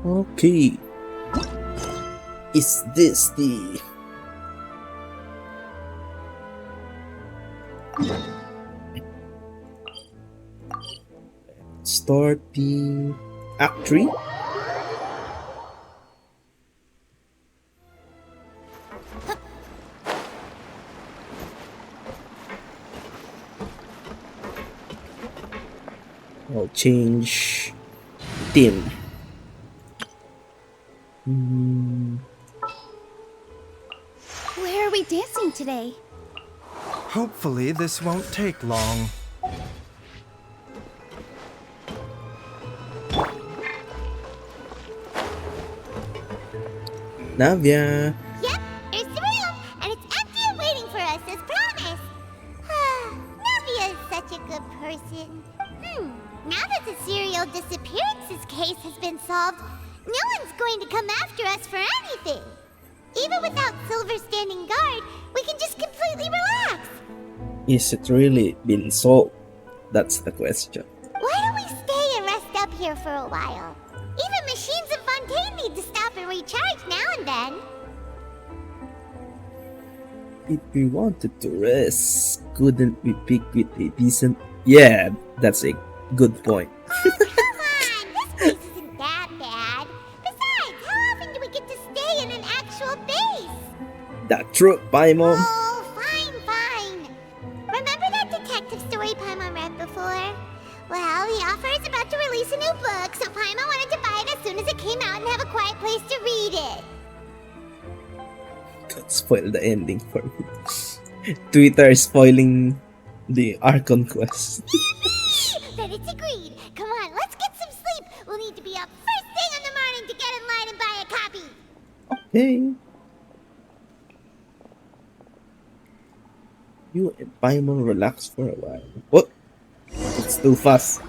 Okay. Is this the... Start the Act 3? I'll change theme. Where are we dancing today? Hopefully this won't take long. Navia. Yep, here's the room, and it's empty and waiting for us as promised. Navia is such a good person. Now that the serial disappearances case has been solved, no one's going to come after us for anything. Even without Silver standing guard, we can just completely relax. Is it really been solved? That's the question. Why don't we stay and rest up here for a while? Even machines in Fontaine need to stop and recharge now and then. If we wanted to rest, couldn't we pick with a decent... Yeah, that's a good point. Come on, this place isn't that bad. Besides, how often do we get to stay in an actual base? That true, Paimon. Oh, fine. Remember that detective story Paimon read before? Well, the author is about to release a new book, so Paimon wanted to buy it as soon as it came out and have a quiet place to read it. Don't spoil the ending for me. Twitter is spoiling the Archon quest. Then it's agreed. Come on, let's get some sleep. We'll need to be up first thing in the morning to get in line and buy a copy. Okay. You and Paimon relax for a while. What? It's too fast.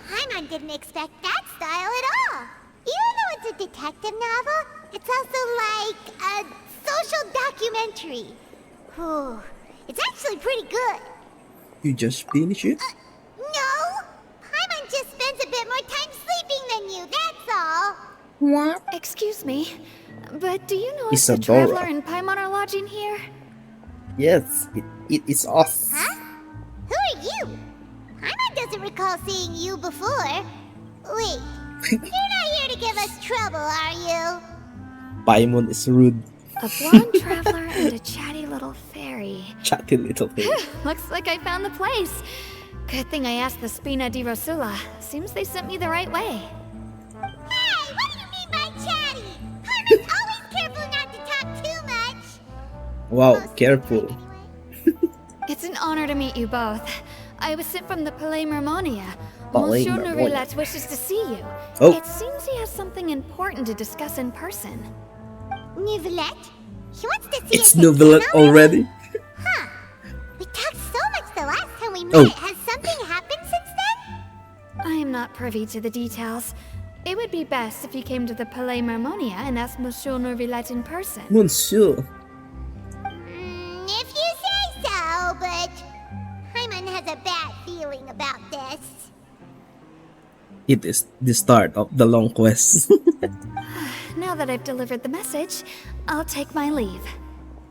Paimon didn't expect that style at all. Even though it's a detective novel, it's also like a social documentary. Whew. It's actually pretty good. You just finish it? No! Paimon just spends a bit more time sleeping than you, that's all. What? Excuse me, but do you know if the Isadora. Traveler and Paimon are lodging here? Yes, it is us. Huh? Who are you? Paimon doesn't recall seeing you before. Wait, you're not here to give us trouble, are you? Paimon is rude. A blonde traveler and a chatty little fairy. Chatty little thing. Looks like I found the place. Good thing I asked the Spina di Rosula. Seems they sent me the right way. Hey, what do you mean by chatty? Paimon's always careful not to talk too much. Wow, Most of the careful. time, anyway. It's an honor to meet you both. I was sent from the Palais Mermonia. Palais Monsieur Mermonia. Nourillet wishes to see you. Oh. It seems he has something important to discuss in person. Nouvellette? He wants to see It's us Nouvellette again already? Huh. We talked so much the last time we met. Oh. Has something happened since then? I am not privy to the details. It would be best if you came to the Palais Mermonia and asked Monsieur Nourillet in person. Monsieur. If you say so, but Paimon has a bad feeling about this. It is the start of the long quest. Now that I've delivered the message, I'll take my leave.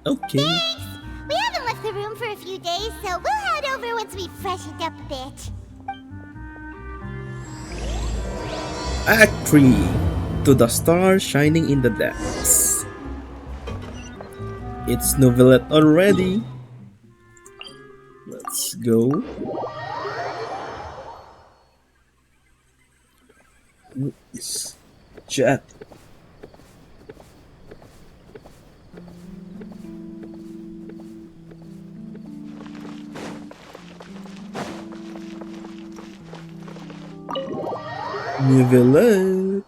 Okay. Thanks! We haven't left the room for a few days, so we'll head over once we've freshened up a bit. Act 3. To the stars shining in the depths. It's Nouvellette already. Let's go. What is chat? Nouvellette.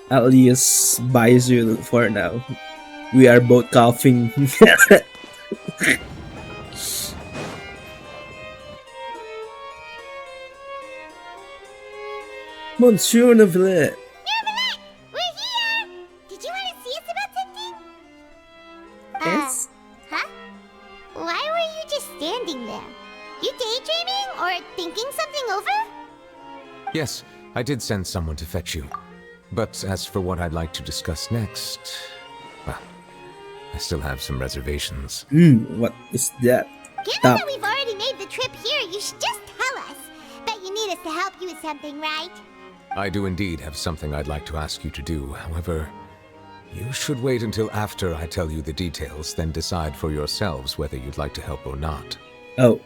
I'll use Baizu for now. We are both coughing. Monsieur Nouvellette. Nouvellette! Yes, I did send someone to fetch you. But as for what I'd like to discuss next, well, I still have some reservations. What is that? Given Stop. that we've already made the trip here, you should just tell us. Bet you need us to help you with something, right? I do indeed have something I'd like to ask you to do. However, you should wait until after I tell you the details, then decide for yourselves whether you'd like to help or not. Oh.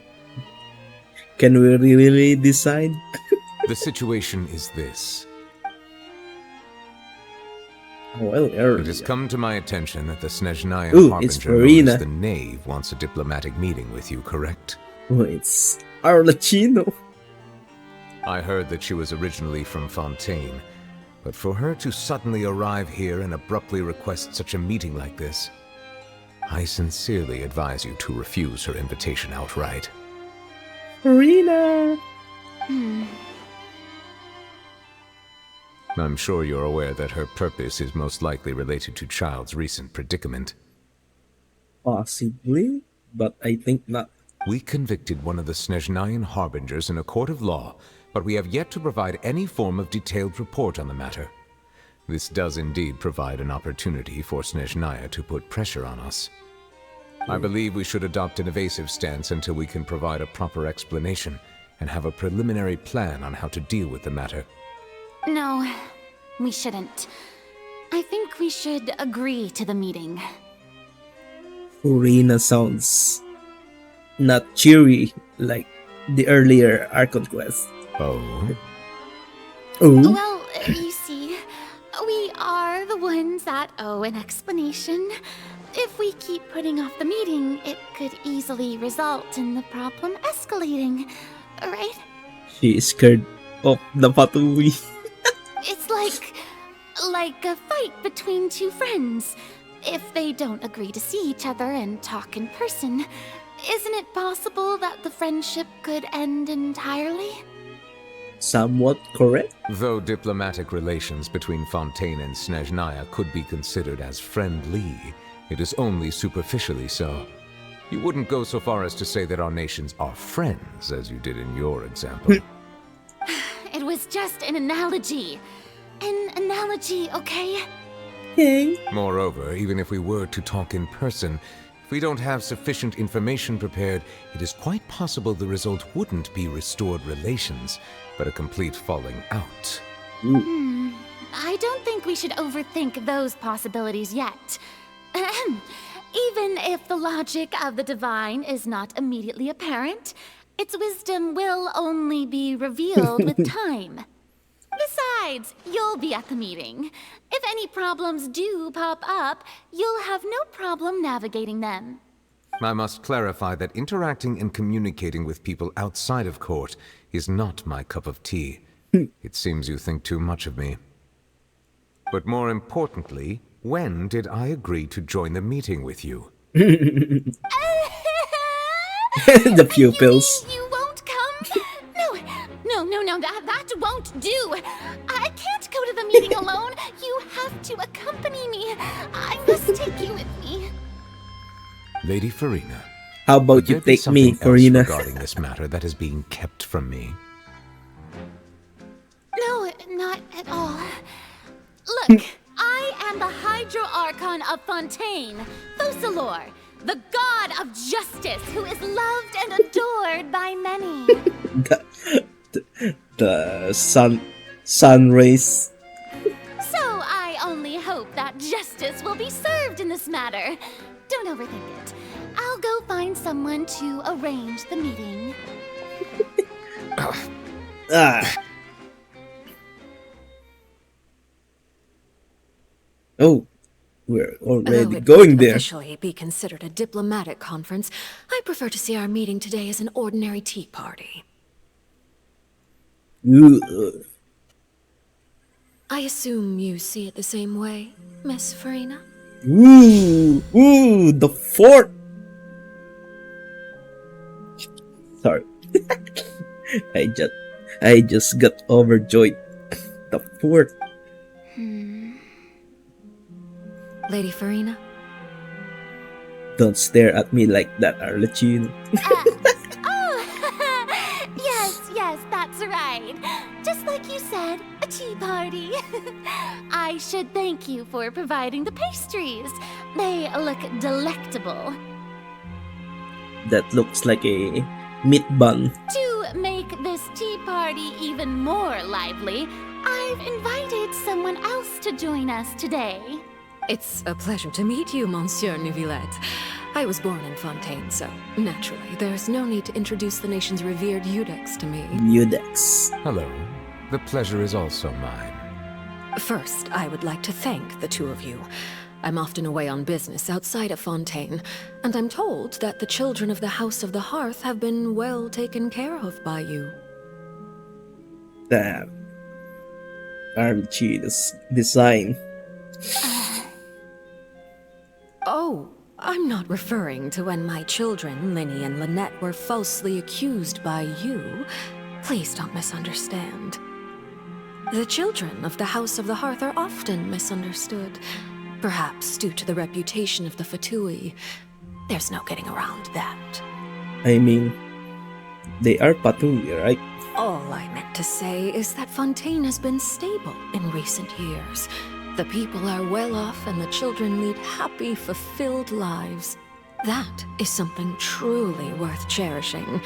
Can we really decide? The situation is this. Well, early. It has come to my attention that the Snezhnaya Ooh, Harbinger it's known Farina. as the Knave wants a diplomatic meeting with you, correct? Oh, it's Arlecchino. I heard that she was originally from Fontaine, but for her to suddenly arrive here and abruptly request such a meeting like this, I sincerely advise you to refuse her invitation outright. Farina. I'm sure you're aware that her purpose is most likely related to Child's recent predicament. Possibly, but I think not. We convicted one of the Snezhnayan Harbingers in a court of law, but we have yet to provide any form of detailed report on the matter. This does indeed provide an opportunity for Snezhnaya to put pressure on us. I believe we should adopt an evasive stance until we can provide a proper explanation and have a preliminary plan on how to deal with the matter. No, we shouldn't. I think we should agree to the meeting. Farina sounds not cheery like the earlier Archon quest. Oh? Oh? Well, you see, we are the ones that owe an explanation. If we keep putting off the meeting, it could easily result in the problem escalating, right? She is scared of the Fatui. It's like a fight between two friends. If they don't agree to see each other and talk in person, isn't it possible that the friendship could end entirely? Somewhat correct. Though diplomatic relations between Fontaine and Snezhnaya could be considered as friendly, it is only superficially so. You wouldn't go so far as to say that our nations are friends, as you did in your example. It was just an analogy. An analogy, okay? Okay. Moreover, even if we were to talk in person, if we don't have sufficient information prepared, it is quite possible the result wouldn't be restored relations, but a complete falling out. I don't think we should overthink those possibilities yet. Even if the logic of the divine is not immediately apparent, its wisdom will only be revealed with time. Besides, you'll be at the meeting. If any problems do pop up, you'll have no problem navigating them. I must clarify that interacting and communicating with people outside of court is not my cup of tea. It seems you think too much of me. But more importantly, when did I agree to join the meeting with you? The pupils. You won't come? No, that won't do. I can't go to the meeting alone. You have to accompany me. I must take you with me. Lady Farina, How about would you there be take me, something else Farina? regarding this matter that is being kept from me? No, not at all. Look, I am the Hydro Archon of Fontaine, Thosalor, the god of justice who is loved and adored by many. The sun rays. So I only hope that justice will be served in this matter. Don't overthink it. I'll go find someone to arrange the meeting. Ah. Oh, we're already Although it going could there. officially be considered a diplomatic conference, I prefer to see our meeting today as an ordinary tea party. Ooh. I assume you see it the same way, Miss Farina? Ooh, the fort. Sorry, I just got overjoyed. The fort. Lady Farina? Don't stare at me like that, Arlecchino. Oh, yes, that's That's right. Just like you said, a tea party. I should thank you for providing the pastries. They look delectable. That looks like a meat bun. To make this tea party even more lively, I've invited someone else to join us today. It's a pleasure to meet you, Monsieur Neuvillette. I was born in Fontaine, so naturally, there's no need to introduce the nation's revered Eudex to me. Eudex. Hello. The pleasure is also mine. First, I would like to thank the two of you. I'm often away on business outside of Fontaine, and I'm told that the children of the House of the Hearth have been well taken care of by you. Damn. RNG design. Oh, I'm not referring to when my children, Linny and Lynette, were falsely accused by you. Please don't misunderstand. The children of the House of the Hearth are often misunderstood. Perhaps due to the reputation of the Fatui. There's no getting around that. I mean, they are Patui, right? All I meant to say is that Fontaine has been stable in recent years. The people are well off and the children lead happy, fulfilled lives. That is something truly worth cherishing,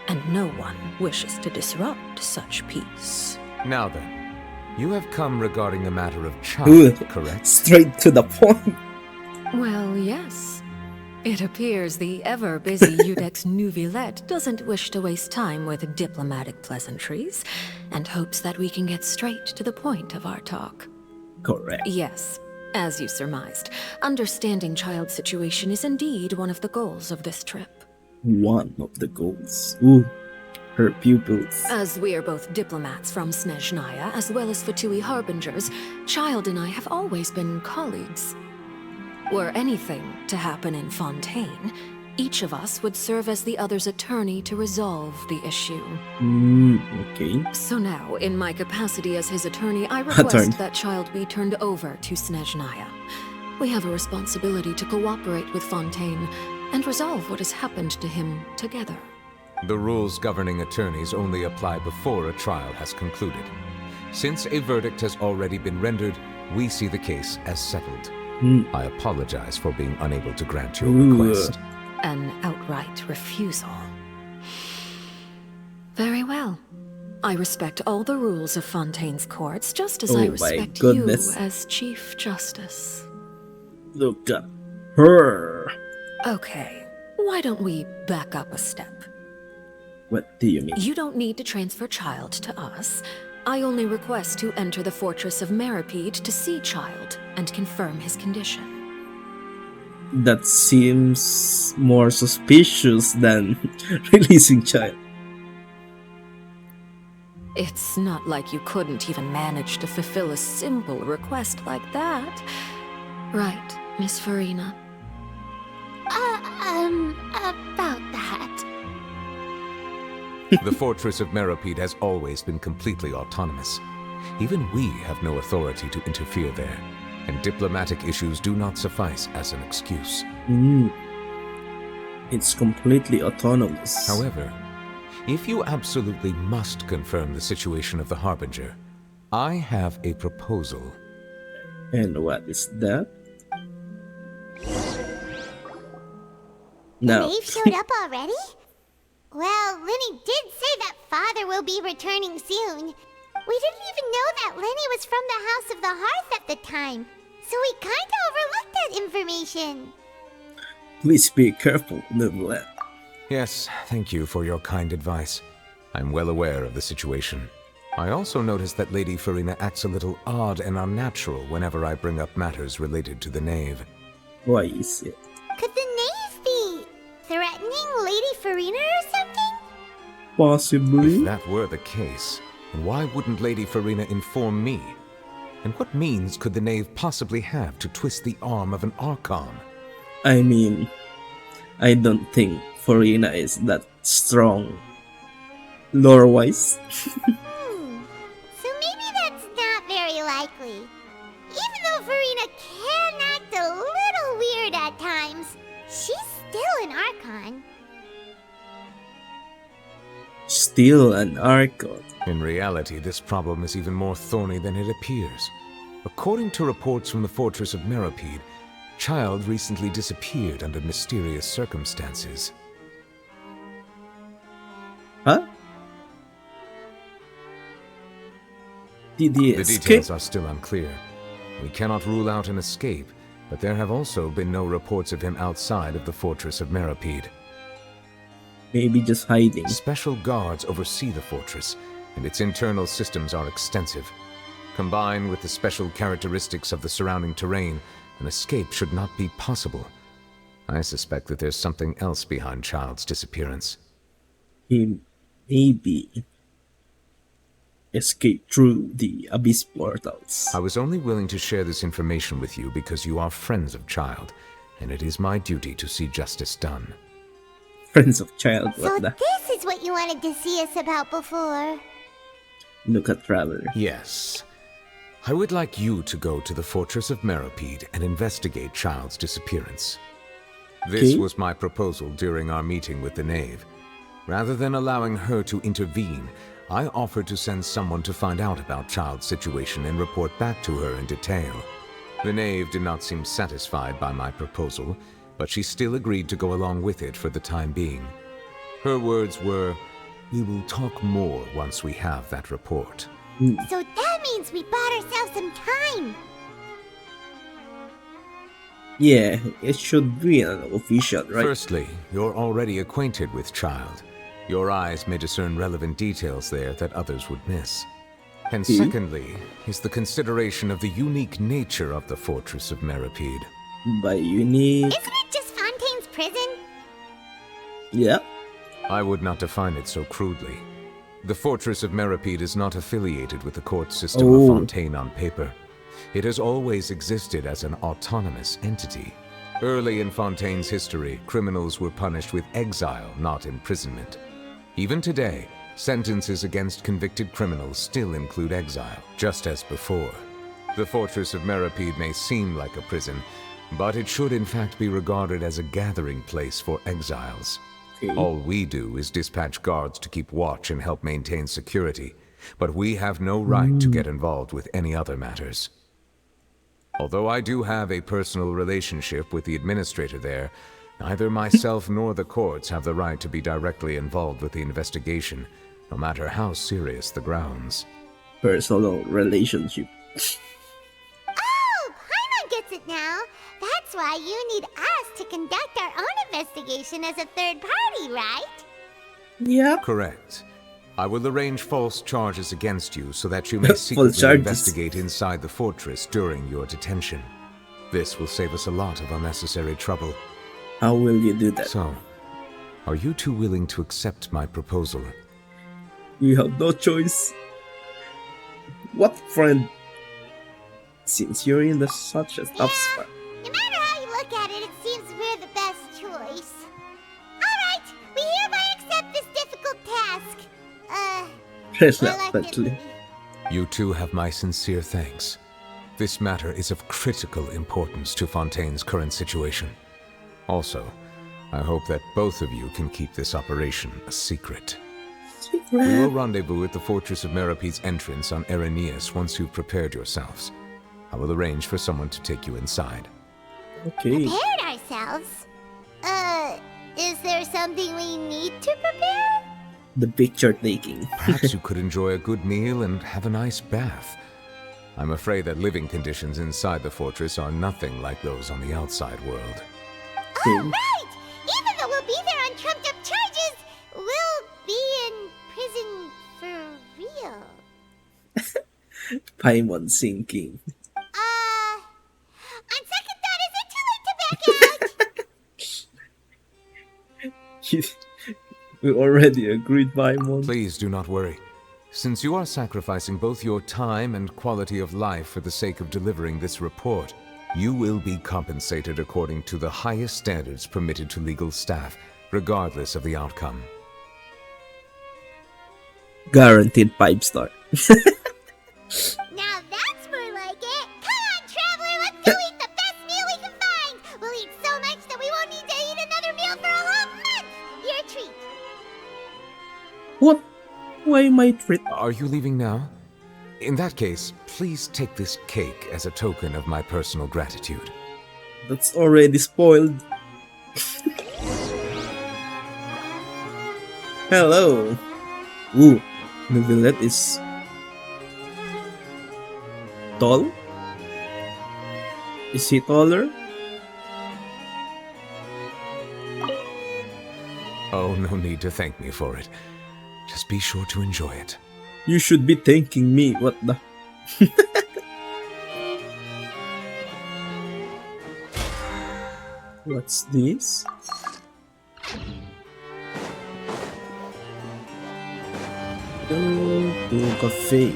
and no one wishes to disrupt such peace. Now then, you have come regarding a matter of Ooh, child, correct? straight to the point. Well, yes. It appears the ever-busy Eudex Neuvillette doesn't wish to waste time with diplomatic pleasantries, and hopes that we can get straight to the point of our talk. Correct. Yes, as you surmised, understanding child's situation is indeed one of the goals of this trip. One of the goals. Ooh, her pupils. As we are both diplomats from Snezhnaya, as well as Fatui harbingers, Child and I have always been colleagues. Were anything to happen in Fontaine, each of us would serve as the other's attorney to resolve the issue. Okay. So now, in my capacity as his attorney, I request Attorney. that Child be turned over to Snezhnaya. We have a responsibility to cooperate with Fontaine and resolve what has happened to him together. The rules governing attorneys only apply before a trial has concluded. Since a verdict has already been rendered, we see the case as settled. I apologize for being unable to grant your request. An outright refusal. Very well. I respect all the rules of Fontaine's courts, just as Oh I my respect goodness. you as Chief Justice. Look at her. Okay, why don't we back up a step? What do you mean? You don't need to transfer Child to us. I only request to enter the fortress of Meripede to see Child and confirm his condition. That seems more suspicious than releasing child. It's not like you couldn't even manage to fulfill a simple request like that. Right, Miss Farina? About that. The fortress of Meripede has always been completely autonomous. Even we have no authority to interfere there, and diplomatic issues do not suffice as an excuse. It's completely autonomous. However, if you absolutely must confirm the situation of the Harbinger, I have a proposal. And what is that? No. Maeve showed up already? Well, Lenny did say that Father will be returning soon. We didn't even know that Lenny was from the House of the Hearth at the time, so we kinda overlooked that information. Please be careful, Neuvillette. Yes, thank you for your kind advice. I'm well aware of the situation. I also noticed that Lady Farina acts a little odd and unnatural whenever I bring up matters related to the Knave. Why is it? Could the Knave be threatening Lady Farina or something? Possibly? If that were the case, then why wouldn't Lady Farina inform me? And what means could the Knave possibly have to twist the arm of an Archon? I mean, I don't think Farina is that strong lore-wise. So maybe that's not very likely. Even though Farina can act a little weird at times, she's still an Archon. Still an Archon. In reality, this problem is even more thorny than it appears. According to reports from the fortress of Meropide, Child recently disappeared under mysterious circumstances. Huh? Did he The escape? details are still unclear. We cannot rule out an escape, but there have also been no reports of him outside of the fortress of Meropide. Maybe just hiding. Special guards oversee the fortress, and its internal systems are extensive. Combined with the special characteristics of the surrounding terrain, an escape should not be possible. I suspect that there's something else behind Child's disappearance. He maybe escaped through the abyss portals. I was only willing to share this information with you because you are friends of Child, and it is my duty to see justice done. Friends of Child, So what the? this is what you wanted to see us about before. Look at Traveler. Yes. I would like you to go to the fortress of Meropide and investigate Child's disappearance. This Okay. was my proposal during our meeting with the Knave. Rather than allowing her to intervene, I offered to send someone to find out about Child's situation and report back to her in detail. The Knave did not seem satisfied by my proposal, but she still agreed to go along with it for the time being. Her words were, "We will talk more once we have that report." So that means we bought ourselves some time. Yeah, it should be an official, right? Firstly, you're already acquainted with Child. Your eyes may discern relevant details there that others would miss. And secondly, is the consideration of the unique nature of the fortress of Meropide. By unique. Isn't it just Fontaine's prison? Yeah. I would not define it so crudely. The fortress of Meropide is not affiliated with the court system of Fontaine on paper. It has always existed as an autonomous entity. Early in Fontaine's history, criminals were punished with exile, not imprisonment. Even today, sentences against convicted criminals still include exile, just as before. The fortress of Meropide may seem like a prison, but it should in fact be regarded as a gathering place for exiles. All we do is dispatch guards to keep watch and help maintain security, but we have no right to get involved with any other matters. Although I do have a personal relationship with the administrator there, neither myself nor the courts have the right to be directly involved with the investigation, no matter how serious the grounds. Personal relationship. Oh, Paimon gets it now. That's why you need us to conduct our own investigation as a third party, right? Yeah. Correct. I will arrange false charges against you so that you may False secretly charges. investigate inside the fortress during your detention. This will save us a lot of unnecessary trouble. How will you do that? So, are you two willing to accept my proposal? We have no choice. What friend? Since you're in such a tough spot. No matter how you look at it, it seems we're the best choice. Alright, we hereby accept this difficult task. Reluctantly. You two have my sincere thanks. This matter is of critical importance to Fontaine's current situation. Also, I hope that both of you can keep this operation a secret. We will rendezvous at the Fortress of Meropide's entrance on Erinius once you've prepared yourselves. I will arrange for someone to take you inside. Okay. Prepared ourselves? Is there something we need to prepare? The picture taking. Perhaps you could enjoy a good meal and have a nice bath. I'm afraid that living conditions inside the fortress are nothing like those on the outside world. Oh, right! Even though we'll be there on trumped up charges, we'll be in prison for real. Paimon sinking. On second thought, is it too late to back out? We already agreed, Paimon. Please do not worry. Since you are sacrificing both your time and quality of life for the sake of delivering this report, you will be compensated according to the highest standards permitted to legal staff, regardless of the outcome. Guaranteed 5-star. Now that's more like it. Come on, traveler, let's go eat the best meal we can find. We'll eat so much that we won't need to eat another meal for a whole month. Your treat. What? why my treat? Are you leaving now? In that case, please take this cake as a token of my personal gratitude. That's already spoiled. Hello. Ooh, Neuvillette is tall? Is he taller? Oh, no need to thank me for it. Just be sure to enjoy it. You should be thanking me. What the? What's this? Go to cafe.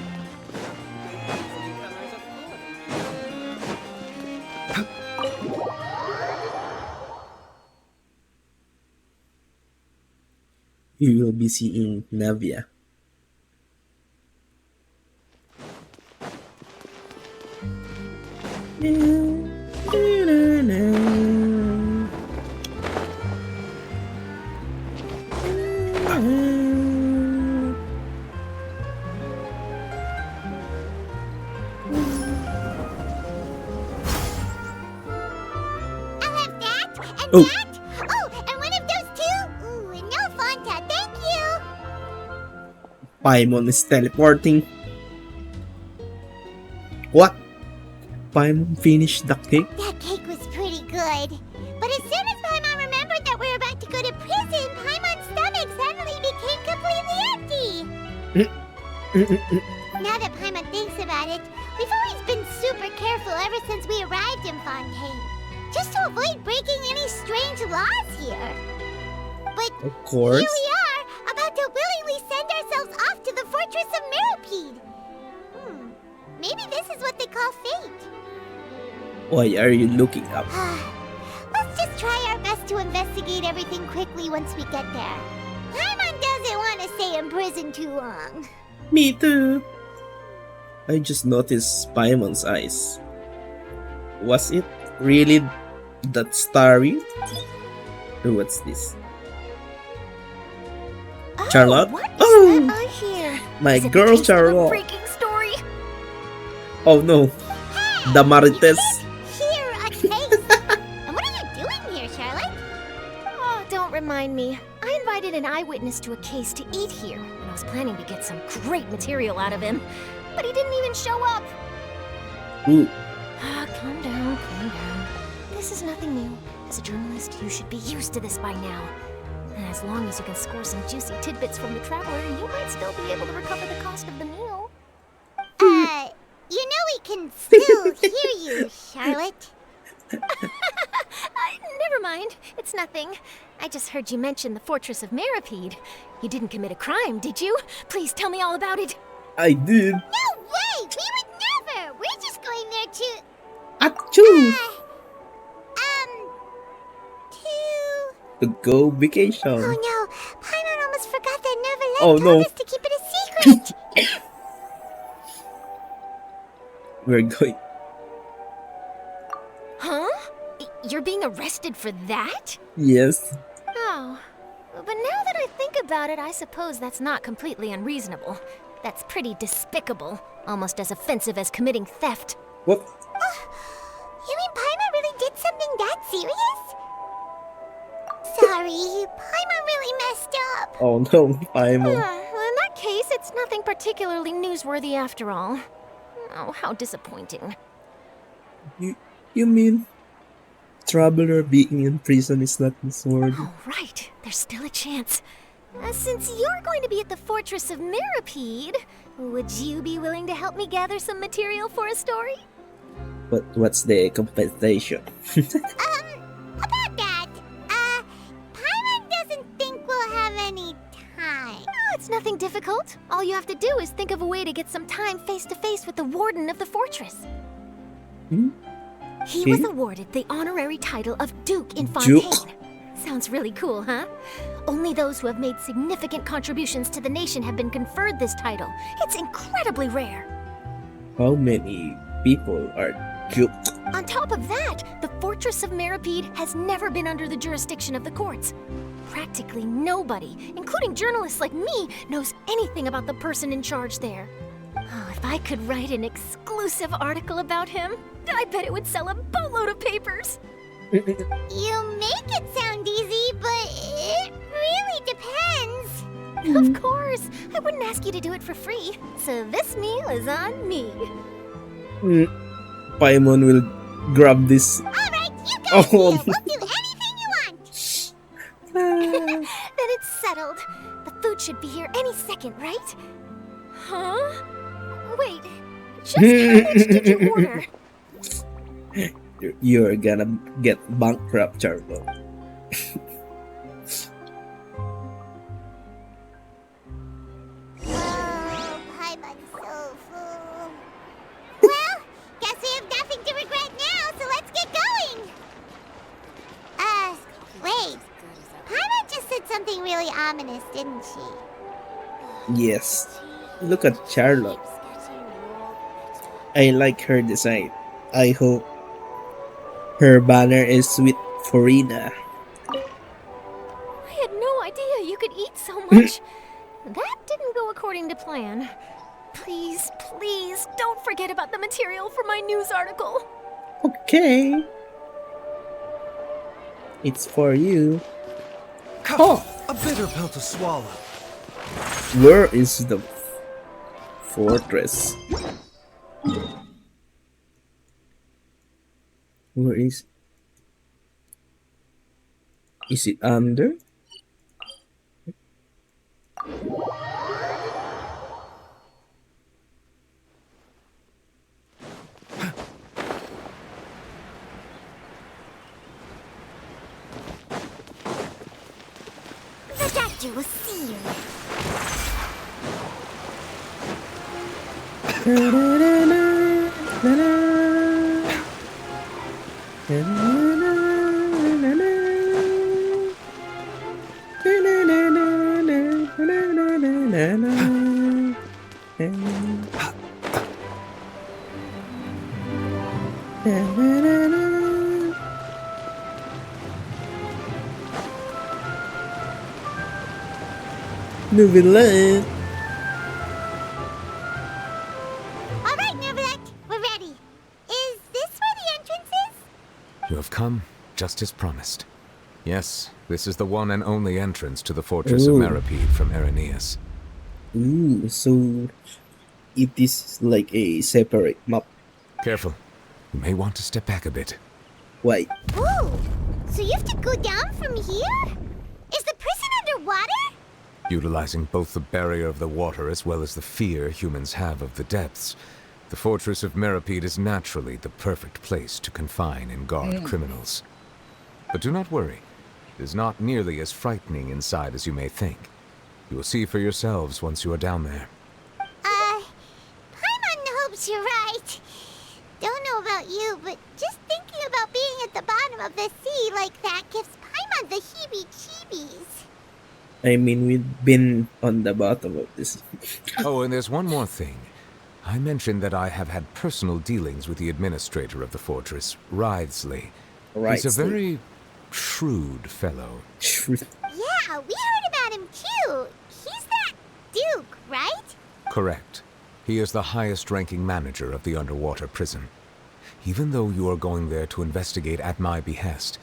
You will be seeing Navia. I'll have that and Oh. that. Oh, and one of those two. Ooh, and no Fanta, thank you. Paimon is teleporting. What? Paimon finished the cake? That cake was pretty good. But as soon as Paimon remembered that we're about to go to prison, Paimon's stomach suddenly became completely empty. Now that Paimon thinks about it, we've always been super careful ever since we arrived in Fontaine. Just to avoid breaking any strange laws here. But Of course. here we are, about to willingly send ourselves off to the fortress of Mirapede. Maybe this is what they call fate. Why are you looking up? Let's just try our best to investigate everything quickly once we get there. Paimon doesn't want to stay in prison too long. Me too. I just noticed Paimon's eyes. Was it really that starry? Oh, what's this? Charlotte? What is Oh! that I hear? My Is it the girl case of a Charlotte. breaking story? Oh no. The Marites. Here, a case. And what are you doing here, Charlotte? Oh, don't remind me. I invited an eyewitness to a case to eat here, and I was planning to get some great material out of him. But he didn't even show up. Ooh. Calm down, calm down. This is nothing new. As a journalist, you should be used to this by now. And as long as you can score some juicy tidbits from the traveler, you might still be able to recover the cost of the meal. You know we can still hear you, Charlotte. Never mind. It's nothing. I just heard you mention the Fortress of Mirapede. You didn't commit a crime, did you? Please tell me all about it. I did. No way! We would never! We're just going there to... Achoo! to... To go vacation. Oh no! Paimon almost forgot that Neuvillette Oh, told no. us to keep it a secret! We're going. Huh? You're being arrested for that? Yes. Oh. But now that I think about it, I suppose that's not completely unreasonable. That's pretty despicable. Almost as offensive as committing theft. What? You mean Paimon really did something that serious? Sorry, Paimon really messed up. Oh no, Paimon. Well, in that case, it's nothing particularly newsworthy after all. Oh, how disappointing. You mean traveler being in prison is not newsworthy? Oh, right. There's still a chance. Since you're going to be at the Fortress of Mirapede, would you be willing to help me gather some material for a story? But what's the compensation? About that, Paimon doesn't think we'll have any time. Oh, it's nothing difficult. All you have to do is think of a way to get some time face to face with the warden of the fortress. Hmm? He Okay. was awarded the honorary title of Duke in Fontaine. Duke? Sounds really cool, huh? Only those who have made significant contributions to the nation have been conferred this title. It's incredibly rare. How many people are duped? On top of that, the Fortress of Mirapede has never been under the jurisdiction of the courts. practically nobody, including journalists like me, knows anything about the person in charge there. Oh, if I could write an exclusive article about him, I bet it would sell a boatload of papers. You make it sound easy, but it really depends. Of course, I wouldn't ask you to do it for free. So this meal is on me. Paimon will grab this. Alright, you got it. Oh. We'll do anything you want. Then it's settled. The food should be here any second, right? Huh? Wait, just how much did you order? You're gonna get bankrupt, Charlotte. Oh, Paimon's so full. Well, guess we have nothing to regret now, so let's get going. Wait. Paimon just said something really ominous, didn't she? Yes. Look at Charlotte. I like her design. I hope her banner is with Farina. I had no idea you could eat so much. That didn't go according to plan. Please, please, don't forget about the material for my news article. Okay. It's for you. Oh, a bitter pill to swallow. Where is the fortress? Where is it under? The doctor will see you. Nouvelle. Alright, Nervalect, we're ready. Is this where the entrance is? You have come, just as promised. Yes, this is the one and only entrance to the fortress of Ooh. Meripede from Irenaeus. Ooh, so it is like a separate map. Careful. You may want to step back a bit. Why? Ooh, so you have to go down from here? Is the prison underwater? Utilizing both the barrier of the water as well as the fear humans have of the depths, the fortress of Meripede is naturally the perfect place to confine and guard criminals. But do not worry. It is not nearly as frightening inside as you may think. You will see for yourselves once you are down there. Paimon hopes you're right. Don't know about you, but just thinking about being at the bottom of the sea like that gives Paimon the heebie-jeebies. I mean, we've been on the bottom of this. Oh, and there's one more thing. I mentioned that I have had personal dealings with the administrator of the fortress, Wriothesley. He's a very shrewd fellow. Yeah, we heard about him too. He's that Duke, right? Correct. He is the highest-ranking manager of the underwater prison. Even though you are going there to investigate at my behest,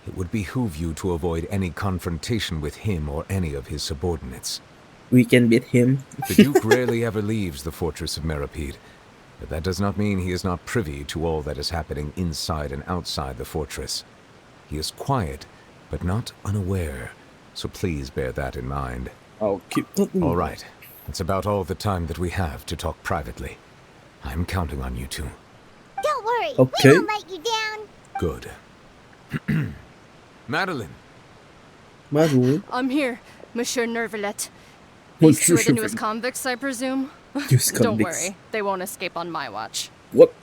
it would behoove you to avoid any confrontation with him or any of his subordinates. We can beat him. The Duke rarely ever leaves the fortress of Meripede, but that does not mean he is not privy to all that is happening inside and outside the fortress. He is quiet, but not unaware, so please bear that in mind. I'll keep talking. All right, that's about all the time that we have to talk privately. I'm counting on you two. Don't worry, Okay. we won't let you down. Good. Madeline! Madeline. I'm here, Monsieur Nervalet. What These two are the you- newest convicts, I presume? Use Don't convicts. worry, they won't escape on my watch. What?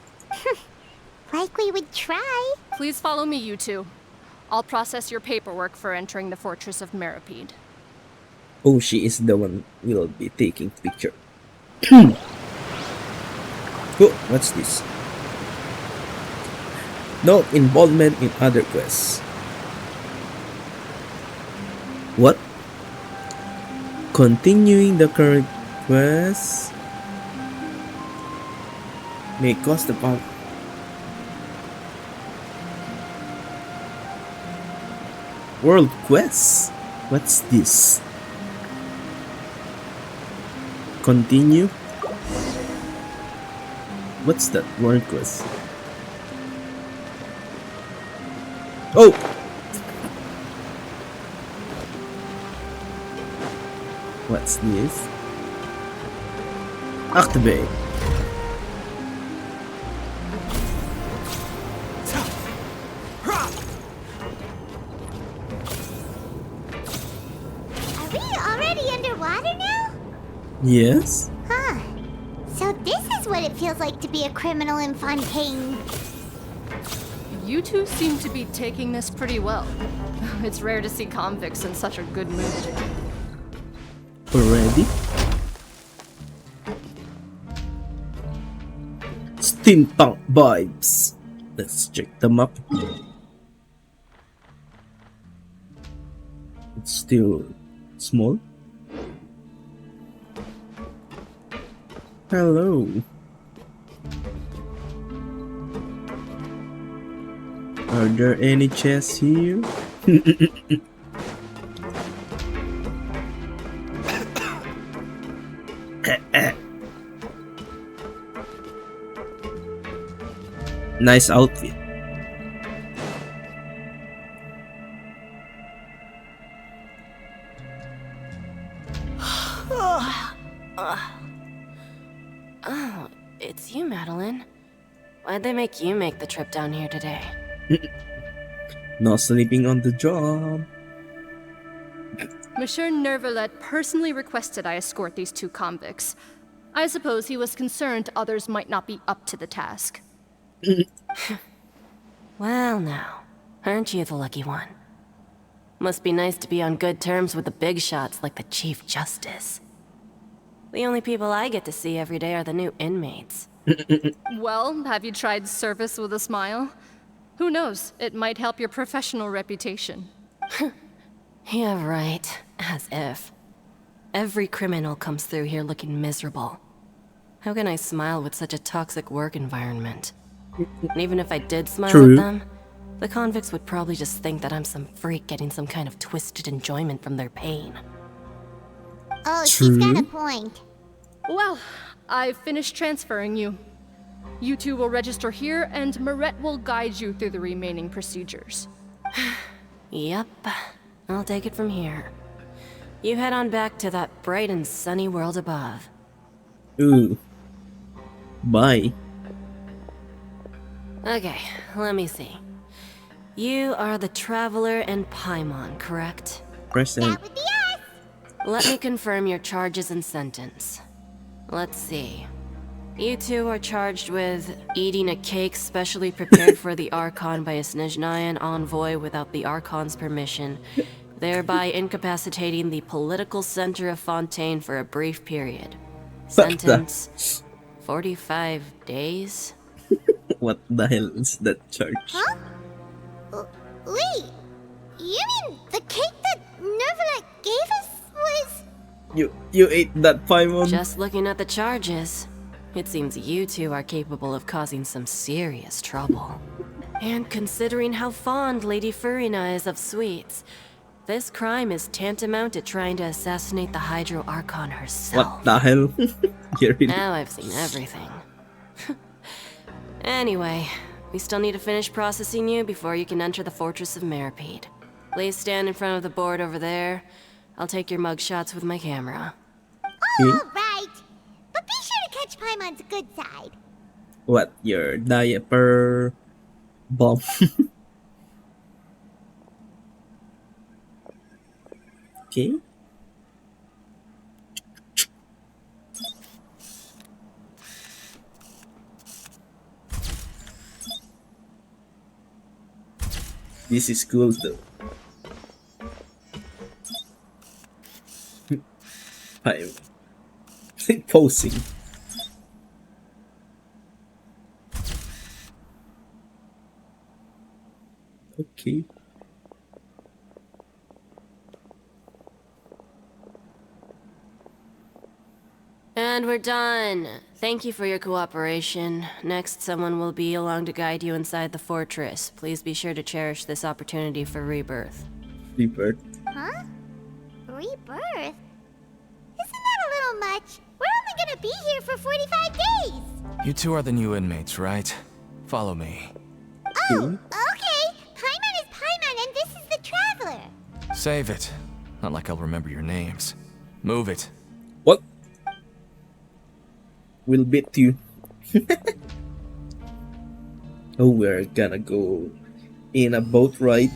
Like we would try. Please follow me, you two. I'll process your paperwork for entering the Fortress of Meripede. Oh, she is the one will be taking picture. Oh, what's this? No involvement in other quests. What? Continuing the current quest may cost the pump. World quest? What's this? Continue? What's that world quest? Oh! What's this? Activate. Are we already underwater now? Yes? Huh. So this is what it feels like to be a criminal in Fontaine. You two seem to be taking this pretty well. It's rare to see convicts in such a good mood. Already? Steampunk vibes. Let's check the map. It's still small. Hello. Are there any chests here? Nice outfit. Oh, it's you, Madeline. Why'd they make you make the trip down here today? No sleeping on the job. Monsieur Nervalet personally requested I escort these two convicts. I suppose he was concerned others might not be up to the task. Well, now, aren't you the lucky one? Must be nice to be on good terms with the big shots like the Chief Justice. The only people I get to see every day are the new inmates. Well, have you tried service with a smile? Who knows, it might help your professional reputation. Yeah, right. As if. Every criminal comes through here looking miserable. How can I smile with such a toxic work environment? And even if I did smile True. at them, the convicts would probably just think that I'm some freak getting some kind of twisted enjoyment from their pain. Oh, she's got a True. point. Well, I've finished transferring you. You two will register here, and Marette will guide you through the remaining procedures. Yep, I'll take it from here. You head on back to that bright and sunny world above. Ooh. Bye. Okay, let me see. You are the Traveler and Paimon, correct? Present. That would be us. Let me confirm your charges and sentence. Let's see. You two are charged with eating a cake specially prepared for the Archon by a Snezhnayan envoy without the Archon's permission, thereby incapacitating the political center of Fontaine for a brief period. Sentence, 45 days? What the hell is that charge? Huh? Wait, you mean the cake that Nervalet gave us was... You ate that Paimon? Just looking at the charges, it seems you two are capable of causing some serious trouble. And considering how fond Lady Furina is of sweets, this crime is tantamount to trying to assassinate the Hydro Archon herself. What the hell? You're really... Now I've seen everything. Anyway, we still need to finish processing you before you can enter the Fortress of Meripede. Please stand in front of the board over there. I'll take your mug shots with my camera. Okay. All right. But be sure to catch Paimon's good side. What? Your diaper bomb? Okay. This is cool though. I'm posing. Okay. And we're done. Thank you for your cooperation. Next, someone will be along to guide you inside the fortress. Please be sure to cherish this opportunity for rebirth. Rebirth. Huh? Rebirth? Isn't that a little much? We're only gonna be here for 45 days! You two are the new inmates, right? Follow me. Oh, okay! Paimon is Paimon and this is the Traveler! Save it. Not like I'll remember your names. Move it. What? We'll beat you. Oh, we're gonna go in a boat ride.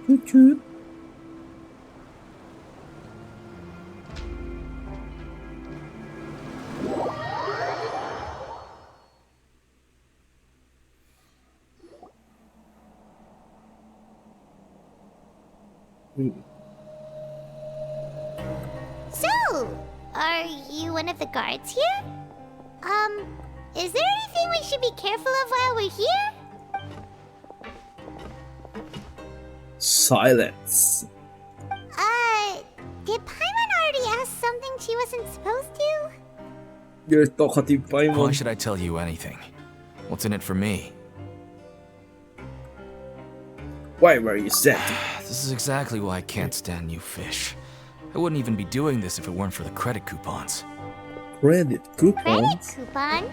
Toot toot. So, are you one of the guards here? Is there anything we should be careful of while we're here? Silence. Did Paimon already ask something she wasn't supposed to? You're talkative, Why Paimon. should I tell you anything? What's in it for me? Why were you sent? This is exactly why I can't stand you fish. I wouldn't even be doing this if it weren't for the credit coupons. Credit Credit coupons? coupons?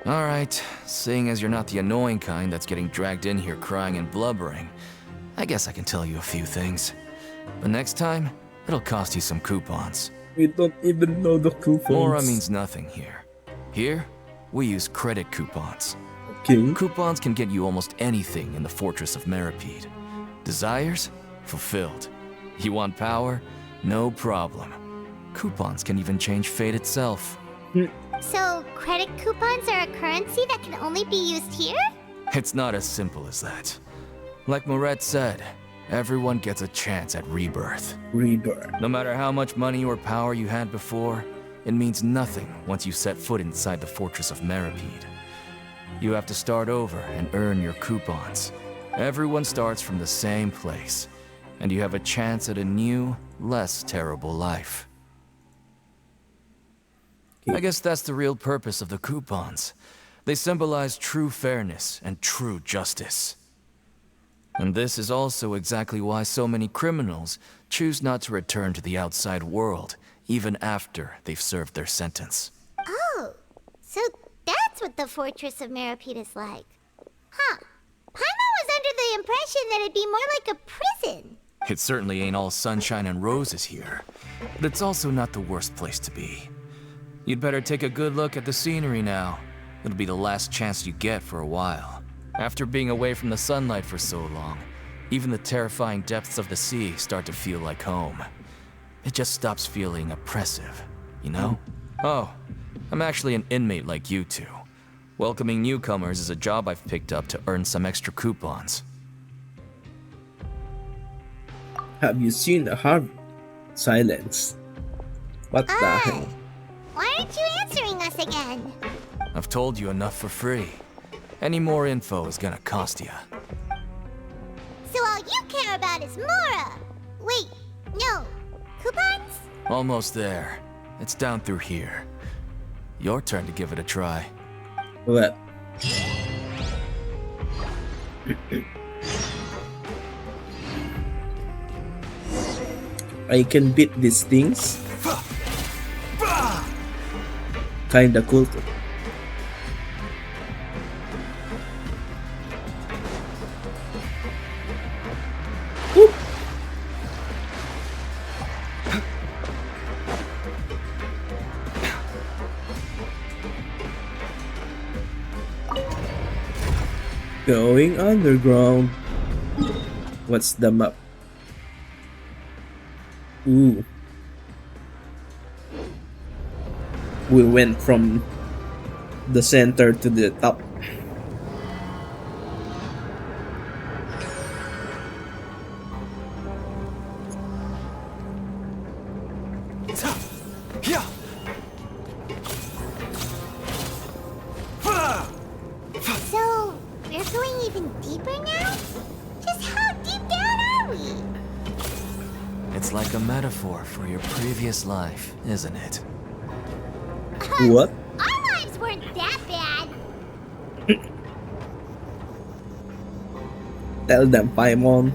Alright, seeing as you're not the annoying kind that's getting dragged in here crying and blubbering, I guess I can tell you a few things. But next time, it'll cost you some coupons. We don't even know the coupons. Mora means nothing here. Here, we use credit coupons. Okay. Coupons can get you almost anything in the Fortress of Meripede. Desires? Fulfilled. You want power? No problem. Coupons can even change fate itself. So, credit coupons are a currency that can only be used here? It's not as simple as that. Like Moret said, everyone gets a chance at rebirth. Rebirth. No matter how much money or power you had before, it means nothing once you set foot inside the Fortress of Meripede. You have to start over and earn your coupons. Everyone starts from the same place, and you have a chance at a new, less terrible life. I guess that's the real purpose of the coupons. They symbolize true fairness and true justice. And this is also exactly why so many criminals choose not to return to the outside world, even after they've served their sentence. Oh, so that's what the Fortress of Meripede is like. Huh. Paimon was under the impression that it'd be more like a prison. It certainly ain't all sunshine and roses here, but it's also not the worst place to be. You'd better take a good look at the scenery now. It'll be the last chance you get for a while. After being away from the sunlight for so long, even the terrifying depths of the sea start to feel like home. It just stops feeling oppressive, you know? Oh, I'm actually an inmate like you two. Welcoming newcomers is a job I've picked up to earn some extra coupons. Have you seen a harp? Silence. What the hell? Why aren't you answering us again? I've told you enough for free. Any more info is gonna cost you. So all you care about is Mora! Wait, no. Coupons? Almost there. It's down through here. Your turn to give it a try. What? I can beat these things. Kinda cool. Whoop. Going underground. What's the map? Ooh. We went from the center to the top. So, we're going even deeper now? It's like a metaphor for your previous life, isn't it? What? Our lives weren't that bad. Tell them, Paimon.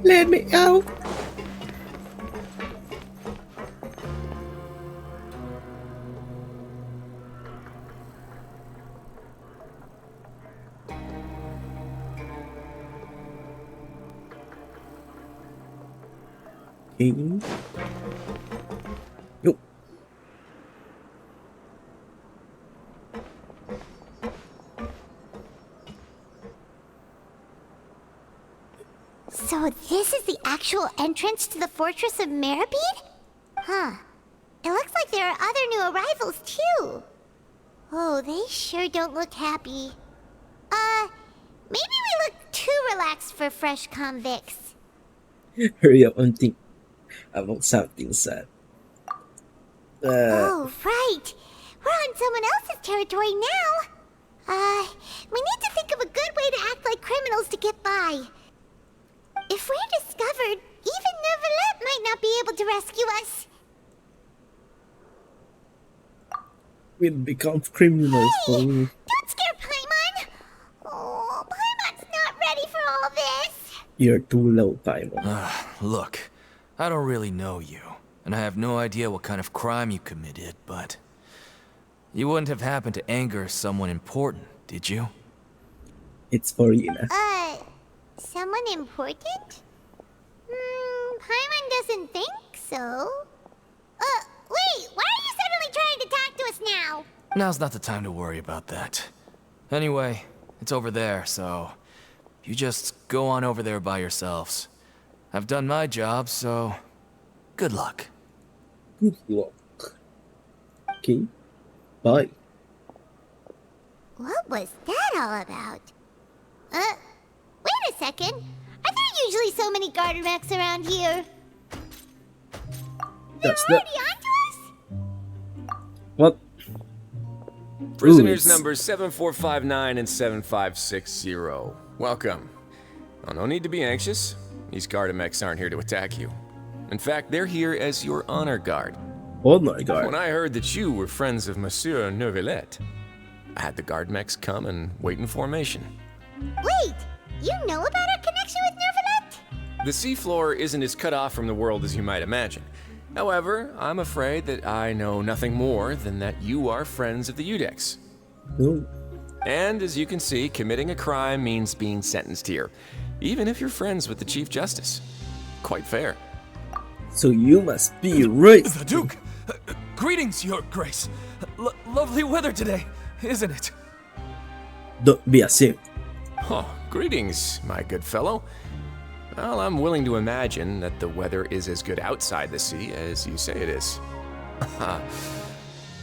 Let me out. Okay. Yo. So this is the actual entrance to the Fortress of Meribed? Huh. It looks like there are other new arrivals, too. Oh, they sure don't look happy. Maybe we look too relaxed for fresh convicts. Hurry up and think about something sad. Oh, right. We're on someone else's territory now. We need to think of a good way to act like criminals to get by. If we're discovered, even Neuvillette might not be able to rescue us. We'll become criminals. Hey, don't scare Paimon. Oh, Paimon's not ready for all this. You're too low, Paimon. Look, I don't really know you, and I have no idea what kind of crime you committed, but you wouldn't have happened to anger someone important, did you? It's for Yuna. Someone important? Paimon doesn't think so. Wait, why are you suddenly trying to talk to us now? Now's not the time to worry about that. Anyway, it's over there, so you just go on over there by yourselves. I've done my job, so good luck. Good luck. Okay. Bye. What was that all about? Wait a second. Are there usually so many garter mechs around here? That's They're already onto us? What? Prisoners Ooh, numbers 7459 and 7560. Welcome. Oh, no need to be anxious. These Gardamex aren't here to attack you. In fact, they're here as your honor guard. Oh my god. When I heard that you were friends of Monsieur Neuvillette, I had the Guardmex come and wait in formation. Wait, you know about our connection with Neuvillette? The seafloor isn't as cut off from the world as you might imagine. However, I'm afraid that I know nothing more than that you are friends of the Udex. No. And as you can see, committing a crime means being sentenced here, even if you're friends with the Chief Justice. Quite fair. So you must be right. The Duke! Greetings, Your Grace. Lovely weather today, isn't it? Don't be a simp. Oh, greetings, my good fellow. Well, I'm willing to imagine that the weather is as good outside the sea as you say it is.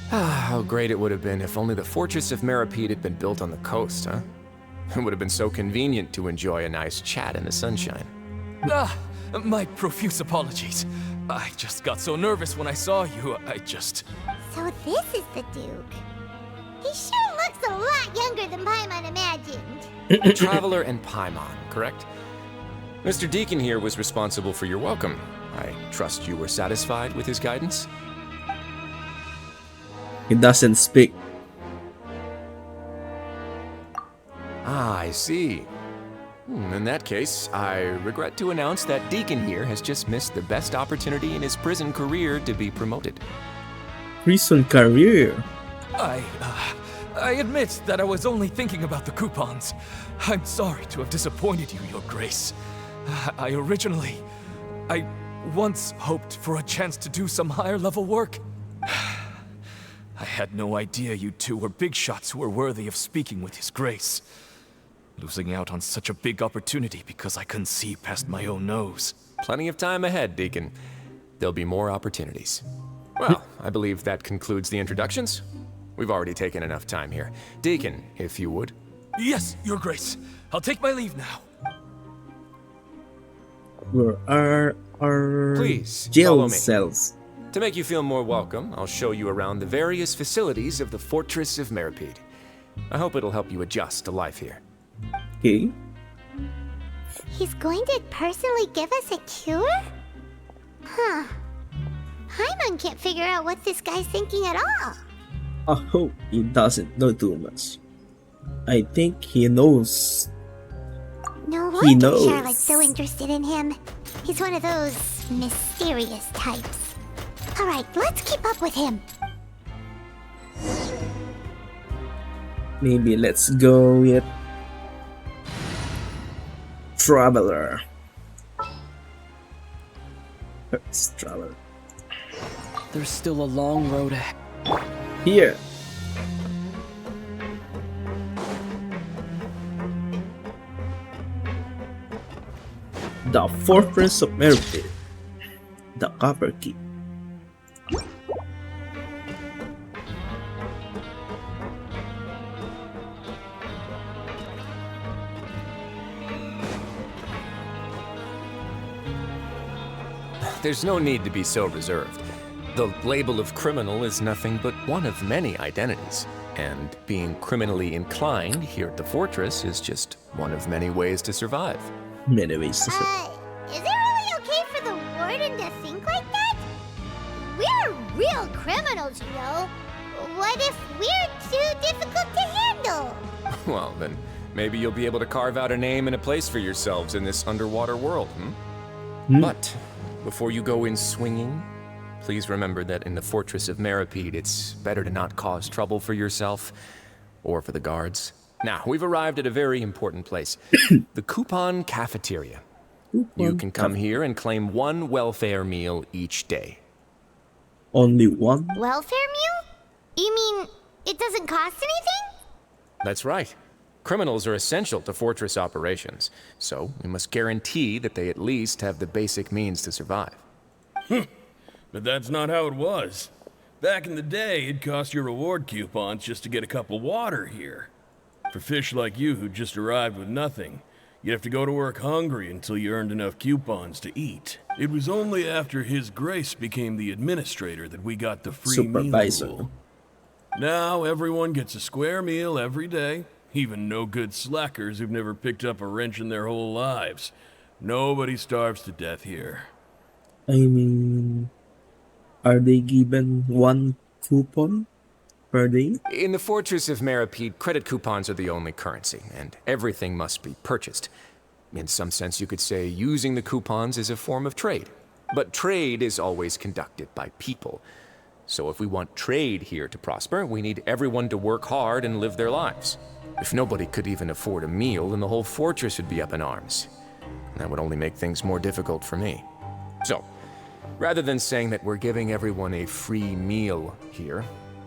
How great it would have been if only the Fortress of Meribed had been built on the coast, huh? It would have been so convenient to enjoy a nice chat in the sunshine. My profuse apologies. I just got so nervous when I saw you, So this is the Duke. He sure looks a lot younger than Paimon imagined. A traveler and Paimon, correct? Mr. Deacon here was responsible for your welcome. I trust you were satisfied with his guidance? He doesn't speak. Ah, I see. In that case, I regret to announce that Deacon here has just missed the best opportunity in his prison career to be promoted. Prison career. I admit that I was only thinking about the coupons. I'm sorry to have disappointed you, Your Grace. I once hoped for a chance to do some higher level work. I had no idea you two were big shots who were worthy of speaking with His Grace. Losing out on such a big opportunity because I couldn't see past my own nose. Plenty of time ahead, Deacon. There'll be more opportunities. Well, I believe that concludes the introductions. We've already taken enough time here. Deacon, if you would. Yes, Your Grace. I'll take my leave now. Where are are Please, jail follow me. cells. To make you feel more welcome, I'll show you around the various facilities of the Fortress of Meripede. I hope it'll help you adjust to life here. Okay. He's going to personally give us a cure? Huh. Paimon can't figure out what this guy's thinking at all. I hope he doesn't know too much. I think he knows. No He wonder knows. Charlotte's so interested in him. He's one of those mysterious types. Alright, let's keep up with him. Maybe let's go with Traveler. First Traveler. There's still a long road ahead. Here. The Fortress of Meripede. The Copper Key. There's no need to be so reserved. The label of criminal is nothing but one of many identities. And being criminally inclined here at the fortress is just one of many ways to survive. Many ways to say. Is it really okay for the warden to think like that? We're real criminals, you know. What if we're too difficult to handle? Well, then maybe you'll be able to carve out a name and a place for yourselves in this underwater world, But before you go in swinging, please remember that in the Fortress of Meripede, it's better to not cause trouble for yourself or for the guards. Now, we've arrived at a very important place. The Coupon Cafeteria. You can come here and claim one welfare meal each day. Only one? Welfare meal? You mean it doesn't cost anything? That's right. Criminals are essential to fortress operations, so we must guarantee that they at least have the basic means to survive. But that's not how it was. Back in the day, it cost your reward coupons just to get a cup of water here. For fish like you who just arrived with nothing, you'd have to go to work hungry until you earned enough coupons to eat. It was only after His Grace became the administrator that we got the free Supervisor. meal rule. Now everyone gets a square meal every day, even no good slackers who've never picked up a wrench in their whole lives. Nobody starves to death here. I mean, are they given one coupon per day? In the Fortress of Meripede, credit coupons are the only currency, and everything must be purchased. In some sense, you could say using the coupons is a form of trade. But trade is always conducted by people. So if we want trade here to prosper, we need everyone to work hard and live their lives. If nobody could even afford a meal, then the whole fortress would be up in arms. That would only make things more difficult for me. So, rather than saying that we're giving everyone a free meal here,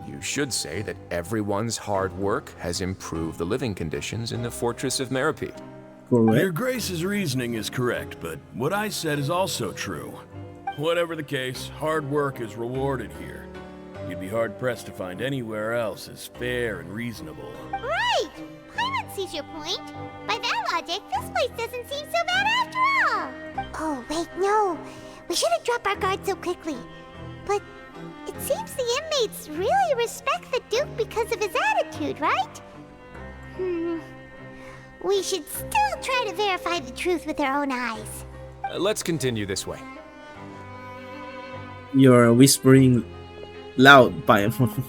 you should say that everyone's hard work has improved the living conditions in the Fortress of Meripede. Correct. Your Grace's reasoning is correct, but what I said is also true. Whatever the case, hard work is rewarded here. You'd be hard-pressed to find anywhere else as fair and reasonable. Right! Paimon sees your point. By that logic, this place doesn't seem so bad after all. Oh, wait, no. We shouldn't drop our guard so quickly. But it seems the inmates really respect the Duke because of his attitude, right? We should still try to verify the truth with our own eyes. Let's continue this way. You're whispering loud, Paimon.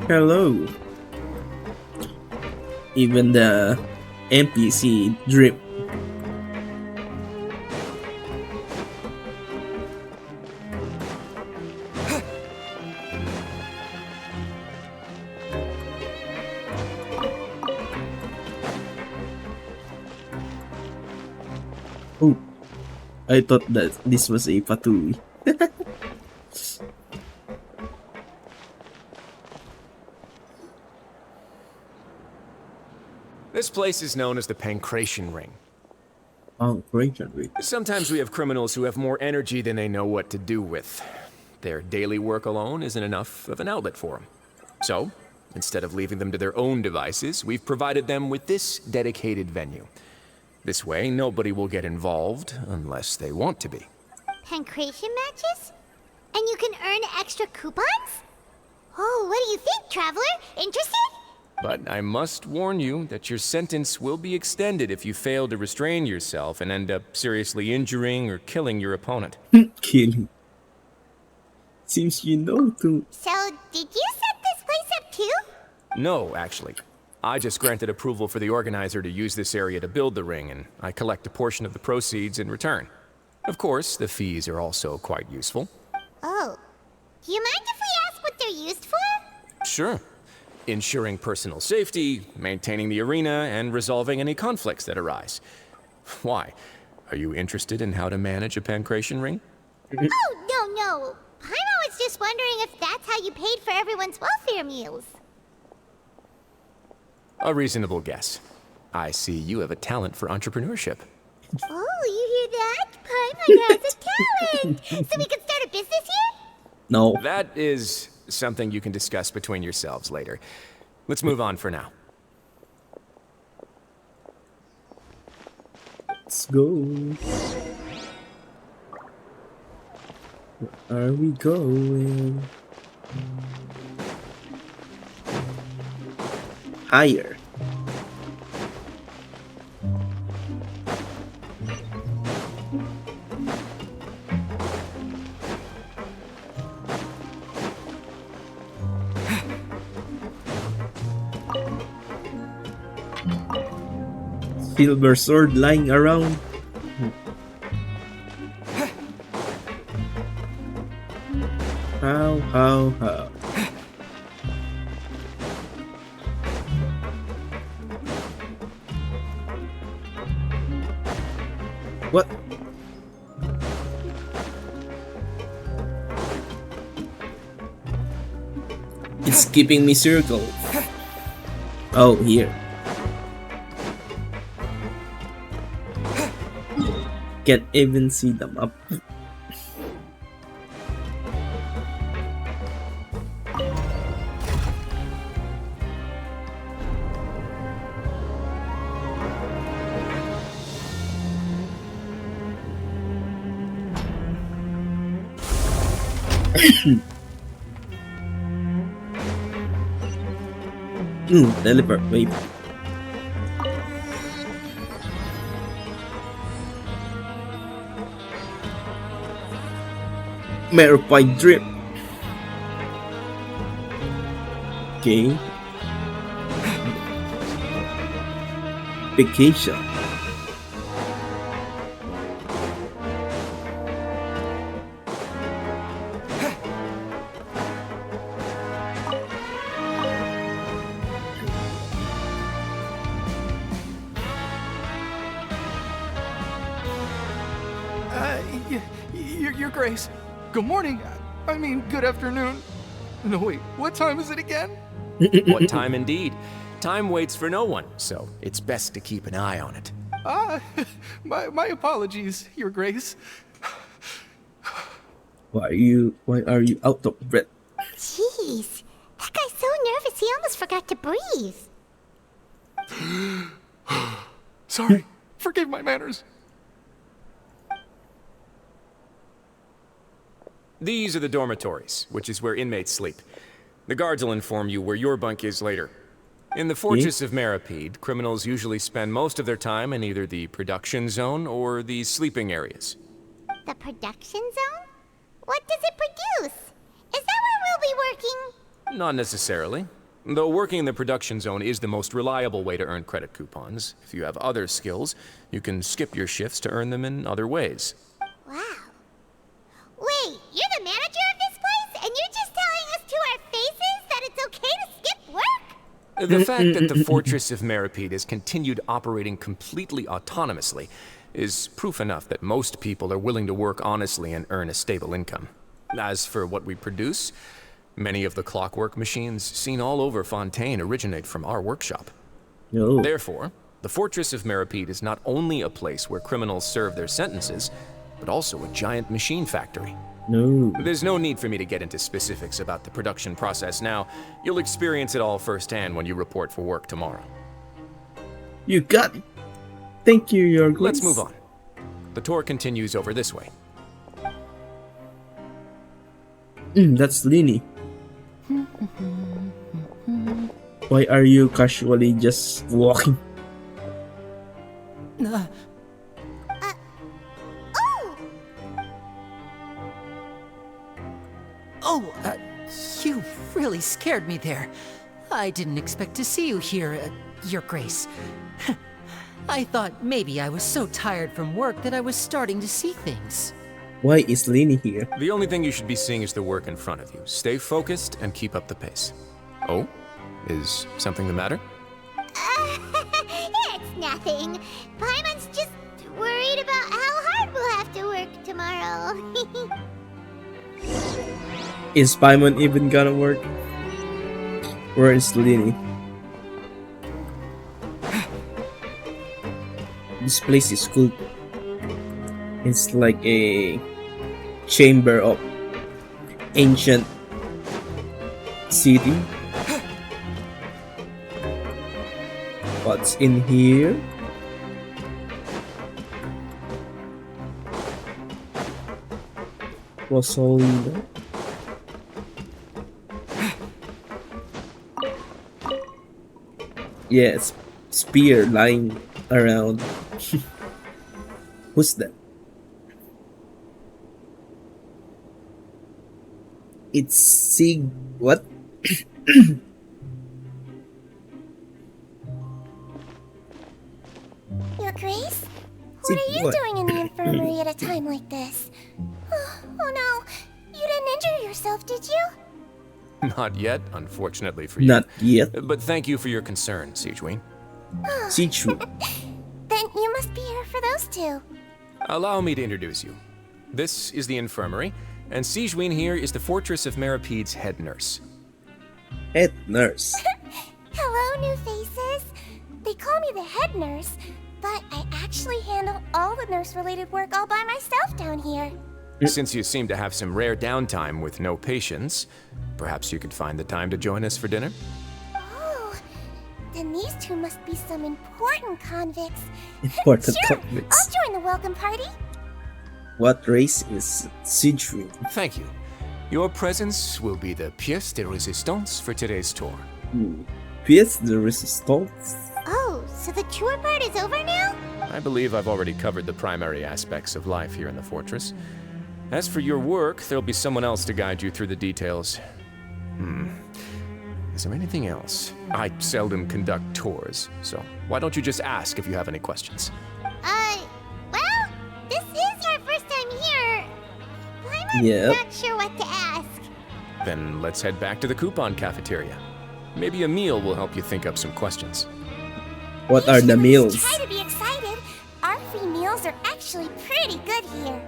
Hello. Even the NPC drip. Oh, I thought that this was a patui. This place is known as the Pancration Ring. Oh, great, great. Sometimes we have criminals who have more energy than they know what to do with. Their daily work alone isn't enough of an outlet for them. So, instead of leaving them to their own devices, we've provided them with this dedicated venue. This way, nobody will get involved unless they want to be. Pancration matches? And you can earn extra coupons? Oh, what do you think, Traveler? Interested? But I must warn you that your sentence will be extended if you fail to restrain yourself and end up seriously injuring or killing your opponent. Killing. Seems you know too. So, did you set this place up too? No, actually. I just granted approval for the organizer to use this area to build the ring, and I collect a portion of the proceeds in return. Of course, the fees are also quite useful. Oh. Do you mind if we ask what they're used for? Sure. Ensuring personal safety, maintaining the arena, and resolving any conflicts that arise. Why? Are you interested in how to manage a pancration ring? Oh, no. Paimon was just wondering if that's how you paid for everyone's welfare meals. A reasonable guess. I see you have a talent for entrepreneurship. Oh, you hear that? Paimon has a talent! So we could start a business here? No. That is something you can discuss between yourselves later. Let's move on for now. Let's go. Where are we going? Higher. Silver sword lying around. How? What? It's keeping me circle. Oh, here. Can't even see them up. Teleport, wait. Merified drip. Okay. Vacation. Your Grace. Good morning. I mean, good afternoon. No, wait, what time is it again? What time indeed? Time waits for no one, so it's best to keep an eye on it. My apologies, Your Grace. Why are you out of breath? Jeez, that guy's so nervous he almost forgot to breathe. Sorry, forgive my manners. These are the dormitories, which is where inmates sleep. The guards will inform you where your bunk is later. In the Fortress of Meripede, criminals usually spend most of their time in either the production zone or the sleeping areas. The production zone? What does it produce? Is that where we'll be working? Not necessarily. Though working in the production zone is the most reliable way to earn credit coupons. If you have other skills, you can skip your shifts to earn them in other ways. Wow. Wait, you're the manager of this place, and you're just telling us to our faces that it's okay to skip work? The fact that the Fortress of Meripede has continued operating completely autonomously is proof enough that most people are willing to work honestly and earn a stable income. As for what we produce, many of the clockwork machines seen all over Fontaine originate from our workshop. No. Therefore, the Fortress of Meripede is not only a place where criminals serve their sentences, but also a giant machine factory. No. There's no need for me to get into specifics about the production process now. You'll experience it all firsthand when you report for work tomorrow. You got it. Thank you, Your Grace. Let's move on. The tour continues over this way. That's Lini. Why are you casually just walking? You really scared me there. I didn't expect to see you here, Your Grace. I thought maybe I was so tired from work that I was starting to see things. Why is Lini here? The only thing you should be seeing is the work in front of you. Stay focused and keep up the pace. Oh? Is something the matter? It's nothing. Paimon's just worried about how hard we'll have to work tomorrow. Is Paimon even gonna work? Where is Lini? This place is cool. It's like a chamber of ancient city. What's in here? Rosalina. Yes, spear lying around. Who's that? It's Sig. What? Your Grace? What are you doing in the infirmary at a time like this? Oh no, you didn't injure yourself, did you? Not yet, unfortunately for you. Not yet. But thank you for your concern, Siegeween. Siegeween. Then you must be here for those two. Allow me to introduce you. This is the infirmary, and Siegeween here is the Fortress of Merapede's head nurse. Head nurse. Hello, new faces. They call me the head nurse, but I actually handle all the nurse-related work all by myself down here. Since you seem to have some rare downtime with no patients, perhaps you could find the time to join us for dinner? Oh, then these two must be some important convicts. Important Sure, convicts. I'll join the welcome party. What race is Siegeween? Thank you. Your presence will be the pièce de résistance for today's tour. Pièce de résistance? Oh, so the tour part is over now? I believe I've already covered the primary aspects of life here in the fortress. As for your work, there'll be someone else to guide you through the details. Is there anything else? I seldom conduct tours, so why don't you just ask if you have any questions? Well, this is our first time here. I'm not sure what to ask. Then let's head back to the coupon cafeteria. Maybe a meal will help you think up some questions. What are the meals? Try to be excited. Our free meals are actually pretty good here.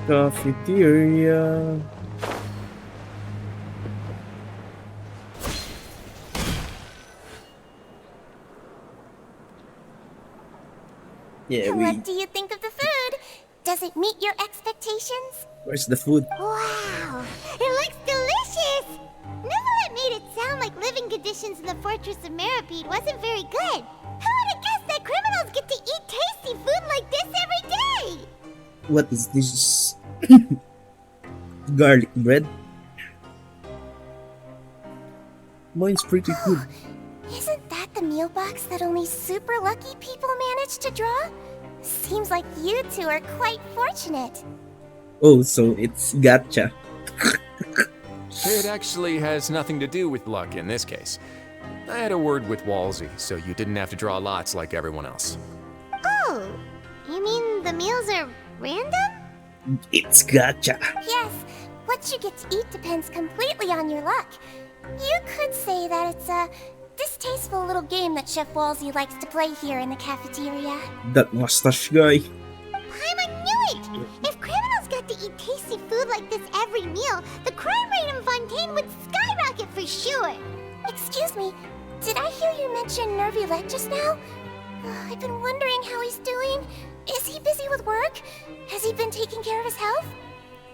Cafeteria. Yeah, What do you think of the food? Does it meet your expectations? Where's the food? Wow, it looks delicious! Never made it sound like living conditions in the Fortress of Meripede wasn't very good. Who would have guessed that criminals get to eat tasty food like this every day? What is this? Garlic bread? Mine's pretty good. Isn't that the meal box that only super lucky people manage to draw? Seems like you two are quite fortunate. Oh, so it's gotcha. It actually has nothing to do with luck in this case. I had a word with Walsey, so you didn't have to draw lots like everyone else. Oh, you mean the meals are random? It's gotcha. Yes, what you get to eat depends completely on your luck. You could say that it's a distasteful little game that Chef Walsey likes to play here in the cafeteria. That mustache guy. Paimon knew it! If criminals got to eat tasty food like this every meal, the crime rate in Fontaine would skyrocket for sure! Excuse me, did I hear you mention Nervulette just now? I've been wondering how he's doing. Is he busy with work? Has he been taking care of his health?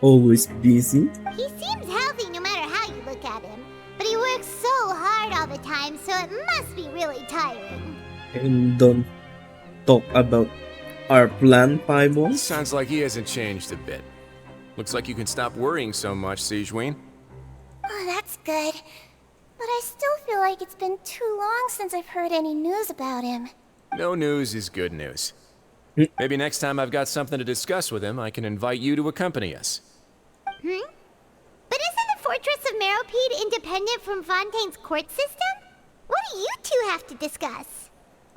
Always busy. He seems healthy no matter how you look at him. But he works so hard all the time, so it must be really tiring. And don't talk about our plan, Paimon. Sounds like he hasn't changed a bit. Looks like you can stop worrying so much, Sigewinne. Oh, that's good. But I still feel like it's been too long since I've heard any news about him. No news is good news. Maybe next time I've got something to discuss with him, I can invite you to accompany us. But isn't the Fortress of Meropide independent from Fontaine's court system? What do you two have to discuss?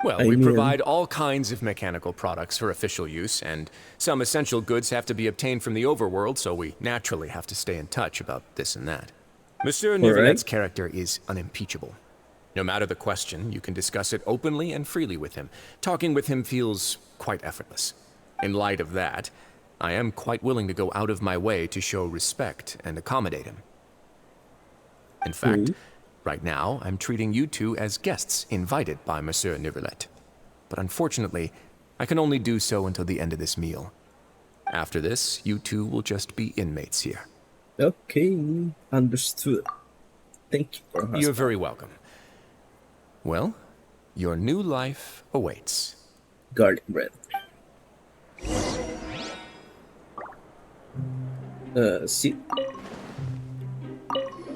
Well, we provide all kinds of mechanical products for official use, and some essential goods have to be obtained from the overworld, so we naturally have to stay in touch about this and that. Monsieur Neuvillette's character is unimpeachable. No matter the question, you can discuss it openly and freely with him. Talking with him feels quite effortless. In light of that, I am quite willing to go out of my way to show respect and accommodate him. In fact, right now, I'm treating you two as guests invited by Monsieur Neuvillette. But unfortunately, I can only do so until the end of this meal. After this, you two will just be inmates here. Okay, understood. Thank you for You're very welcome. Well, your new life awaits. Garlic bread. See?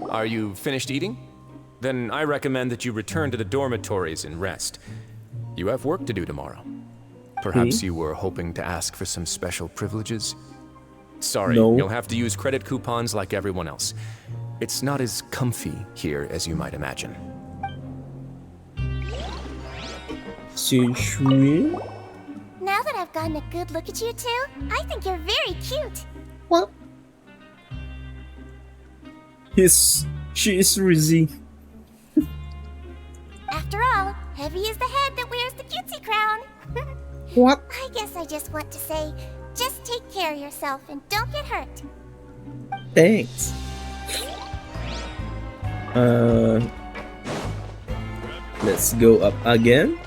Are you finished eating? Then I recommend that you return to the dormitories and rest. You have work to do tomorrow. Perhaps you were hoping to ask for some special privileges? Sorry, you'll have to use credit coupons like everyone else. It's not as comfy here as you might imagine. Now that I've gotten a good look at you two, I think you're very cute. What? She is Rizzy. After all, heavy is the head that wears the cutesy crown. What? I guess I just want to say, just take care of yourself and don't get hurt. Thanks. Let's go up again.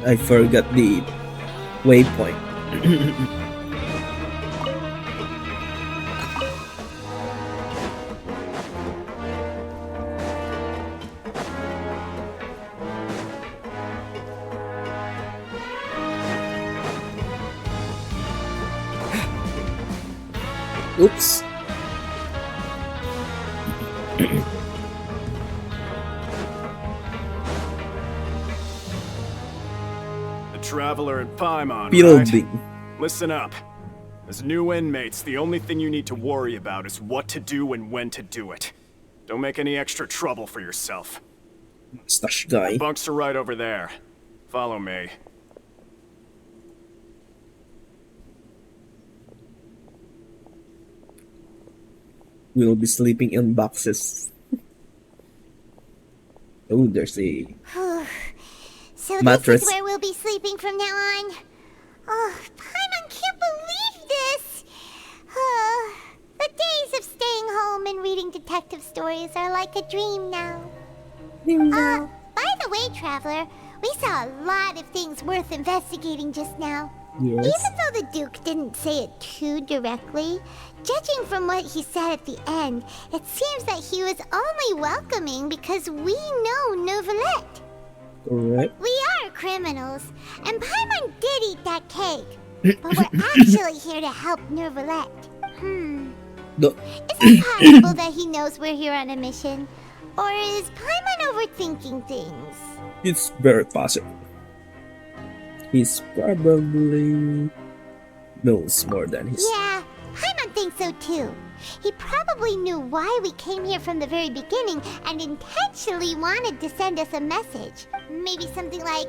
I forgot the waypoint. Oops. Traveler and Paimon, Building. right? Listen up. As new inmates, the only thing you need to worry about is what to do and when to do it. Don't make any extra trouble for yourself. Mustache guy. Bunks are right over there. Follow me. We'll be sleeping in boxes. Oh, there's a So mattress. this is where we'll be sleeping from now on. Oh, Paimon can't believe this. The days of staying home and reading detective stories are like a dream now. By the way, Traveler, we saw a lot of things worth investigating just now. Yes. Even though the Duke didn't say it too directly, judging from what he said at the end, it seems that he was only welcoming because we know Neuvillette. Correct. We are criminals, and Paimon did eat that cake. But we're actually here to help Neuvillette. The Is it possible that he knows we're here on a mission? Or is Paimon overthinking things? It's very possible. He's probably knows more than he's. Yeah, Paimon thinks so too. He probably knew why we came here from the very beginning and intentionally wanted to send us a message. Maybe something like,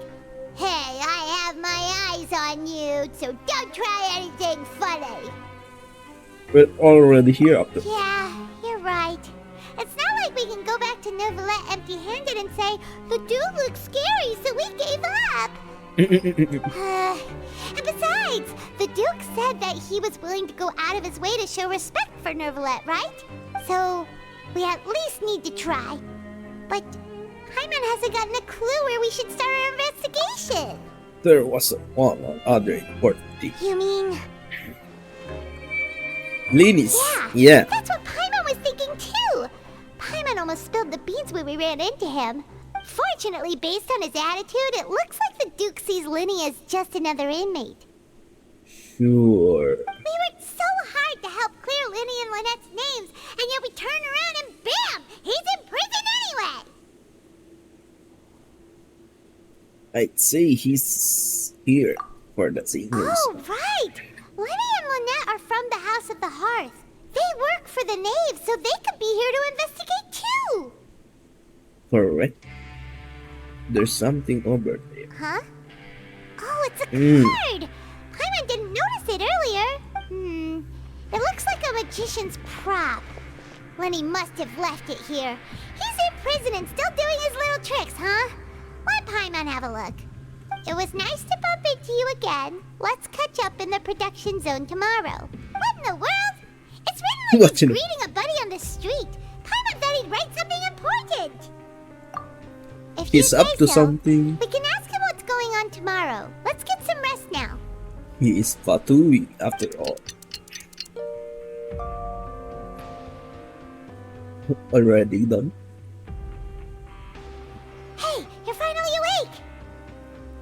"Hey, I have my eyes on you, so don't try anything funny." We're already here up there. Yeah, you're right. It's not like we can go back to Neuvillette empty-handed and say, "The dude looks scary, so we gave up." And besides, the Duke said that he was willing to go out of his way to show respect for Neuvillette, right? So, we at least need to try. But Paimon hasn't gotten a clue where we should start our investigation. There was one other important thing. You mean... Linus. Yeah. That's what Paimon was thinking too. Paimon almost spilled the beans when we ran into him. Fortunately, based on his attitude, it looks like the Duke sees Linny as just another inmate. Sure. We worked so hard to help clear Linny and Lynette's names, and yet we turn around and bam! He's in prison anyway! I'd say he's here for the same reason. Oh, right! Linny and Lynette are from the House of the Hearth. They work for the Knave, so they could be here to investigate too! Correct. There's something over there. Huh? Oh, it's a card! Paimon didn't notice it earlier. It looks like a magician's prop. Lenny must have left it here. He's in prison and still doing his little tricks, huh? Let Paimon have a look. It was nice to bump into you again. Let's catch up in the production zone tomorrow. What in the world? It's written like he's greeting a buddy on the street. Paimon thought he'd write something important. If He's up to something. We can ask him what's going on tomorrow. Let's get some rest now. He is Fatui after all. Already done? Hey, you're finally awake!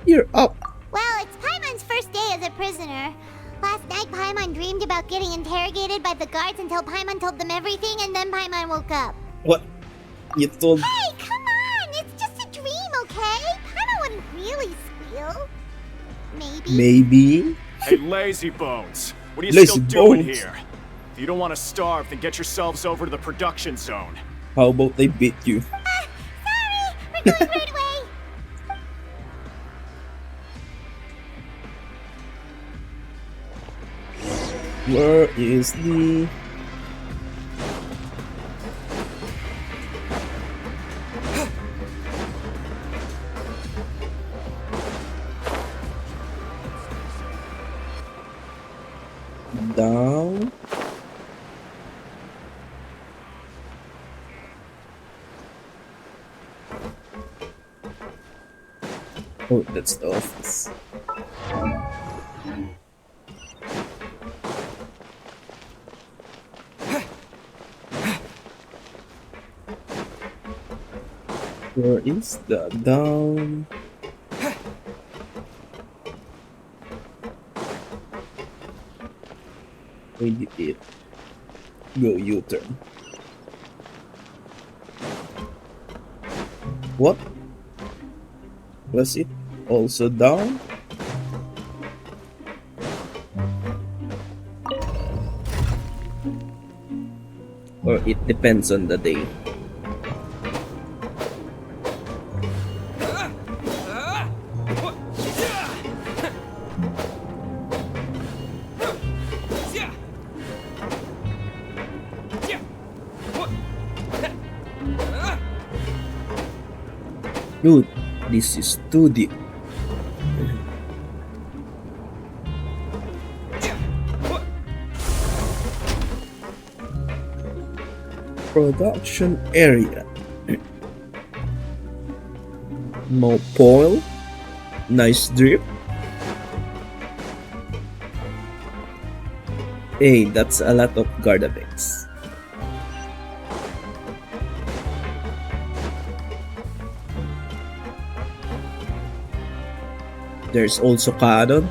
You're up! Well, it's Paimon's first day as a prisoner. Last night, Paimon dreamed about getting interrogated by the guards until Paimon told them everything, and then Paimon woke up. What? You told... Hey, come on! It's just a dream, okay? Paimon wouldn't really squeal. Maybe? Hey, lazy bones. What are you Lazy still doing bones? here? If you don't want to starve, then get yourselves over to the production zone. How about they beat you? Sorry! We're going right away! Where is the... Down. Oh, that's the office. Where is the down? We did it. Go U-turn. What? Was it also down? Or it depends on the day. Dude, this is too deep. Production area. More oil. Nice drip. Hey, that's a lot of Gardabex. There's also cotton.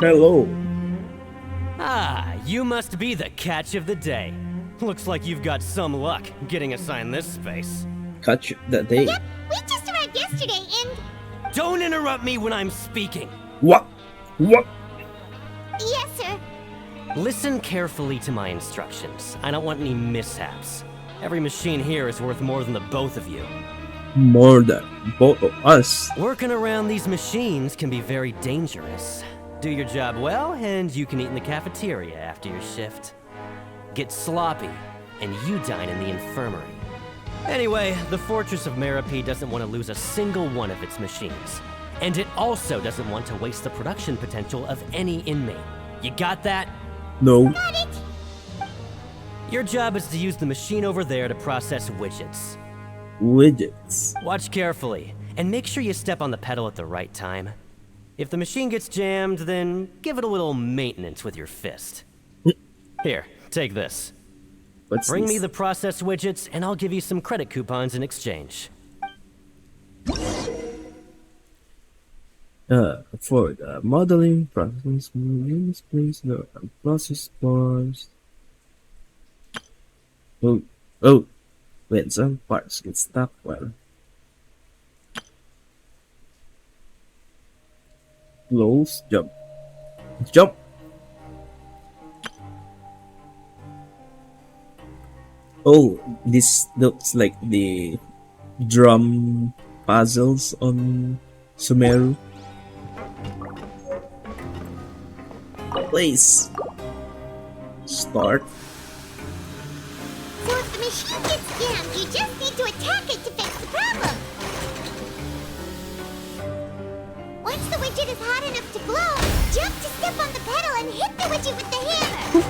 Hello. Ah, you must be the catch of the day. Looks like you've got some luck getting assigned this space. Catch the day. Yep, we just arrived yesterday and... Don't interrupt me when I'm speaking. What? What? Yes, sir. Listen carefully to my instructions. I don't want any mishaps. Every machine here is worth more than the both of you. More than both of us. Working around these machines can be very dangerous. Do your job well, and you can eat in the cafeteria after your shift. Get sloppy, and you dine in the infirmary. Anyway, the Fortress of Meropide doesn't want to lose a single one of its machines. And it also doesn't want to waste the production potential of any inmate. You got that? No. Got it. Your job is to use the machine over there to process widgets. Widgets. Watch carefully, and make sure you step on the pedal at the right time. If the machine gets jammed, then give it a little maintenance with your fist. Here, take this. Bring me the processed widgets, and I'll give you some credit coupons in exchange. For the modeling process, please the process bars. Oh, when some parts get stuck, well. Close, jump. Jump! Oh, this looks like the drum puzzles on Sumeru. Place. Start. So if the machine gets jammed, you just need to attack it to fix the problem. Once the widget is hot enough to blow, jump to step on the pedal and hit the widget with the hammer.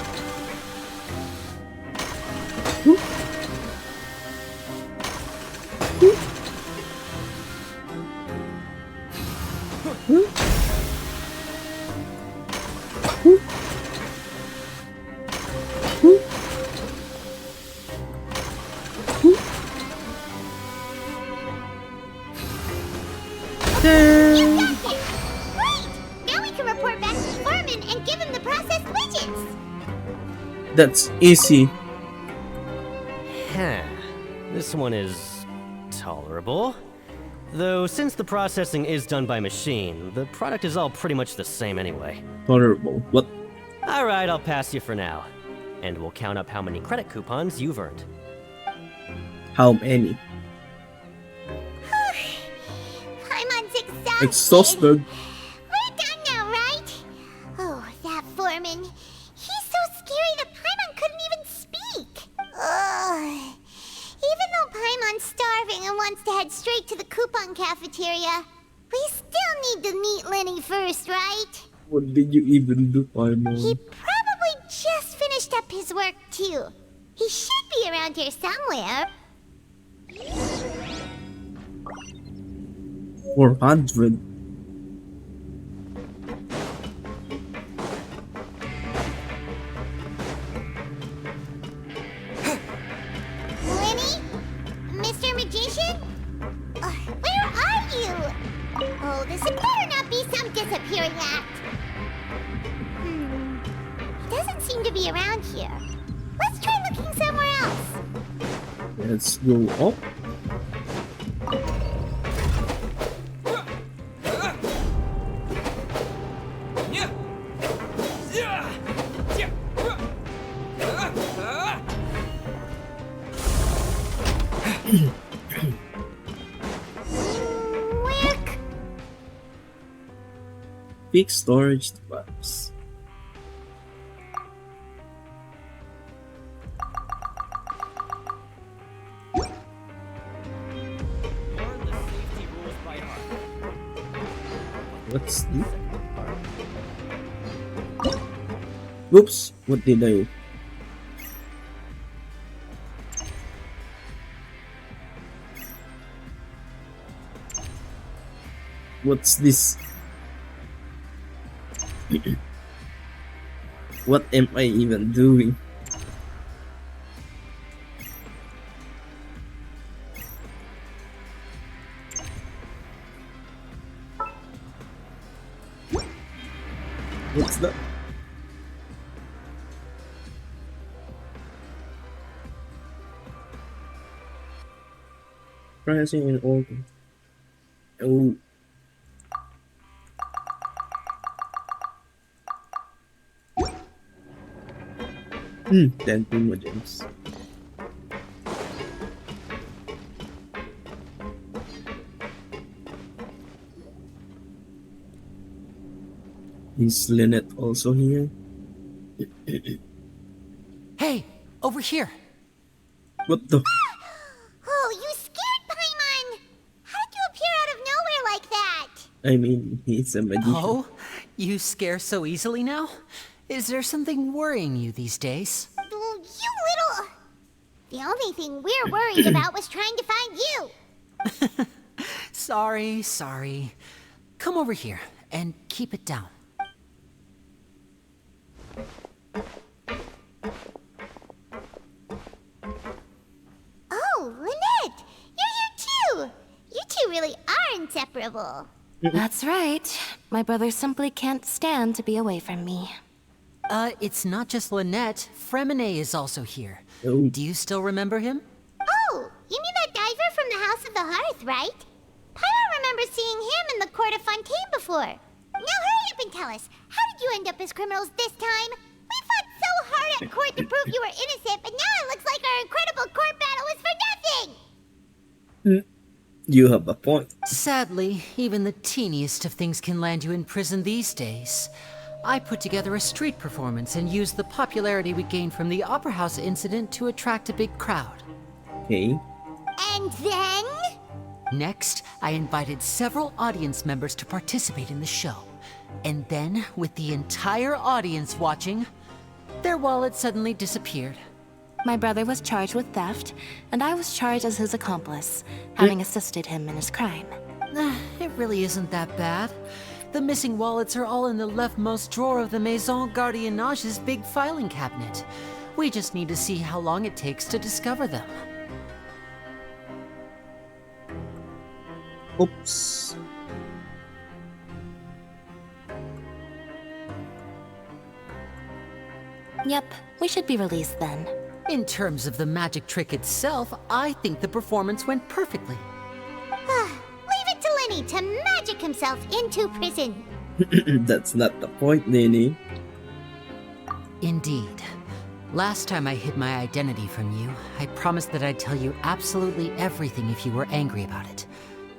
You got it! Great! Now we can report back to the foreman and give him the processed widgets! That's easy. Huh. This one is tolerable. Though since the processing is done by machine, the product is all pretty much the same anyway. Tolerable. What? Alright, I'll pass you for now. And we'll count up how many credit coupons you've earned. How many? Paimon's exhausted. Exhausted. We're done now, right? Oh, that foreman. He's so scary that Paimon couldn't even speak. Ugh. Even though Paimon's starving and wants to head straight to the coupon cafeteria, we still need to meet Lenny first, right? What did you even do, Paimon? He probably just finished up his work, too. He should be around here somewhere. 400. Lenny? Mr. Magician? Where are you? Oh, this had better not be some disappearing act. He doesn't seem to be around here. Let's try looking somewhere else. Let's go up. Big storage device. What's this? Oops, what did I? What's this? What am I even doing? What's that? Pricing in order. Oh. 10 Primo Gems. Is Lynette also here? Hey, over here. What the? Oh, you scared Paimon! How did you appear out of nowhere like that? I mean, he's a magician. Oh, you scare so easily now? Is there something worrying you these days? Oh, you little... The only thing we're worried about was trying to find you. Sorry. Come over here and keep it down. Oh, Lynette! You're here too! You two really are inseparable. That's right. My brother simply can't stand to be away from me. It's not just Lynette. Fremine is also here. Oh. Do you still remember him? Oh, you mean that diver from the House of the Hearth, right? Pyro remembers seeing him in the court of Fontaine before. Now hurry up and tell us, how did you end up as criminals this time? We fought so hard at court to prove you were innocent, but now it looks like our incredible court battle was for nothing! You have a point. Sadly, even the teeniest of things can land you in prison these days. I put together a street performance and used the popularity we gained from the Opera House incident to attract a big crowd. Okay. And then? Next, I invited several audience members to participate in the show. And then, with the entire audience watching, their wallet suddenly disappeared. My brother was charged with theft, and I was charged as his accomplice, having assisted him in his crime. It really isn't that bad. The missing wallets are all in the leftmost drawer of the Maison Gardiennage's big filing cabinet. We just need to see how long it takes to discover them. Oops. Yep, we should be released then. In terms of the magic trick itself, I think the performance went perfectly. Leave it to Lenny to magic himself into prison. That's not the point, Nini. Indeed. Last time I hid my identity from you, I promised that I'd tell you absolutely everything if you were angry about it.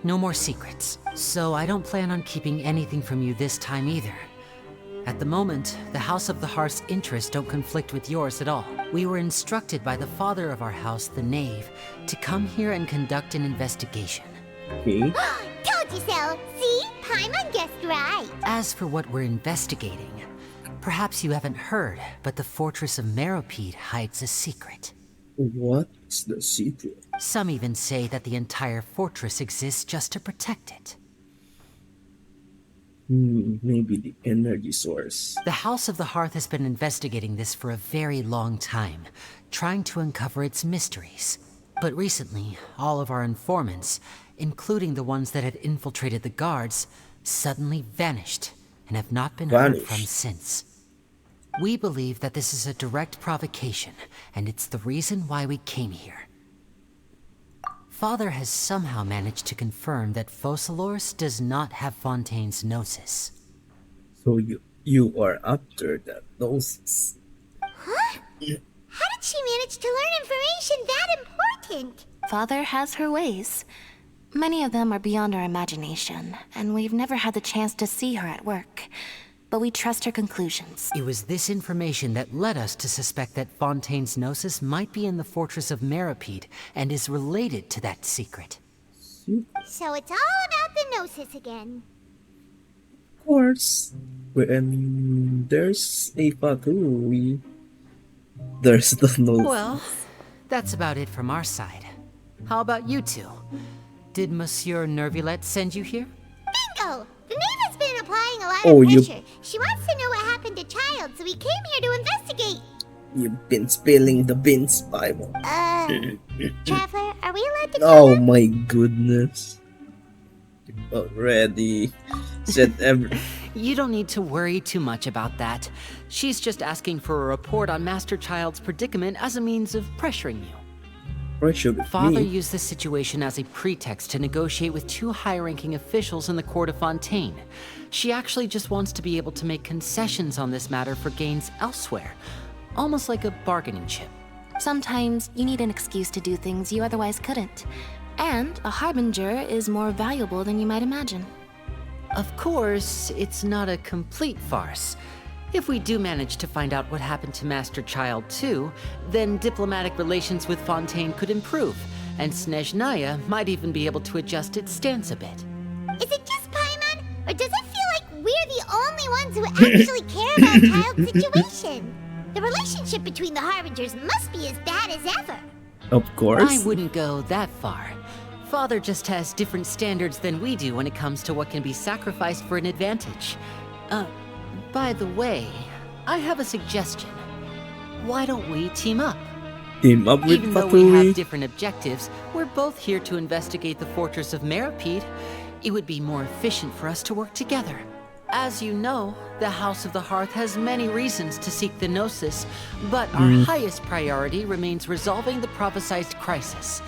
No more secrets. So I don't plan on keeping anything from you this time either. At the moment, the House of the Hearth's interests don't conflict with yours at all. We were instructed by the father of our house, the Knave, to come here and conduct an investigation. Okay. Told you so! See? Paimon guessed right. As for what we're investigating, perhaps you haven't heard, but the fortress of Meropide hides a secret. What's the secret? Some even say that the entire fortress exists just to protect it. Maybe the energy source. The House of the Hearth has been investigating this for a very long time, trying to uncover its mysteries. But recently, all of our informants, including the ones that had infiltrated the guards, suddenly vanished and have not been heard from since. We believe that this is a direct provocation, and it's the reason why we came here. Father has somehow managed to confirm that Focalors does not have Fontaine's Gnosis. So you are after that Gnosis. Huh? How did she manage to learn information that important? Father has her ways. Many of them are beyond our imagination, and we've never had the chance to see her at work. But we trust her conclusions. It was this information that led us to suspect that Fontaine's Gnosis might be in the fortress of Meropide and is related to that secret. So it's all about the Gnosis again. Of course. When there's a Fatui, there's the Gnosis. Well, that's about it from our side. How about you two? Did Monsieur Nervillette send you here? Bingo! The Knave has been applying a lot Oh, of you- pressure. She wants to know what happened to Child, so we came here to investigate. You've been spilling the beans, Bible. Traveler, are we allowed to Oh my goodness. You've already said You don't need to worry too much about that. She's just asking for a report on Master Child's predicament as a means of pressuring you. Pressure Father me. used this situation as a pretext to negotiate with two high-ranking officials in the court of Fontaine. She actually just wants to be able to make concessions on this matter for gains elsewhere, almost like a bargaining chip. Sometimes you need an excuse to do things you otherwise couldn't. And a harbinger is more valuable than you might imagine. Of course, it's not a complete farce. If we do manage to find out what happened to Master Child too, then diplomatic relations with Fontaine could improve, and Snezhnaya might even be able to adjust its stance a bit. Is it just Paimon, or does it feel like we're the only ones who actually care about Child's situation? The relationship between the Harbingers must be as bad as ever. Of course. I wouldn't go that far. Father just has different standards than we do when it comes to what can be sacrificed for an advantage. By the way, I have a suggestion. Why don't we team up? Team up with Even though we have Fatui. different objectives, we're both here to investigate the fortress of Meripede. It would be more efficient for us to work together. As you know, the House of the Hearth has many reasons to seek the Gnosis, but our highest priority remains resolving the prophesized crisis.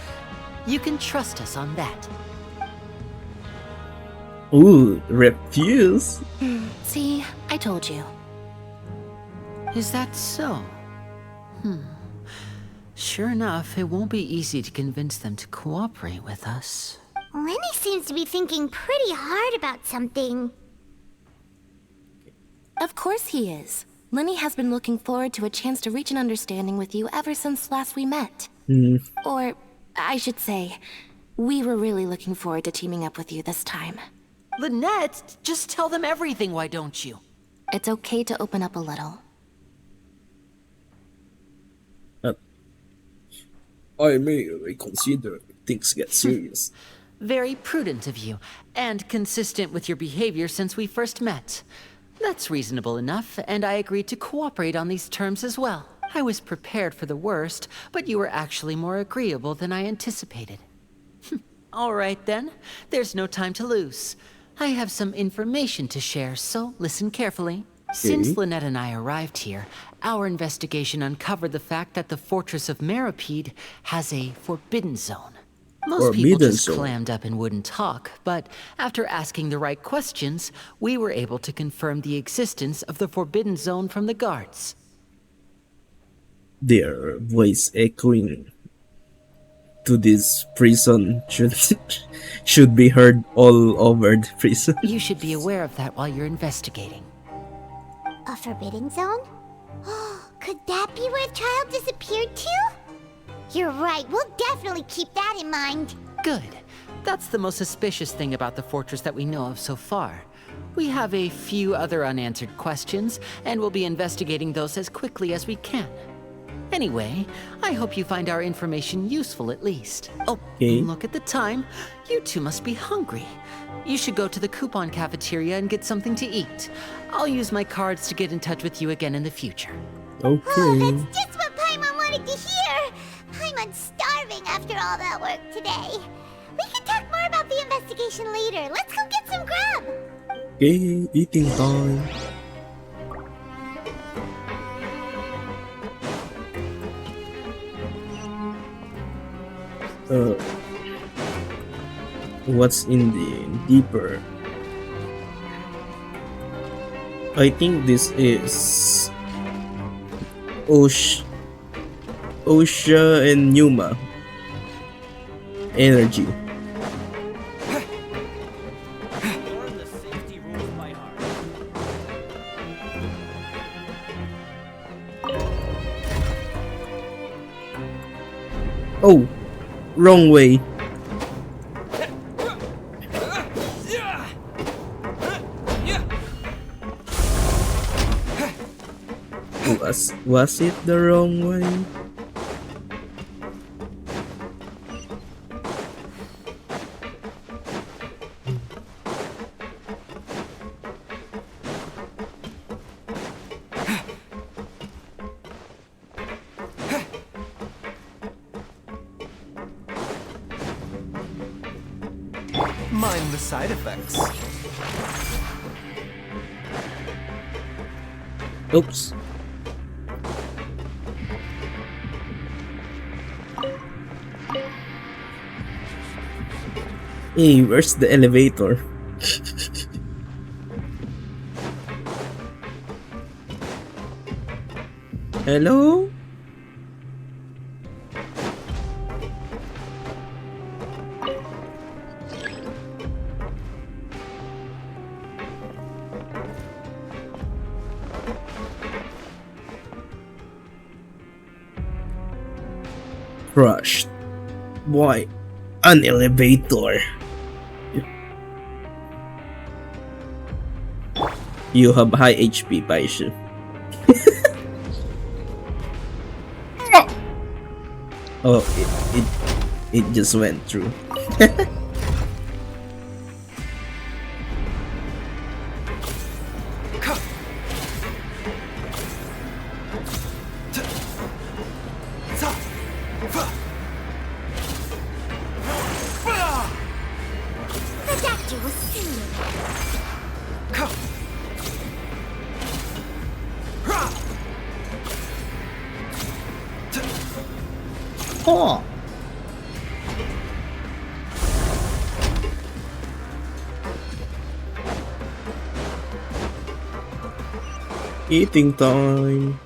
You can trust us on that. Ooh, refuse. See, I told you. Is that so? Sure enough, it won't be easy to convince them to cooperate with us. Lenny seems to be thinking pretty hard about something. Of course he is. Lenny has been looking forward to a chance to reach an understanding with you ever since last we met. Or, I should say, we were really looking forward to teaming up with you this time. Lynette, just tell them everything, why don't you? It's okay to open up a little. I may reconsider if things get serious. Very prudent of you, and consistent with your behavior since we first met. That's reasonable enough, and I agreed to cooperate on these terms as well. I was prepared for the worst, but you were actually more agreeable than I anticipated. All right then, there's no time to lose. I have some information to share, so listen carefully. Since Lynette and I arrived here, our investigation uncovered the fact that the fortress of Meripede has a forbidden zone. Most people just clammed up and wouldn't talk, but after asking the right questions, we were able to confirm the existence of the forbidden zone from the guards. Their voice echoing to this prison should be heard all over the prison. You should be aware of that while you're investigating. A forbidden zone? Could that be where Child disappeared to? You're right, we'll definitely keep that in mind. Good. That's the most suspicious thing about the fortress that we know of so far. We have a few other unanswered questions, and we'll be investigating those as quickly as we can. Anyway, I hope you find our information useful at least. Oh, look at the time. You two must be hungry. You should go to the coupon cafeteria and get something to eat. I'll use my cards to get in touch with you again in the future. Okay. Oh, that's just what Paimon wanted to hear. Paimon's starving after all that work today. We can talk more about the investigation later. Let's go get some grub. Okay, eating time. What's in the deeper? I think this is Osha and Numa energy. Oh, wrong way. Was it the wrong way? Mind the side effects. Oops. Hey, where's the elevator? Hello? Crushed. Why? An elevator. You have high HP, Baishu. Oh, it just went through. The doctor will see you. Oh. Eating time.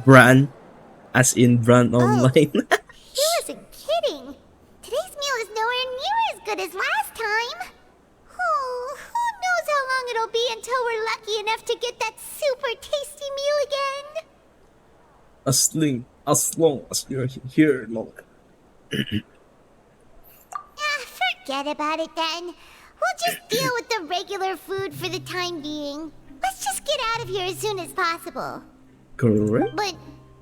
Bran, as in Bran Online. He wasn't kidding. Today's meal is nowhere near as good as last time. Oh, who knows how long it'll be until we're lucky enough to get that super tasty meal again. As long as you're here, Lola. Forget about it then. We'll just deal with the regular food for the time being. Let's just get out of here as soon as possible. Correct. But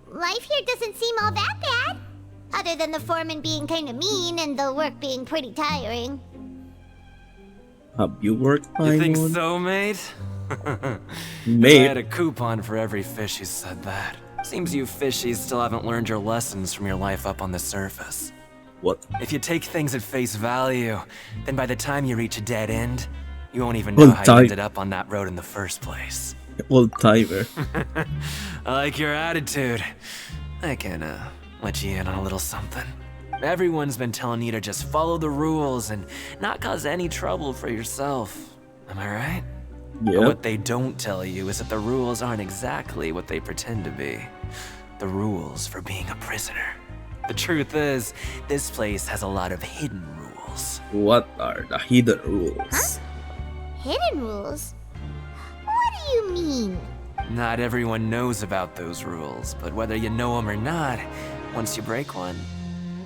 life here doesn't seem all that bad. Other than the foreman being kinda mean and the work being pretty tiring. Have you worked, You think Paimon? so, mate? Mate. I had a coupon for every fish who said that. Seems you fishies still haven't learned your lessons from your life up on the surface. What? If you take things at face value, then by the time you reach a dead end, you won't even know how you ended up on that road in the first place. Old timer. I like your attitude. I can, let you in on a little something. Everyone's been telling you to just follow the rules and not cause any trouble for yourself. Am I right? Yeah. But what they don't tell you is that the rules aren't exactly what they pretend to be. The rules for being a prisoner. The truth is, this place has a lot of hidden rules. What are the hidden rules? Hidden rules? What do you mean? Not everyone knows about those rules, but whether you know them or not, once you break one,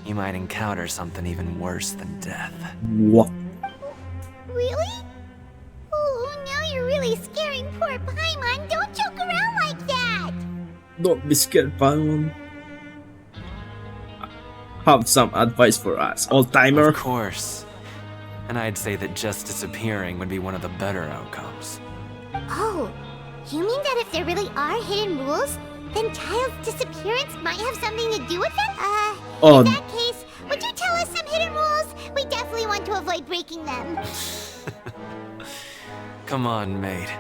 you might encounter something even worse than death. What? Really? Oh, now you're really scaring poor Paimon. Don't joke around like that. Don't be scared, Paimon. Have some advice for us, old timer. Of course. And I'd say that just disappearing would be one of the better outcomes. Oh, you mean that if there really are hidden rules, then Child's disappearance might have something to do with it? Oh. In that case, would you tell us some hidden rules? We definitely want to avoid breaking them. Come on, mate.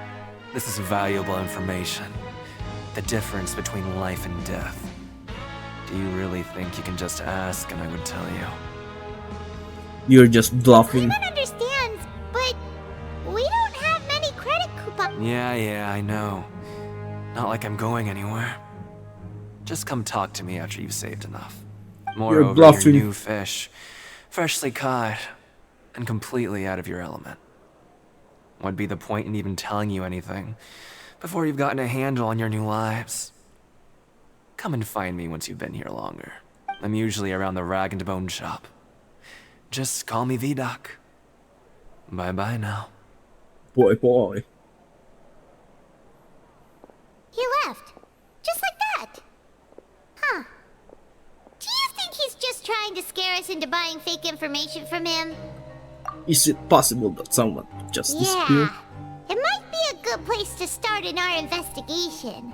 This is valuable information. The difference between life and death. Do you really think you can just ask and I would tell you? You're just bluffing. Paimon understands, but we don't have many credit coupons. Yeah, I know. Not like I'm going anywhere. Just come talk to me after you've saved enough. Moreover, you're bluffing. new fish, freshly caught, and completely out of your element. What'd be the point in even telling you anything before you've gotten a handle on your new lives? Come and find me once you've been here longer. I'm usually around the Rag and Bone shop. Just call me V-Doc. Bye-bye now. Boy. He left. Just like that. Huh. Do you think he's just trying to scare us into buying fake information from him? Is it possible that someone just disappeared? It might be a good place to start in our investigation.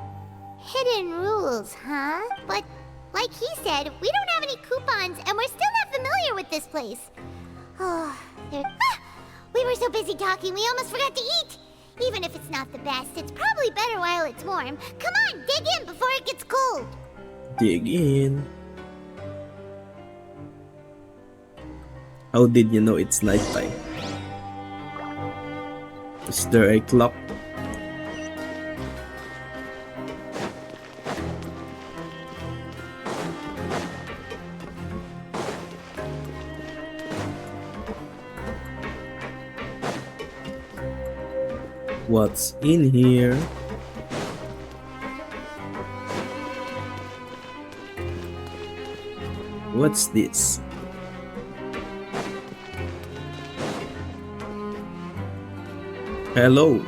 Hidden rules, huh? But Like he said, we don't have any coupons and we're still not familiar with this place. Oh, we were so busy talking we almost forgot to eat. Even if it's not the best, it's probably better while it's warm. Come on, dig in before it gets cold. Dig in. How did you know it's nighttime? Is there a clock? What's in here? What's this? Hello.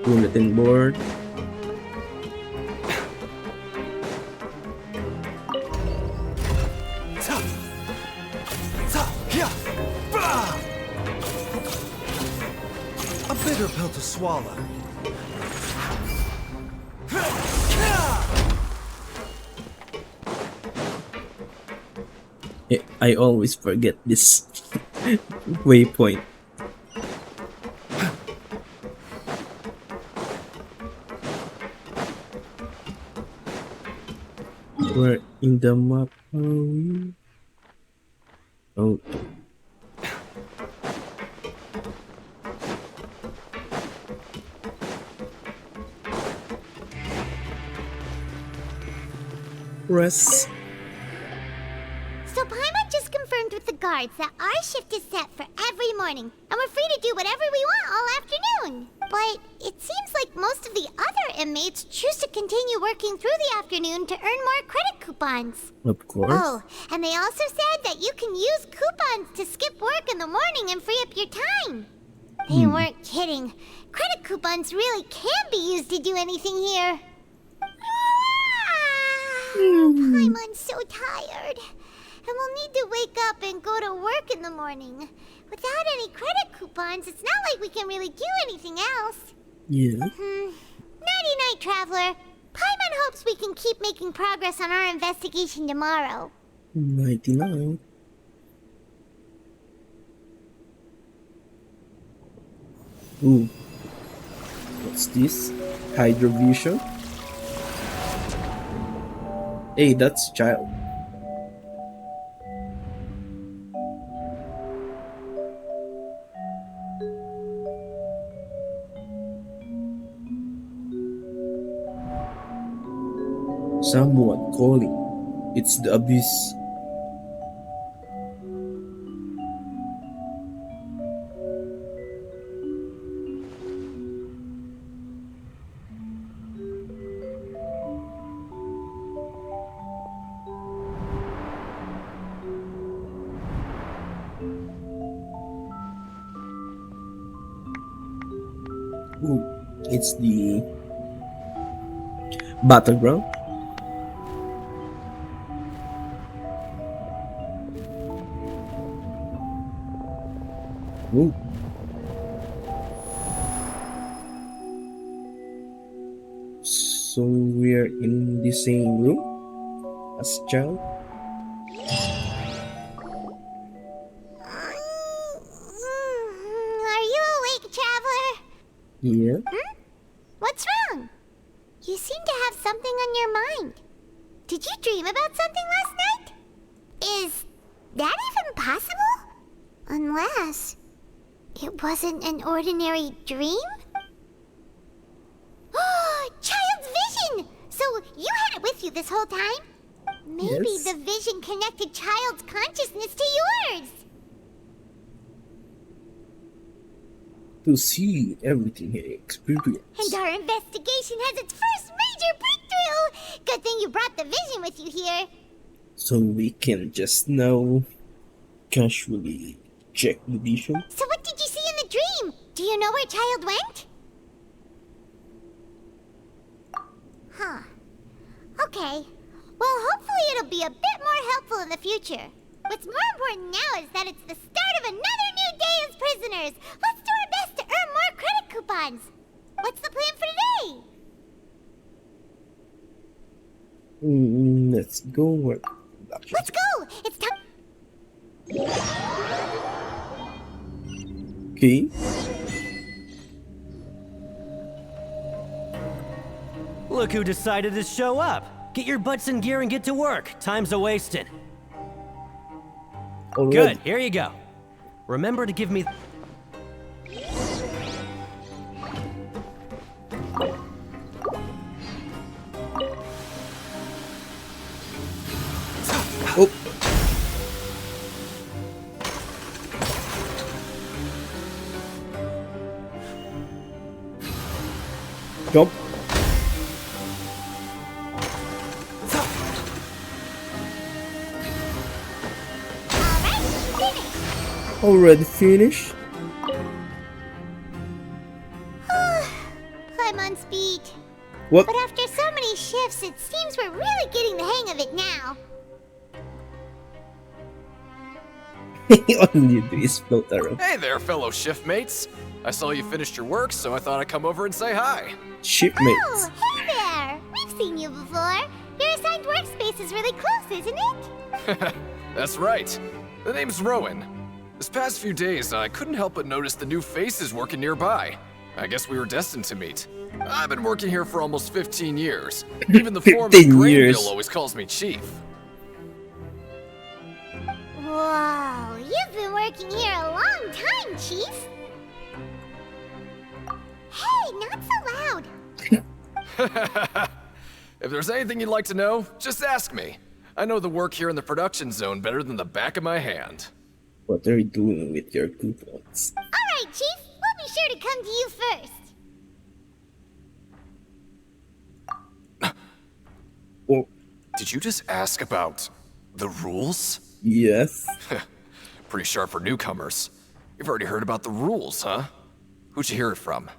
Bulletin board. A bitter pill to swallow. I always forget this waypoint. Where in the map are we? Oh. Press. So Paimon just confirmed with the guards that our shift is set for every morning, and we're free to do whatever we want all afternoon. But it seems like most of the other inmates choose to continue working through the afternoon to earn more credit coupons. Of course. Oh, and they also said that you can use coupons to skip work in the morning and free up your time. They weren't kidding. Credit coupons really can be used to do anything here. Paimon's so tired. And we'll need to wake up and go to work in the morning. Without any credit coupons, it's not like we can really do anything else. Yeah. Nighty-night, Traveler. Paimon hopes we can keep making progress on our investigation tomorrow. 99. Ooh. What's this? Hydrovision? Hey, that's child. Someone calling. It's the abyss. Ooh, it's the battleground. Ooh. So we're in the same room as child. Are you awake, Traveler? Yeah. What's wrong? You seem to have something on your mind. Did you dream about something last night? Is that even possible? Unless it wasn't an ordinary dream? Child's vision! So you had it with you this whole time? Maybe Yes. the vision connected Child's consciousness to yours. To see everything he experienced. And our investigation has its first major breakthrough! Good thing you brought the vision with you here. So we can just now casually check the vision. So what did you see in the dream? Do you know where Child went? Huh. Okay. Well, hopefully it'll be a bit more helpful in the future. What's more important now is that it's the start of another new another day as prisoners. Let's do our best to earn more credit coupons. What's the plan for today? Let's go work. Let's go! It's time. Okay. Look who decided to show up. Get your butts in gear and get to work. Time's a-wasting. Already. Good, here you go. Remember to give me... Oh. Jump. Already finished? I'm on speed. What? But after so many shifts, it seems we're really getting the hang of it now. All you do is float around. Hey there, fellow shiftmates. I saw you finished your work, so I thought I'd come over and say hi. Shipmates. Oh, hey there! We've seen you before. Your assigned workspace is really close, isn't it? That's right. The name's Rowan. This past few days, I couldn't help but notice the new faces working nearby. I guess we were destined to meet. I've been working here for almost 15 years. Even the foreman 15 Greenville years. always calls me Chief. Wow, you've been working here a long time, Chief. Hey, not so loud. If there's anything you'd like to know, just ask me. I know the work here in the production zone better than the back of my hand. What are you doing with your coupons? Alright, Chief. We'll be sure to come to you first. Oh. Did you just ask about the rules? Yes. Pretty sharp for newcomers. You've already heard about the rules, huh? Who'd you hear it from?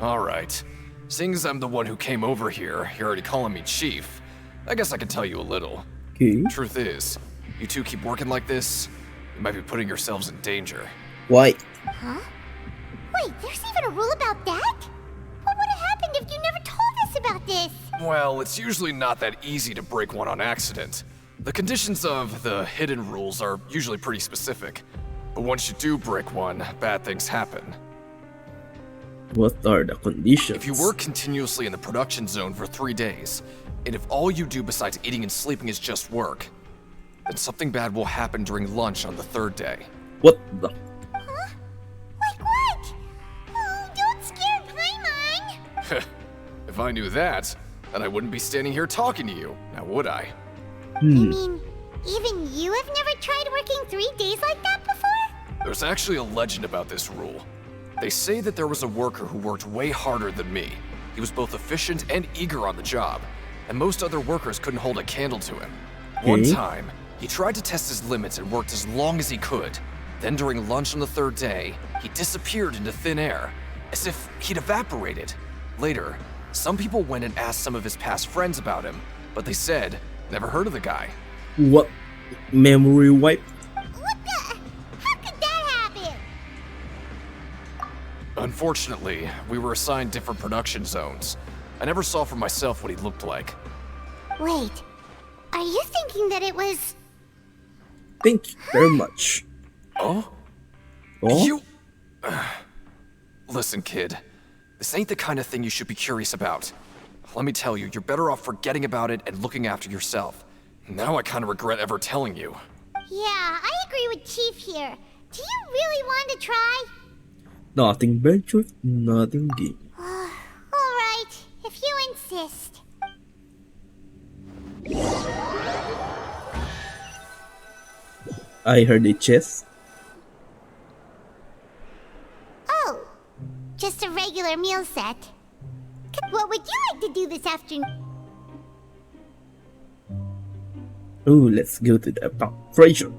Alright. Seeing as I'm the one who came over here, you're already calling me Chief. I guess I can tell you a little. Okay. Truth is, you two keep working like this, you might be putting yourselves in danger. Why? Huh? Wait, there's even a rule about that? What would have happened if you never told us about this? Well, it's usually not that easy to break one on accident. The conditions of the hidden rules are usually pretty specific. But once you do break one, bad things happen. What are the conditions? If you work continuously in the production zone for 3 days, and if all you do besides eating and sleeping is just work, then something bad will happen during lunch on the 3rd day. What the? Huh? Like what? Oh, don't scare Paimon! If I knew that, then I wouldn't be standing here talking to you, now would I? You mean, even you have never tried working 3 days like that before? There's actually a legend about this rule. They say that there was a worker who worked way harder than me. He was both efficient and eager on the job, and most other workers couldn't hold a candle to him. One time, he tried to test his limits and worked as long as he could. Then during lunch on the 3rd day, he disappeared into thin air, as if he'd evaporated. Later, some people went and asked some of his past friends about him, but they said, never heard of the guy. What? Memory wipe? What the? How could that happen? Unfortunately, we were assigned different production zones. I never saw for myself what he looked like. Wait, are you thinking that it was... Thank you very much. Oh? Oh? You... Listen, kid. This ain't the kind of thing you should be curious about. Let me tell you, you're better off forgetting about it and looking after yourself. Now I kind of regret ever telling you. Yeah, I agree with Chief here. Do you really want to try? Nothing ventured, nothing gained. Alright, if you insist. I heard a chest. Oh, just a regular meal set. What would you like to do this afternoon? Oh, let's go to the treasure.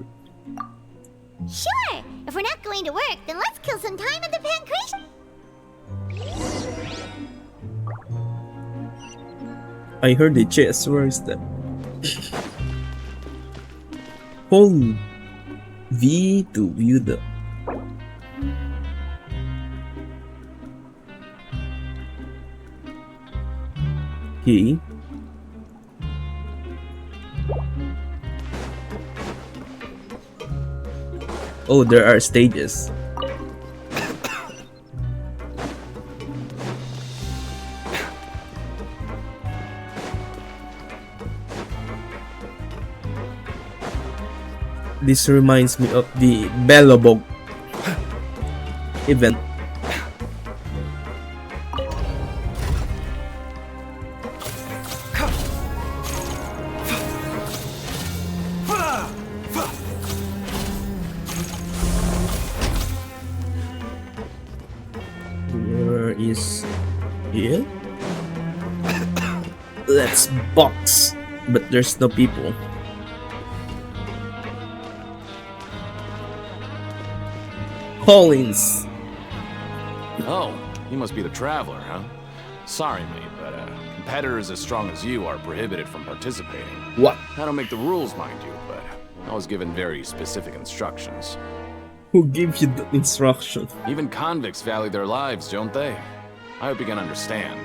Sure! If we're not going to work, then let's kill some time at the pancreas. I heard a chest, where is that? Hold V to view the. Okay. Oh, there are stages. This reminds me of the Bellobog event. Where is it? Let's box, but there's no people. Collins. Oh, you must be the Traveler, huh? Sorry, mate, but competitors as strong as you are prohibited from participating. What? I don't make the rules, mind you, but I was given very specific instructions. Who gave you the instruction? Even convicts value their lives, don't they? I hope you can understand.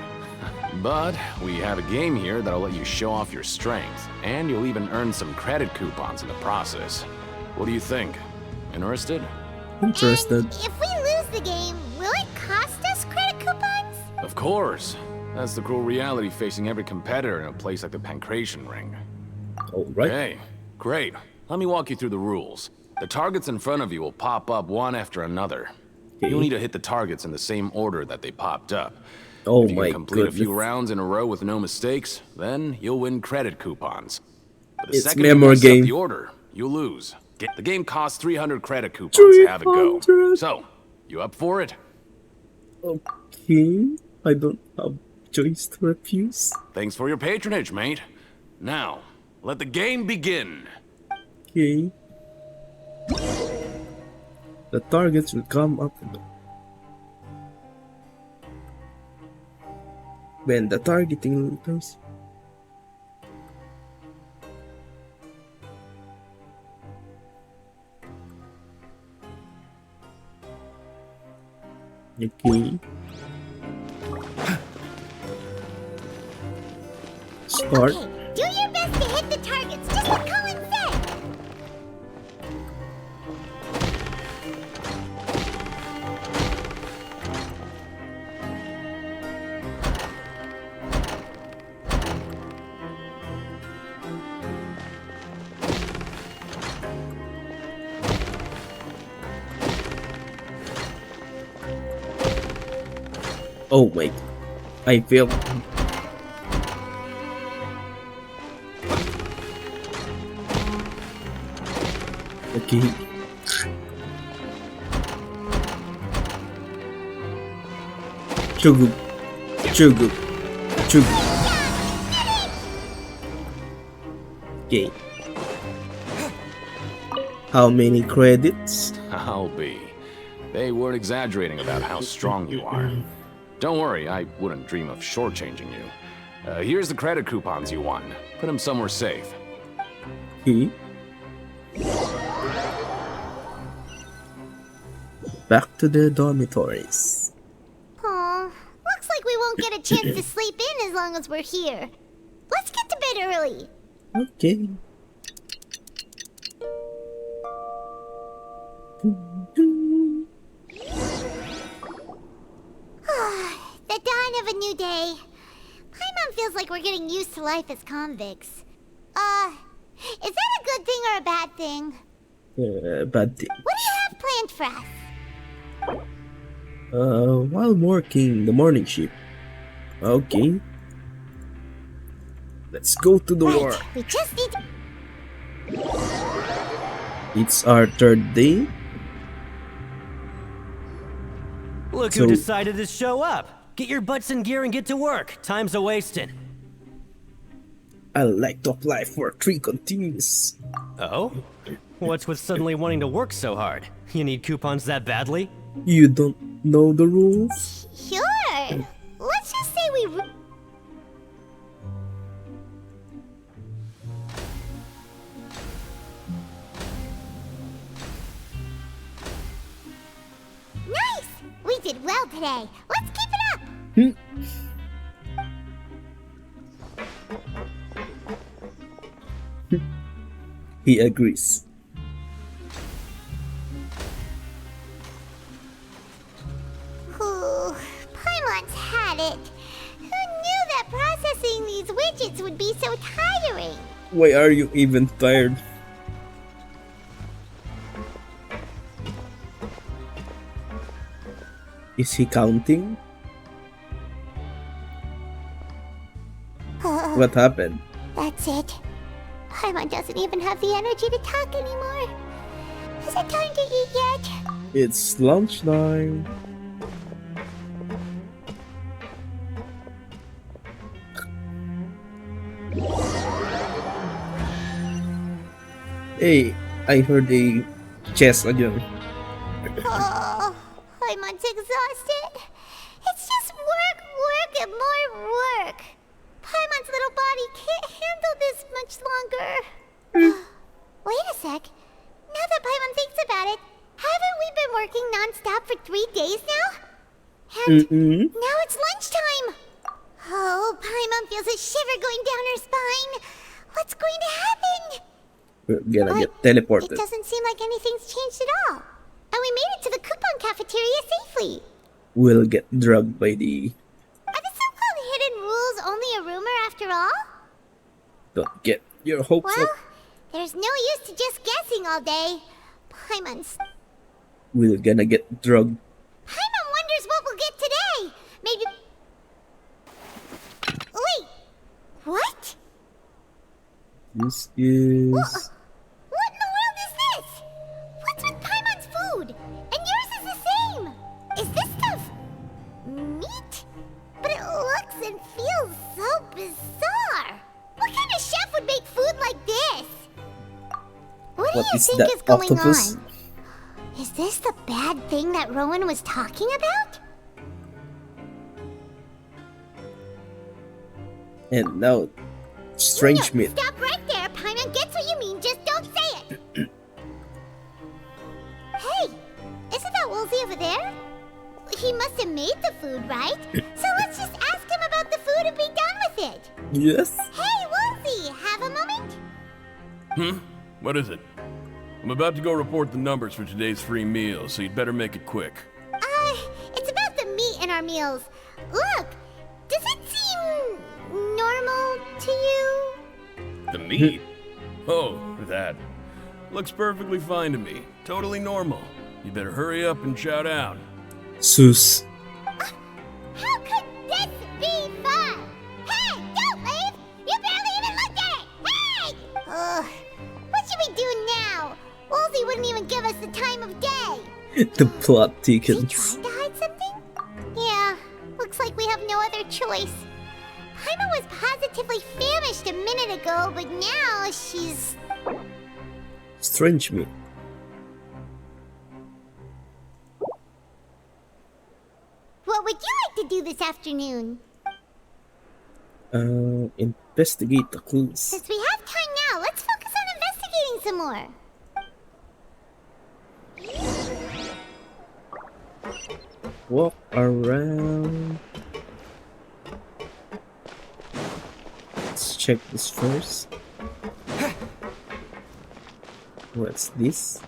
But we have a game here that'll let you show off your strength, and you'll even earn some credit coupons in the process. What do you think? Interested? Interested. If we lose the game, will it cost us credit coupons? Of course. That's the cruel reality facing every competitor in a place like the Pancration Ring. Alright. Okay, great. Let me walk you through the rules. The targets in front of you will pop up one after another. Okay. You'll need to hit the targets in the same order that they popped up. Oh if you my can complete a few goodness. rounds in a row with no mistakes, then you'll win credit coupons. But the It's second you memory mess up game. the order, you'll lose. The game costs 300 credit coupons to have it go. 300. So, you up for it? Okay. I don't have choice to refuse. Thanks for your patronage, mate. Now, let the game begin. Okay. The targets will come up when the targeting comes. Okay. Start. Okay, do your best to hit the targets, just like Colin said. Oh wait, I failed. Okay. Chugu. Chugu. Chugu. Okay. How many credits? I'll be. They weren't exaggerating about how strong you are. Don't worry, I wouldn't dream of shortchanging you. Here's the credit coupons you won. Put them somewhere safe. Okay. Back to the dormitories. Aw, looks like we won't get a chance to sleep in as long as we're here. Let's get to bed early. Okay. The dawn of a new day. Paimon feels like we're getting used to life as convicts. Is that a good thing or a bad thing? Bad thing. What do you have planned for us? While working the morning shift. Okay. Let's go to the war. We just need to... It's our third day. Look So- who decided to show up. Get your butts in gear and get to work. Time's a-wasting. I like to apply for 3 continuous. Oh? What's with suddenly wanting to work so hard? You need coupons that badly? You don't know the rules? Sure. Let's just say we... well today. Let's keep it up. He agrees. Ooh, Paimon's had it. Who knew that processing these widgets would be so tiring? Why are you even tired? Is he counting? What happened? That's it. Paimon doesn't even have the energy to talk anymore. Is it time to eat yet? It's lunchtime. Hey, I heard a chess again. Oh, Paimon's exhausted. It's just work, work, and more work. Paimon's little body can't handle this much longer. Wait a sec. Now that Paimon thinks about it, haven't we been working non-stop for 3 days now? And now it's lunchtime. Oh, Paimon feels a shiver going down her spine. What's going to happen? We're gonna get teleported. It doesn't seem like anything's changed at all. And we made it to the coupon cafeteria safely. We'll get drugged by the... Are the so-called hidden rules only a rumor after all? Don't get your hopes Well, up. there's no use to just guessing all day. Paimon's... We're gonna get drugged. Paimon wonders what we'll get today. Maybe... Wait! What? This is... What in the world is this? What's with Paimon's food? And yours is the same. Is this stuff... meat? But it looks and feels so bizarre. What kind of chef would make food like this? What do you think is going octopus? on? Is this the bad thing that Rowan was talking about? And now, strange meat. Stop right there, Paimon gets what you mean, just don't say it! Hey, isn't that Woolsey over there? He must have made the food, right? So let's just ask him about the food and be done with it! Yes? Hey, Woolsey, have a moment? What is it? I'm about to go report the numbers for today's free meal, so you'd better make it quick. It's about the meat in our meals. Look, does it seem normal to you? The meat? Oh, that. Looks perfectly fine to me. Totally normal. You better hurry up and shout out. Sus. How could this be fun? Hey, don't leave! You barely even looked at it! Hey! Ugh, what should we do now? Woolsey wouldn't even give us the time of day. The plot thickens. Trying to hide something? Yeah, looks like we have no other choice. Paimon was positively famished a minute ago, but now she's... Strange meat. What would you like to do this afternoon? Investigate the clues. Since we have time now, let's focus on investigating some more. Walk around. Let's check this first. What's this?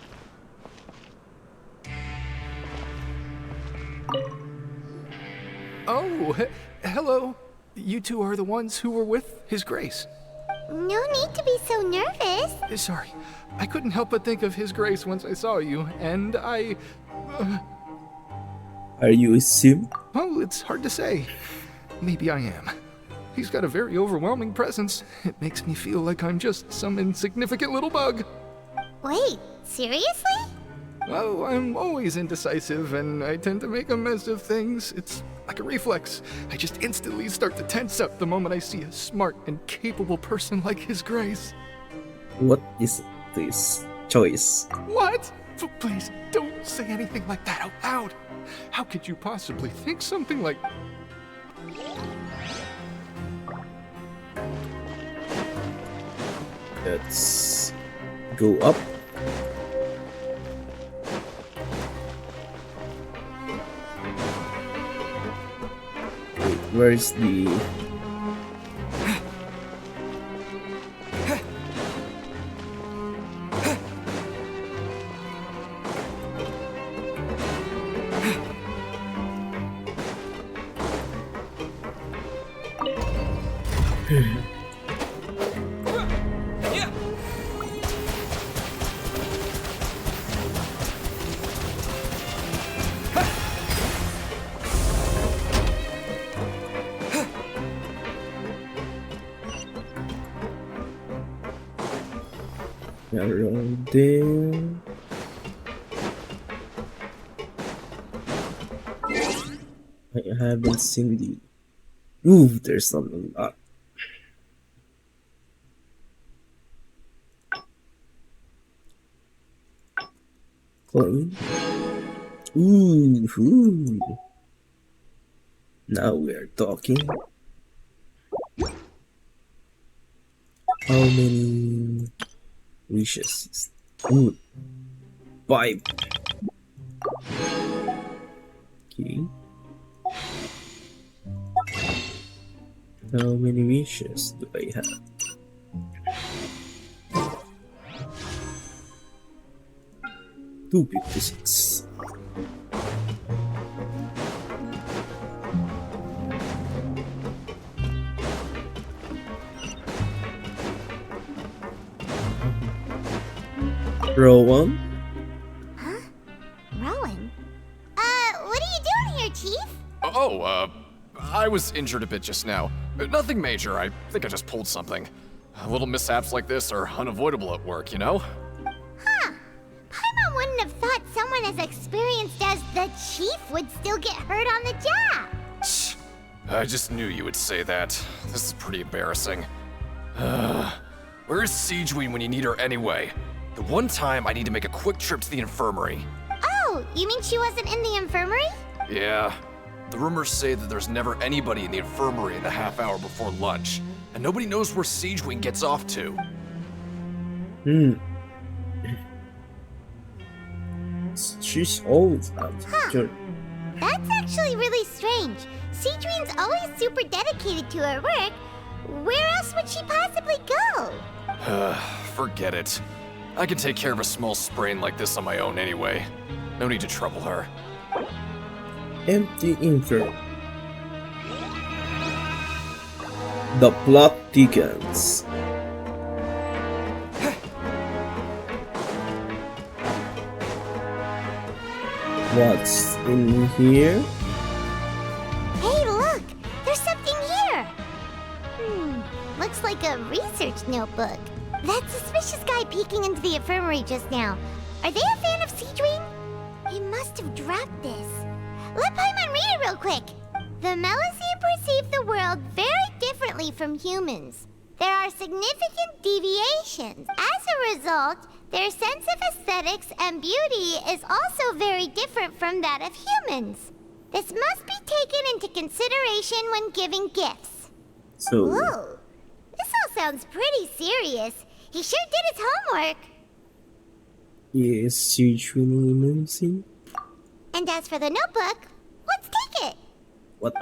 Oh, hello. You two are the ones who were with His Grace. No need to be so nervous. Sorry, I couldn't help but think of His Grace once I saw you, and I... Are you a sim? Well, it's hard to say. Maybe I am. He's got a very overwhelming presence. It makes me feel like I'm just some insignificant little bug. Wait, seriously? Well, I'm always indecisive, and I tend to make a mess of things. It's like a reflex. I just instantly start to tense up the moment I see a smart and capable person like His Grace. What is this choice? What? Please, don't say anything like that out loud. How could you possibly think something like... Let's go up. Where is the... Around there. I haven't seen the... Ooh, there's a lot. Clean. Ooh. Now we're talking. How many wishes? Ooh. 5. Okay. How many wishes do I have? $256. Rowan? Huh? Rowan? What are you doing here, Chief? Oh, I was injured a bit just now. Nothing major, I think I just pulled something. Little mishaps like this are unavoidable at work, you know? Huh. Paimon wouldn't have thought someone as experienced as the Chief would still get hurt on the job. I just knew you would say that. This is pretty embarrassing. Where is Siegewein when you need her anyway? The one time I need to make a quick trip to the infirmary. Oh, you mean she wasn't in the infirmary? Yeah. The rumors say that there's never anybody in the infirmary in the half hour before lunch, and nobody knows where Siegewein gets off to. She's old. Huh. That's actually really strange. Siegewein's always super dedicated to her work. Where else would she possibly go? Forget it. I can take care of a small sprain like this on my own anyway. No need to trouble her. Empty info. The plot thickens. What's in here? Hey, look! There's something here! Looks like a research notebook. That suspicious guy peeking into the infirmary just now. Are they a fan of Siegewein? He must have dropped this. Let Paimon read it real quick. The Melusine perceive the world very differently from humans. There are significant deviations. As a result, their sense of aesthetics and beauty is also very different from that of humans. This must be taken into consideration when giving gifts. So... Whoa, this all sounds pretty serious. He sure did his homework. Is Siegewein Melusine? And as for the notebook, let's take it. What?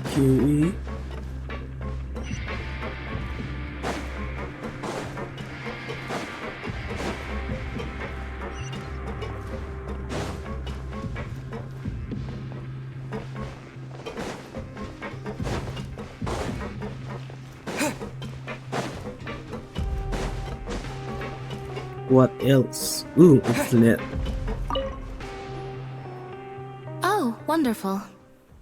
QE? What else? Ooh, it's lit. Oh, wonderful.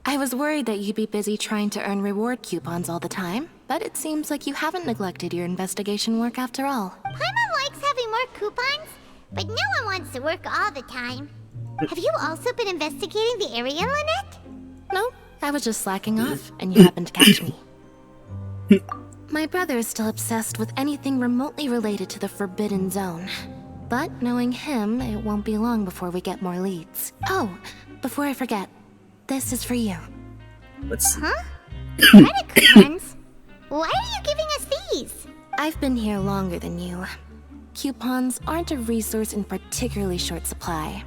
I was worried that you'd be busy trying to earn reward coupons all the time, but it seems like you haven't neglected your investigation work after all. Paimon likes having more coupons, but no one wants to work all the time. Have you also been investigating the area, Lynette? No, I was just slacking off, and you happened to catch me. My brother is still obsessed with anything remotely related to the Forbidden Zone. But knowing him, it won't be long before we get more leads. Oh, before I forget, this is for you. Let's see. Huh? Credit coupons? Why are you giving us these? I've been here longer than you. coupons aren't a resource in particularly short supply.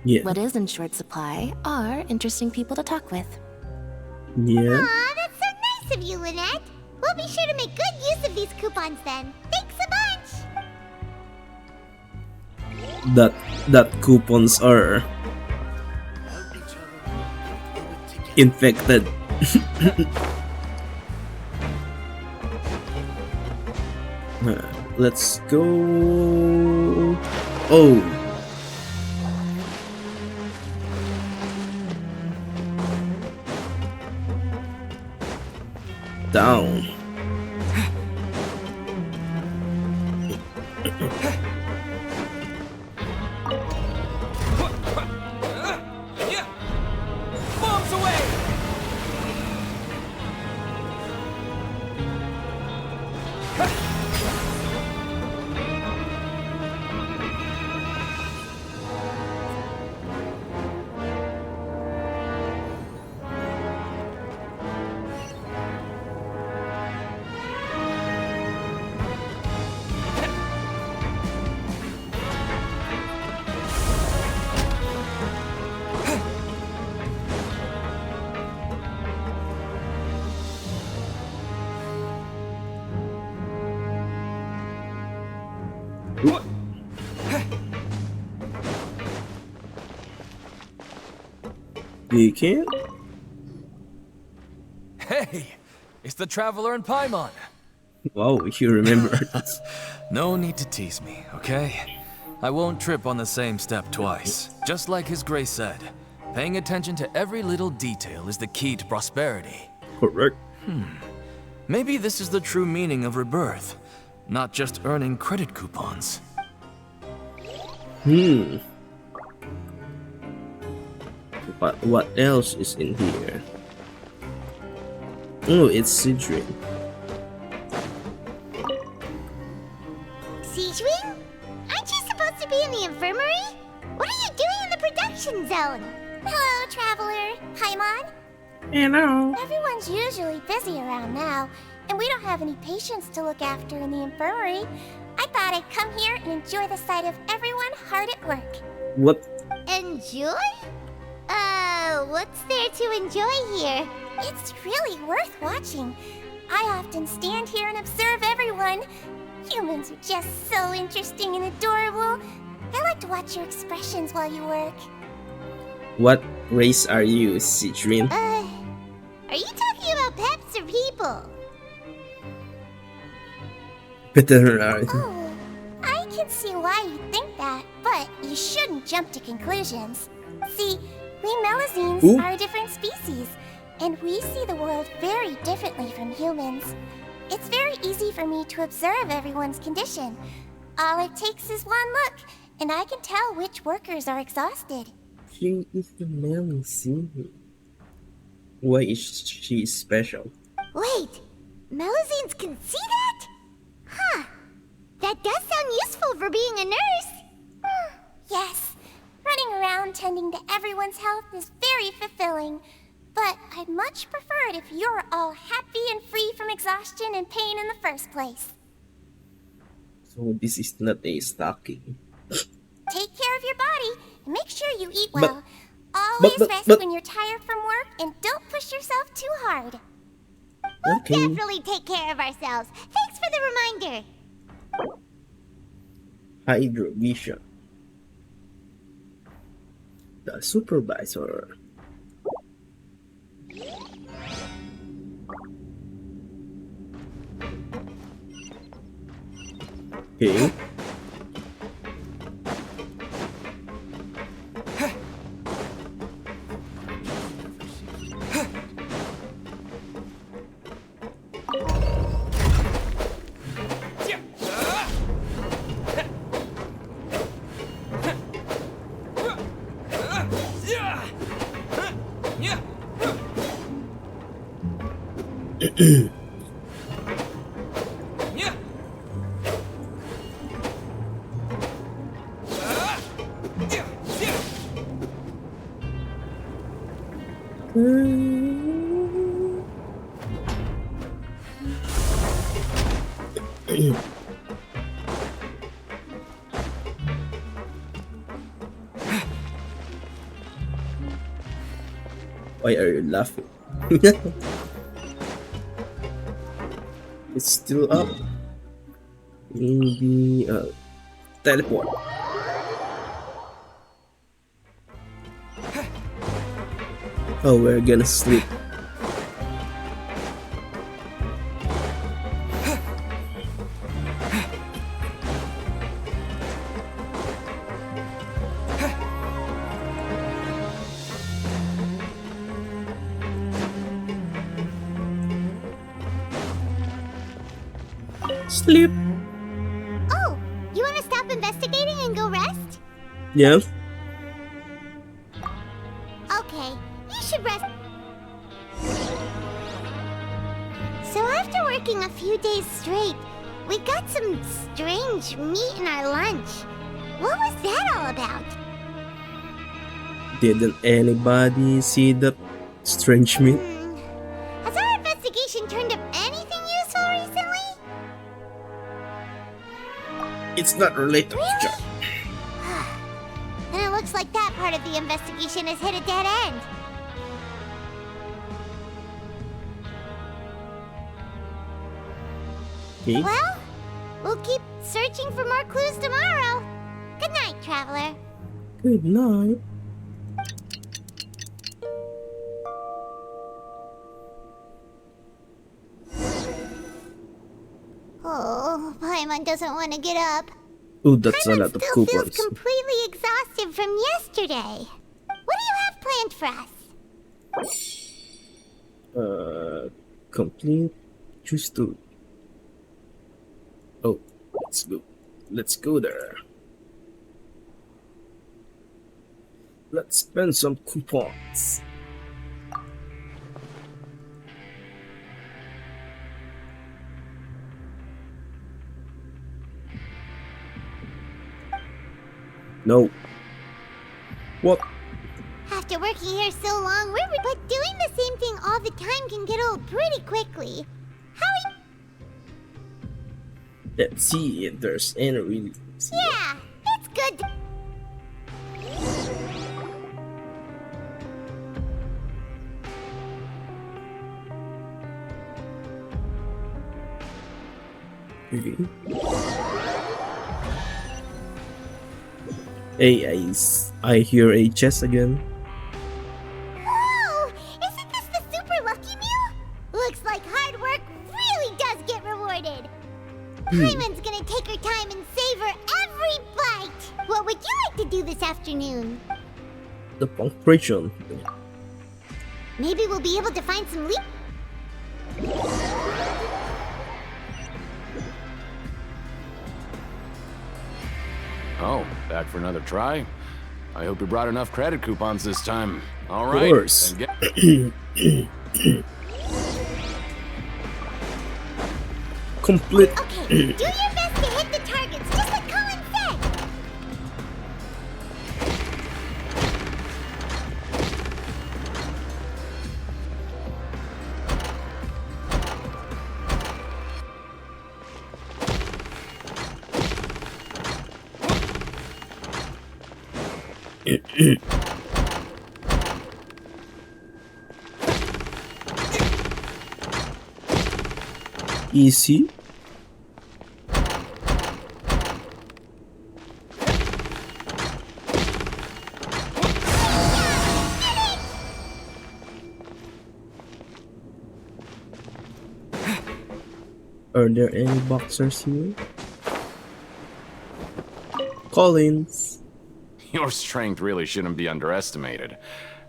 Yeah. What is in short supply are interesting people to talk with. Yeah. Aw, that's so nice of you, Lynette. We'll be sure to make good use of these coupons then. Thanks a bunch! That coupons are infected. Let's go. Oh. Down. Bombs away! You can? Hey, it's the Traveler and Paimon. Wow, you remember. No need to tease me, okay? I won't trip on the same step twice. Just like His Grace said, paying attention to every little detail is the key to prosperity. Correct. Maybe this is the true meaning of rebirth, not just earning credit coupons. But what else is in here? Oh, it's Sidrin. Seedwing? Aren't you supposed to be in the infirmary? What are you doing in the production zone? Hello, Traveler. Paimon? Hello. Everyone's usually busy around now, and we don't have any patients to look after in the infirmary. I thought I'd come here and enjoy the sight of everyone hard at work. What? Enjoy? What's there to enjoy here? It's really worth watching. I often stand here and observe everyone. Humans are just so interesting and adorable. I like to watch your expressions while you work. What race are you, Sidrin? Are you talking about pets or people? Veterinary. Oh, I can see why you think that, but you shouldn't jump to conclusions. See, we Melazines Ooh. are a different species, and we see the world very differently from humans. It's very easy for me to observe everyone's condition. All it takes is one look, and I can tell which workers are exhausted. She is the Melazine. Why is she special? Wait, Melazines can see that? Huh. That does sound useful for being a nurse. Yes, running around tending to everyone's health is very fulfilling. But I'd much prefer it if you're all happy and free from exhaustion and pain in the first place. So this is not a stocking. Take care of your body and make sure you eat But- well. Always rest but- when you're tired from work and don't push yourself too hard. Okay. Definitely take care of ourselves. Thanks for the reminder. Hydrovision. The supervisor. Okay. Why are you laughing? It's still up. Maybe teleport. Oh, we're gonna sleep. Sleep. Oh, you want to stop investigating and go rest? Yeah. Okay, you should rest. So after working a few days straight, we got some strange meat in our lunch. What was that all about? Didn't anybody see that strange meat? Has our investigation turned up anything useful recently? It's not related to job. Then it looks like that part of the investigation has hit a dead end. Okay. Well, we'll keep searching for more clues tomorrow. Good night, Traveler. Good night. Oh, Paimon doesn't want to get up. Oh, that's a Paimon lot of still feels coupons. completely exhausted from yesterday. What do you have planned for us? Complete. Choose to. Oh, let's go. Let's go there. Let's spend some coupons. No. What? After working here so long, but doing the same thing all the time can get old pretty quickly. Let's see if there's any really. Yeah, it's good. Okay. Hey, I hear a chest again. Whoa! Isn't this the super lucky meal? Looks like hard work really does get rewarded. Paimon's gonna take her time and savor every bite. What would you like to do this afternoon? The punctuation. Maybe we'll be able to find some leak. Oh, back for another try? I hope you brought enough credit coupons this time. All right. Of course. then Complete. Okay, do your best to hit the targets, just like Colin said. Easy. Are there any boxers here? Collins. Your strength really shouldn't be underestimated.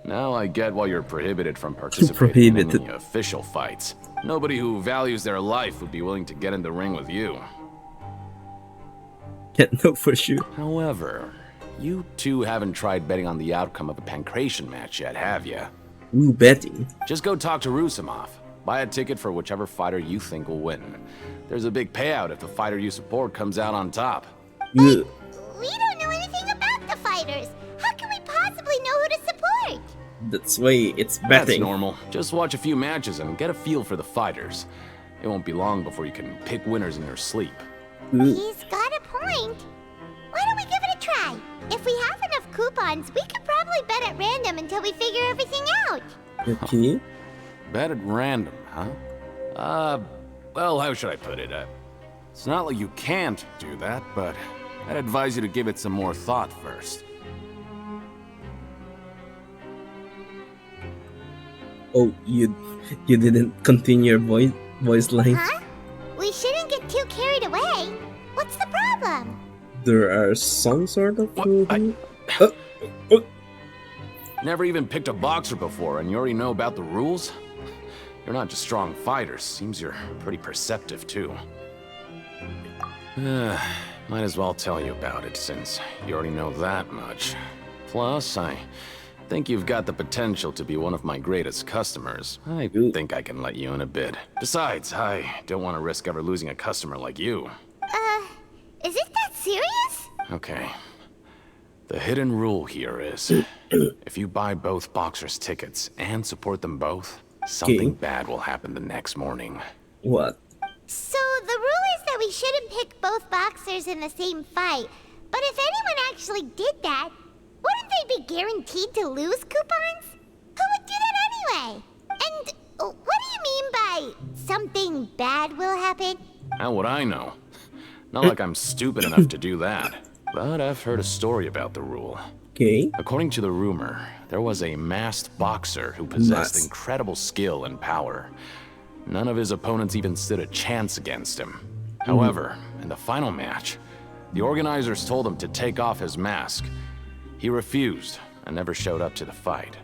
Now I get why you're prohibited from participating in any official fights. Nobody who values their life would be willing to get in the ring with you. Can't know for sure. However, you two haven't tried betting on the outcome of a pancration match yet, have you? Ooh, betting. Just go talk to Rusimov. Buy a ticket for whichever fighter you think will win. There's a big payout if the fighter you support comes out on top. Yeah. We don't know anything about the fighters. How can we possibly know who to support? That's why it's betting. That's normal. Just watch a few matches and get a feel for the fighters. It won't be long before you can pick winners in your sleep. He's got a point. Why don't we give it a try? If we have enough coupons, we could probably bet at random until we figure everything out. Okay. Bet at random, huh? Well, how should I put it? It's not like you can't do that, but I'd advise you to give it some more thought first. Oh, you didn't continue your voice line. Huh? We shouldn't get too carried away. What's the problem? There are some sort of. Never even picked a boxer before, and you already know about the rules? You're not just strong fighters. Seems you're pretty perceptive, too. Might as well tell you about it, since you already know that much. Plus, I think you've got the potential to be one of my greatest customers. I think I can let you in a bit. Besides, I don't want to risk ever losing a customer like you. Is it that serious? Okay. The hidden rule here is, if you buy both boxers' tickets and support them both, something bad will happen the next morning. What? So the rule is that we shouldn't pick both boxers in the same fight. But if anyone actually did that, wouldn't they be guaranteed to lose coupons? Who would do that anyway? And what do you mean by something bad will happen? How would I know? Not like I'm stupid enough to do that. But I've heard a story about the rule. Okay. According to the rumor, there was a masked boxer who possessed incredible skill and power. None of his opponents even stood a chance against him. However, in the final match, the organizers told him to take off his mask. He refused and never showed up to the fight.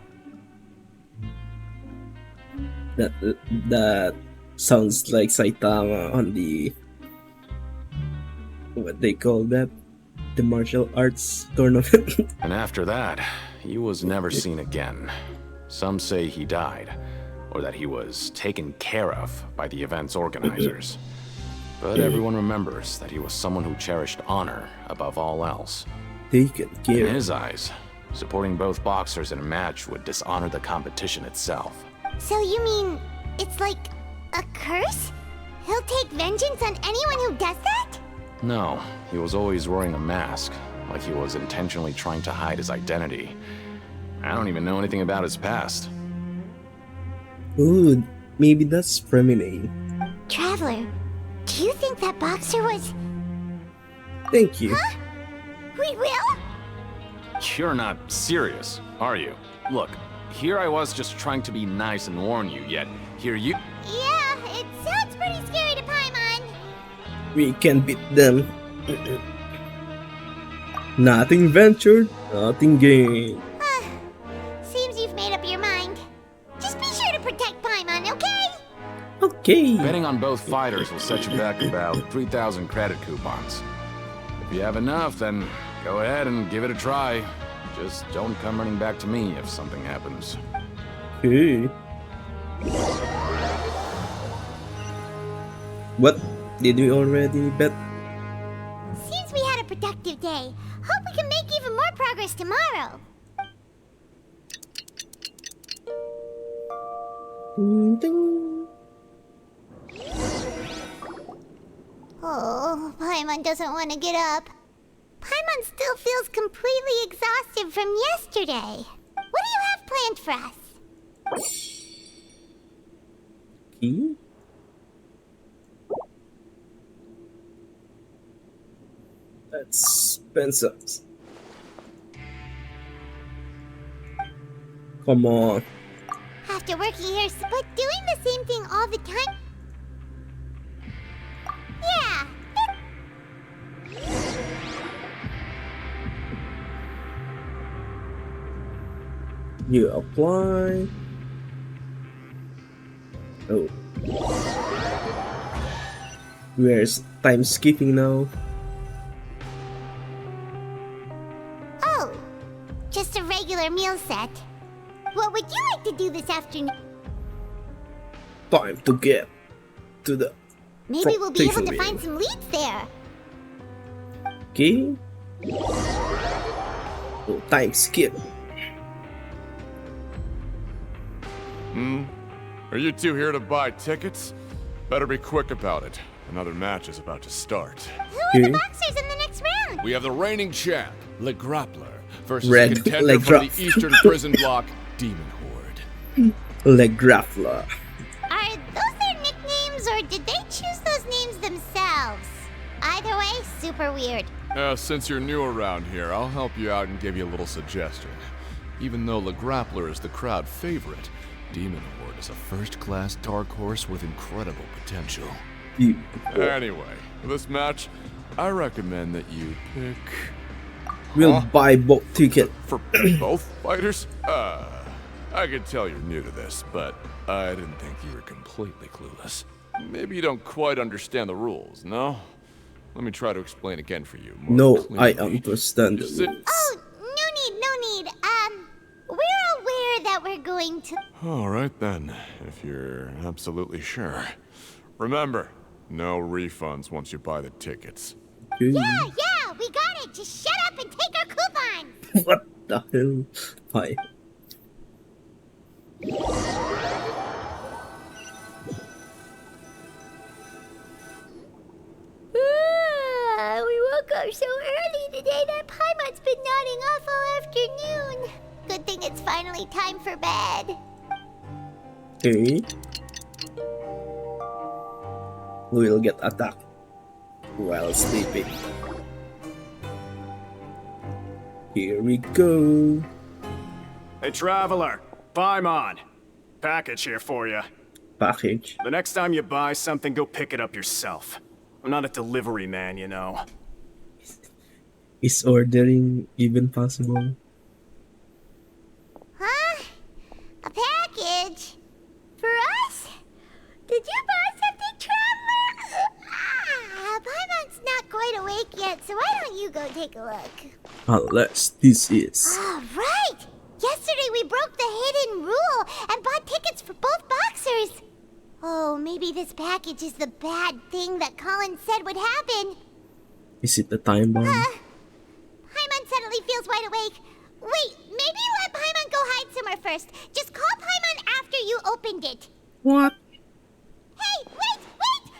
That sounds like Saitama on the what they call that, the martial arts tournament. And after that, he was never seen again. Some say he died, or that he was taken care of by the event's organizers. But everyone remembers that he was someone who cherished honor above all else. Taken care. In his eyes, supporting both boxers in a match would dishonor the competition itself. So you mean it's like a curse? He'll take vengeance on anyone who does that? No, he was always wearing a mask, like he was intentionally trying to hide his identity. I don't even know anything about his past. Ooh, maybe that's Premine. Traveler, do you think that boxer was... Thank you. Huh? We will? You're not serious, are you? Look, here I was just trying to be nice and warn you, yet here you... Yeah, it sounds pretty scary to Paimon. We can beat them. Nothing ventured, nothing gained. Seems you've made up your mind. Just be sure to protect Paimon, okay? Okay. Betting on both fighters will set you back about 3,000 credit coupons. If you have enough, then go ahead and give it a try. Just don't come running back to me if something happens. Okay. What? Did we already bet? Seems we had a productive day. Hope we can make even more progress tomorrow. Ding, ding. Oh, Paimon doesn't want to get up. Paimon still feels completely exhausted from yesterday. What do you have planned for us? Key? Let's spend some. Come on. After working here, but doing the same thing all the time? Yeah. You apply. Oh. Where's time skipping now? Oh, just a regular meal set. What would you like to do this afternoon? Time to get to the. Maybe we'll be able to rotation find some leads there. Okay. Oh, time skip. Are you two here to buy tickets? Better be quick about it. Another match is about to start. Who are the boxers in the next round? We have the reigning champ, Le Grappler, versus Red a contender Le from the Grapp- Eastern Prison Block, Demon Horde. Le Graffler. Are those their nicknames, or did they choose those names themselves? Either way, super weird. Since you're new around here, I'll help you out and give you a little suggestion. Even though Le Grappler is the crowd favorite, Demon Horde is a first-class dark horse with incredible potential. Anyway, for this match, I recommend that you pick... We'll buy both tickets. For both fighters? I can tell you're new to this, but I didn't think you were completely clueless. Maybe you don't quite understand the rules, no? Let me try to explain again for you. No, clearly. I understand. Oh, no need. We're aware that we're going to... Alright then, if you're absolutely sure. Remember, no refunds once you buy the tickets. Yeah, we got it! Just shut up and take our coupons! What the hell? Hi. We woke up so early today that Paimon's been nodding off all afternoon. Good thing it's finally time for bed. Okay. We'll get attacked while sleeping. Here we go. Hey, Traveler. Paimon. Package here for you. Package? The next time you buy something, go pick it up yourself. I'm not a delivery man, you know. Is ordering even possible? Huh? A package? For us? Did you buy something, Traveler? Paimon's not quite awake yet, so why don't you go take a look? Unless this is... Right! Yesterday we broke the hidden rule and bought tickets for both boxers. Oh, maybe this package is the bad thing that Colin said would happen. Is it the time bomb? Paimon suddenly feels wide awake. Wait, maybe let Paimon go hide somewhere first. Just call Paimon after you opened it. What? Hey, wait!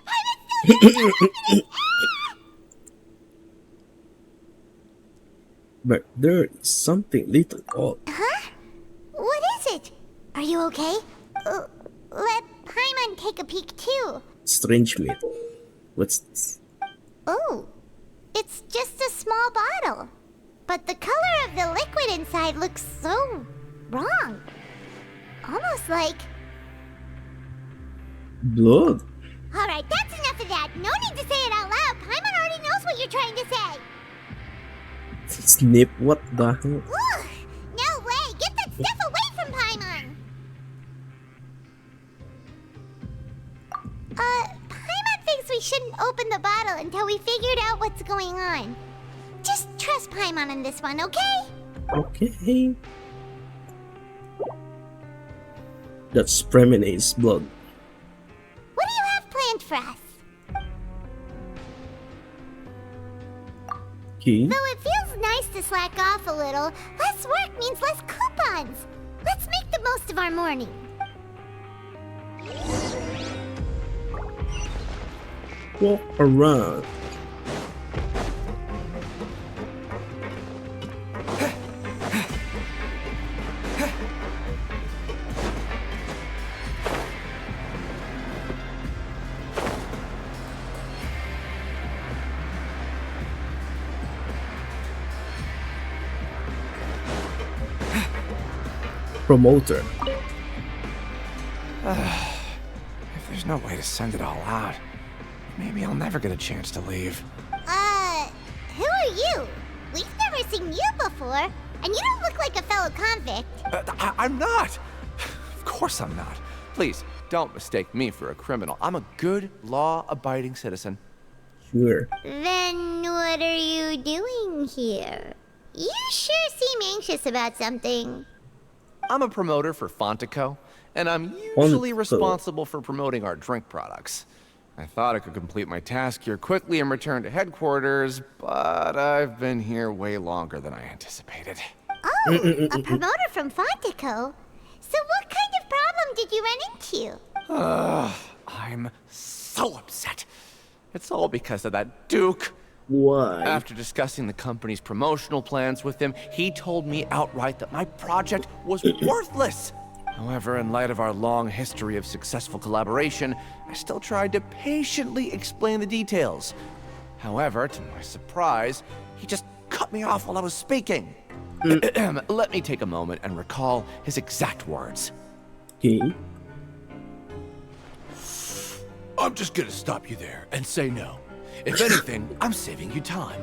Paimon's still there! But there is something little odd. Huh? What is it? Are you okay? Let Paimon take a peek too. Strange meat. What's this? Oh, it's just a small bottle. But the color of the liquid inside looks so wrong. Almost like... blood. Alright, that's enough of that. No need to say it out loud. Paimon already knows what you're trying to say. Snip, what the hell? Ugh, no way! Get that stuff away from Paimon! Paimon thinks we shouldn't open the bottle until we figured out what's going on. Just trust Paimon on this one, okay? Okay. That's Premina's blood. What do you have planned for us? Okay. Though it feels nice to slack off a little, less work means less coupons. Let's make the most of our morning. Walk around. Promoter. If there's no way to send it all out, maybe I'll never get a chance to leave. Who are you? We've never seen you before, and you don't look like a fellow convict. I'm not! Of course I'm not. Please, don't mistake me for a criminal. I'm a good, law-abiding citizen. Sure. Then what are you doing here? You sure seem anxious about something. I'm a promoter for Fontaco, and I'm usually responsible for promoting our drink products. I thought I could complete my task here quickly and return to headquarters, but I've been here way longer than I anticipated. Oh, a promoter from Fontaco? So what kind of problem did you run into? I'm so upset. It's all because of that Duke. Why? After discussing the company's promotional plans with him, he told me outright that my project was worthless. However, in light of our long history of successful collaboration, I still tried to patiently explain the details. However, to my surprise, he just cut me off while I was speaking. Let me take a moment and recall his exact words. Okay. I'm just gonna stop you there and say no. If anything, I'm saving you time.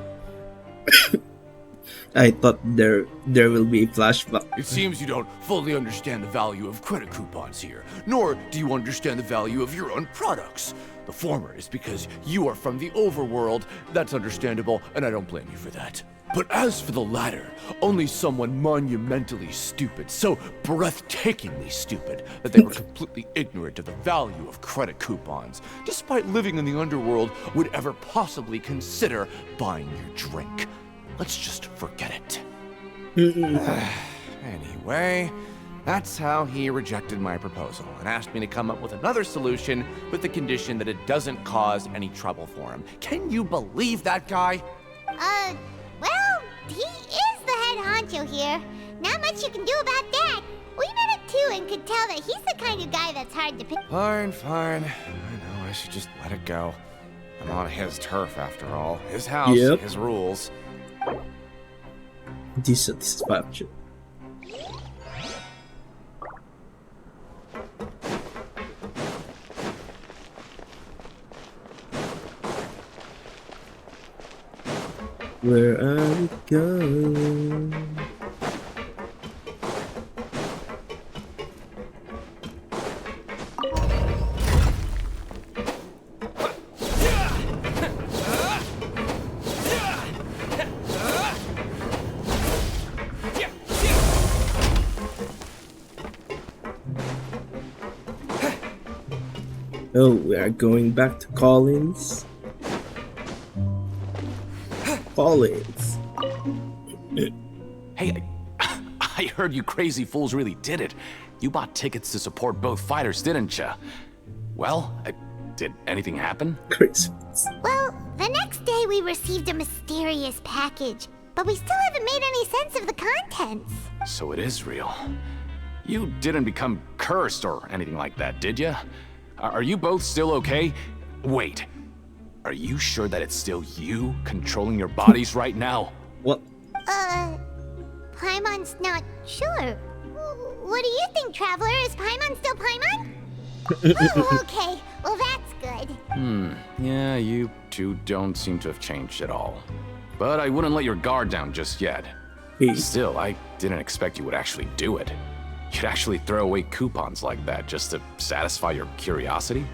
I thought there will be a flashback. It seems you don't fully understand the value of credit coupons here, nor do you understand the value of your own products. The former is because you are from the overworld. That's understandable, and I don't blame you for that. But as for the latter, only someone monumentally stupid, so breathtakingly stupid, that they were completely ignorant of the value of credit coupons, despite living in the underworld, would ever possibly consider buying your drink. Let's just forget it. Anyway, that's how he rejected my proposal and asked me to come up with another solution with the condition that it doesn't cause any trouble for him. Can you believe that guy? Well, he is the head honcho here. Not much you can do about that. We met him too and could tell that he's the kind of guy that's hard to pick. Fine. I know I should just let it go. I'm on his turf after all. His house, his rules. Dissatisfaction. Where are we going? Oh, we are going back to Collins. Collins. Hey, I heard you crazy fools really did it. You bought tickets to support both fighters, didn't ya? Well, did anything happen? Well, the next day we received a mysterious package, but we still haven't made any sense of the contents. So it is real. You didn't become cursed or anything like that, did ya? Are you both still okay? Wait, are you sure that it's still you controlling your bodies right now? What? Paimon's not sure. What do you think, Traveler? Is Paimon still Paimon? Oh, okay. Well, that's good. Yeah, you two don't seem to have changed at all. But I wouldn't let your guard down just yet. Still, I didn't expect you would actually do it. You'd actually throw away coupons like that just to satisfy your curiosity?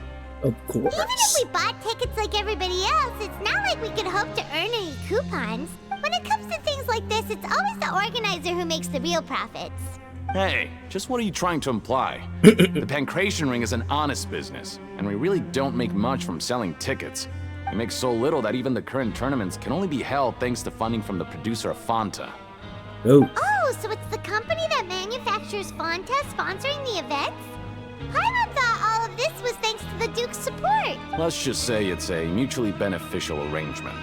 Of course. Even if we bought tickets like everybody else, it's not like we could hope to earn any coupons. When it comes to things like this, it's always the organizer who makes the real profits. Hey, just what are you trying to imply? The Pancration Ring is an honest business, and we really don't make much from selling tickets. We make so little that even the current tournaments can only be held thanks to funding from the producer of Fanta. Oh, so it's the company that manufactures Fanta sponsoring the events? Paimon thought all of this was thanks to the Duke's support. Let's just say it's a mutually beneficial arrangement.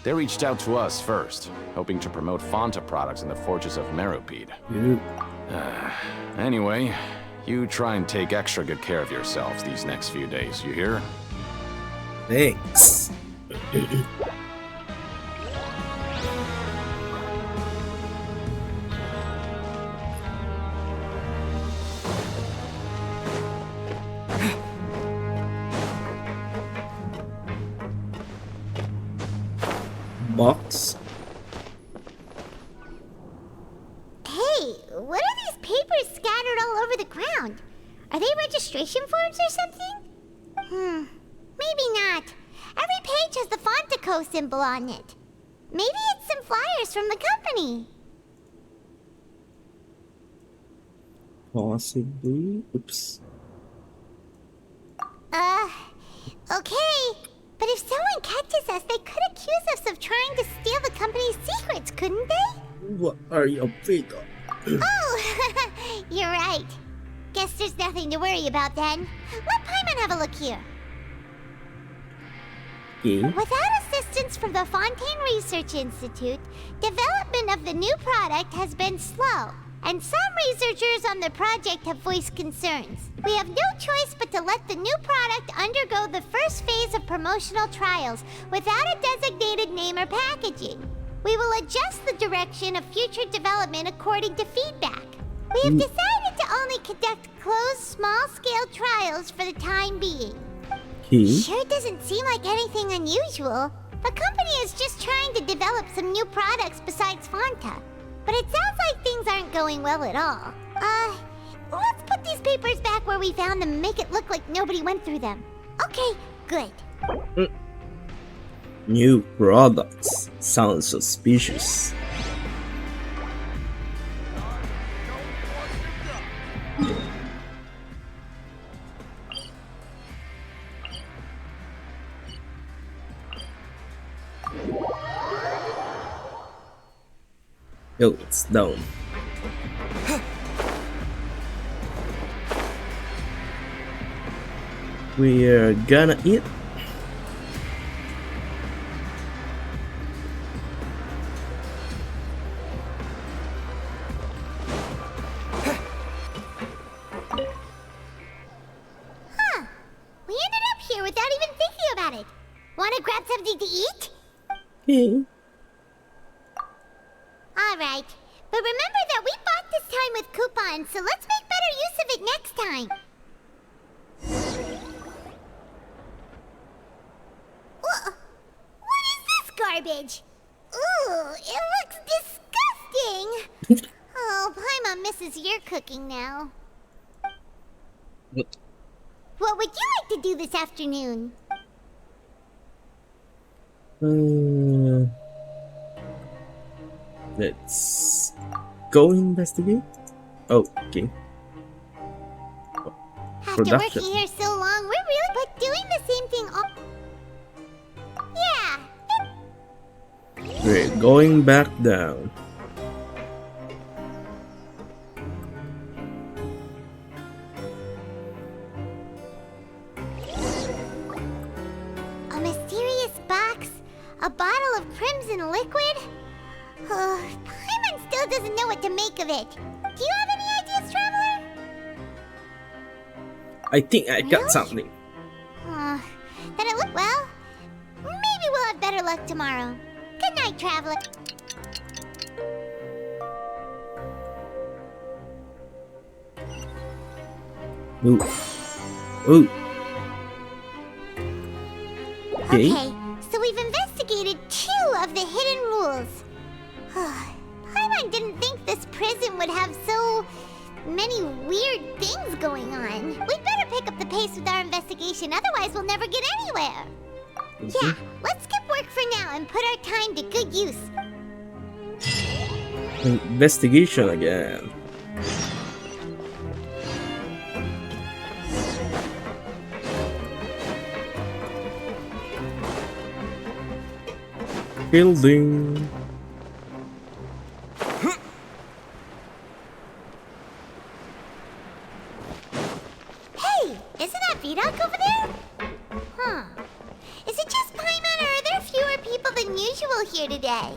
They reached out to us first, hoping to promote Fanta products in the forges of Meropide. Anyway, you try and take extra good care of yourselves these next few days, you hear? Thanks. Box. Hey, what are these papers scattered all over the ground? Are they registration forms or something? Maybe not. Every page has the Fontaco symbol on it. Maybe it's some flyers from the company. Possibly. Oops. Okay. But if someone catches us, they could accuse us of trying to steal the company's secrets, couldn't they? What are you afraid of? Oh, you're right. Guess there's nothing to worry about then. Let Paimon have a look here. Without assistance from the Fontaine Research Institute, development of the new product has been slow. and some researchers on the project have voiced concerns. We have no choice but to let the new product undergo the first phase of promotional trials without a designated name or packaging. We will adjust the direction of future development according to feedback. We have decided to only conduct closed, small-scale trials for the time being. Sure doesn't seem like anything unusual. The company is just trying to develop some new products besides Fanta. But it sounds like things aren't going well at all. Let's put these papers back where we found them and make it look like nobody went through them. Okay, good. New products. Sounds suspicious. Yo, it's down. We're gonna eat. We ended up here without even thinking about it. Wanna grab something to eat? Okay. Alright, but remember that we bought this time with coupons, so let's make better use of it next time. What is this garbage? Ooh, it looks disgusting! Oh, Paimon misses your cooking now. What would you like to do this afternoon? Let's go investigate. Oh, okay. After working here so long, we're really but doing the same thing all... Yeah. We're going back down. A mysterious box? A bottle of crimson liquid? Paimon still doesn't know what to make of it. Do you have any ideas, Traveler? I think I got something. Then it look well. Maybe we'll have better luck tomorrow. Good night, Traveler. Ooh. Ooh. Okay, so we've investigated 2 of the hidden rules. Paimon didn't think this prison would have so many weird things going on. We'd better pick up the pace with our investigation, otherwise we'll never get anywhere. Yeah, let's skip work for now and put our time to good use. Investigation again. Building. Hey, isn't that Vidoc over there? Is it just Paimon, or are there fewer people than usual here today?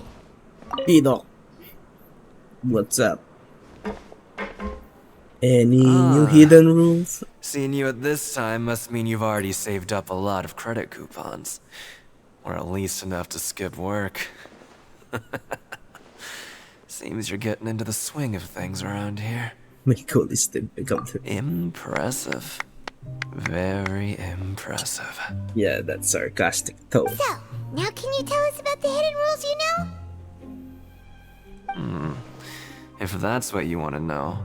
Vidoc. What's up? Any new hidden rules? Seeing you at this time must mean you've already saved up a lot of credit coupons. Or at least enough to skip work. Seems you're getting into the swing of things around here. Impressive. Very impressive. Yeah, that's sarcastic tone. So, now can you tell us about the hidden rules you know? If that's what you want to know,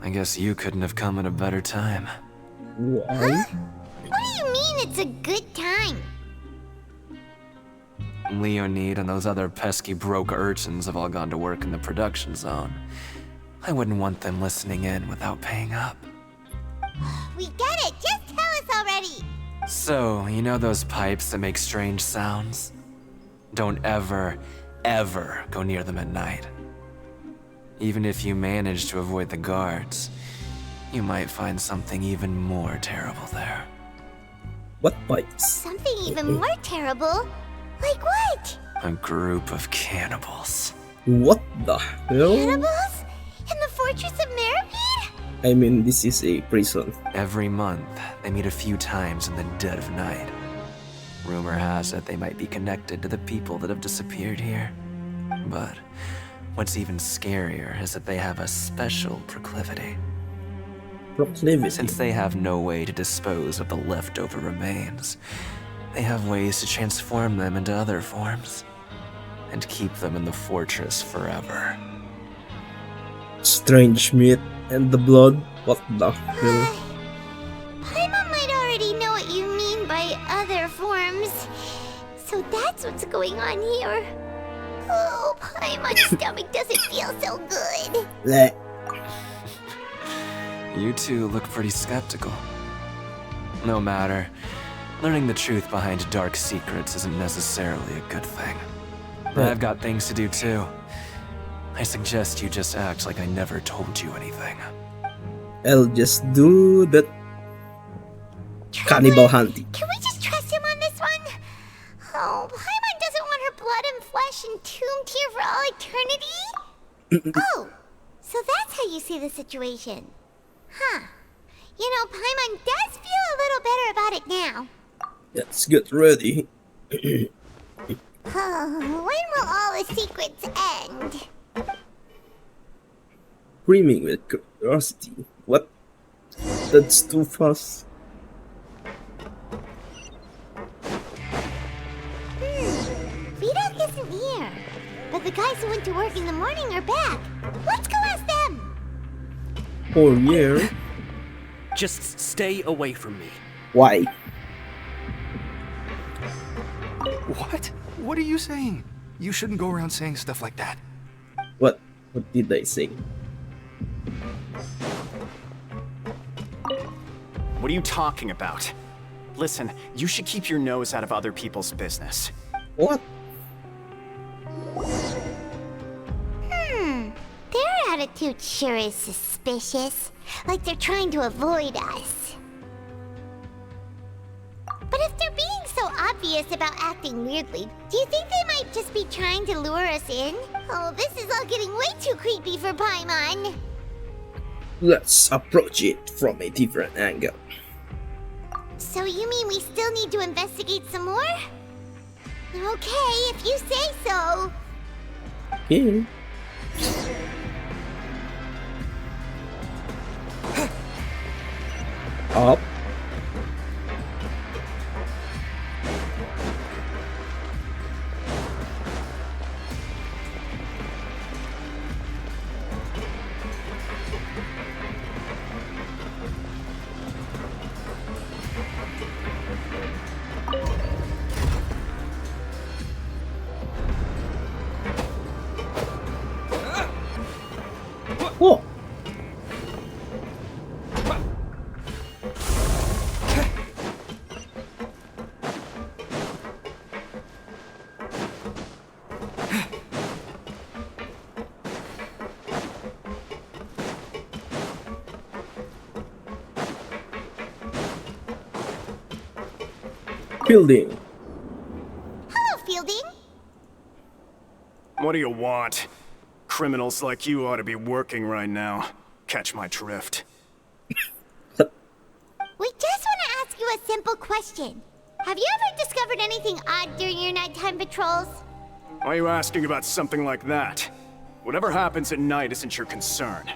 I guess you couldn't have come at a better time. What? What do you mean it's a good time? Leonid and those other pesky broke urchins have all gone to work in the production zone. I wouldn't want them listening in without paying up. We get it! Just tell us already! So, you know those pipes that make strange sounds? Don't ever, ever go near them at night. Even if you manage to avoid the guards, you might find something even more terrible there. What pipes? Something even more terrible? Like what? A group of cannibals. What the hell? Cannibals? In the Fortress of Meripede? I mean, this is a prison. Every month, they meet a few times in the dead of night. Rumor has it they might be connected to the people that have disappeared here. But what's even scarier is that they have a special proclivity. Since they have no way to dispose of the leftover remains, they have ways to transform them into other forms and keep them in the fortress forever. Strange meat and the blood? What the hell? Paimon might already know what you mean by other forms. So that's what's going on here. Oh, Paimon's stomach doesn't feel so good. Blech. You two look pretty skeptical. No matter. Learning the truth behind dark secrets isn't necessarily a good thing. But I've got things to do too. I suggest you just act like I never told you anything. I'll just do that cannibal hunting. Can we just trust him on this one? Oh, Paimon doesn't want her blood and flesh entombed here for all eternity? Oh, so that's how you see the situation. Huh. You know, Paimon does feel a little better about it now. Let's get ready. When will all the secrets end? Screaming with curiosity. What? That's too fast. Vidok isn't here. But the guys who went to work in the morning are back. Let's go ask them. Oh yeah. Just stay away from me. Why? What? What are you saying? You shouldn't go around saying stuff like that. What? What did I say? What are you talking about? Listen, you should keep your nose out of other people's business. What? Their attitude sure is suspicious. Like they're trying to avoid us. But if they're being so obvious about acting weirdly, do you think they might just be trying to lure us in? Oh, this is all getting way too creepy for Paimon. Let's approach it from a different angle. So you mean we still need to investigate some more? Okay, if you say so. Yeah. Up. Oh. Fielding. Hello, Fielding. What do you want? Criminals like you ought to be working right now. Catch my drift. We just want to ask you a simple question. Have you ever discovered anything odd during your nighttime patrols? Why are you asking about something like that? Whatever happens at night isn't your concern.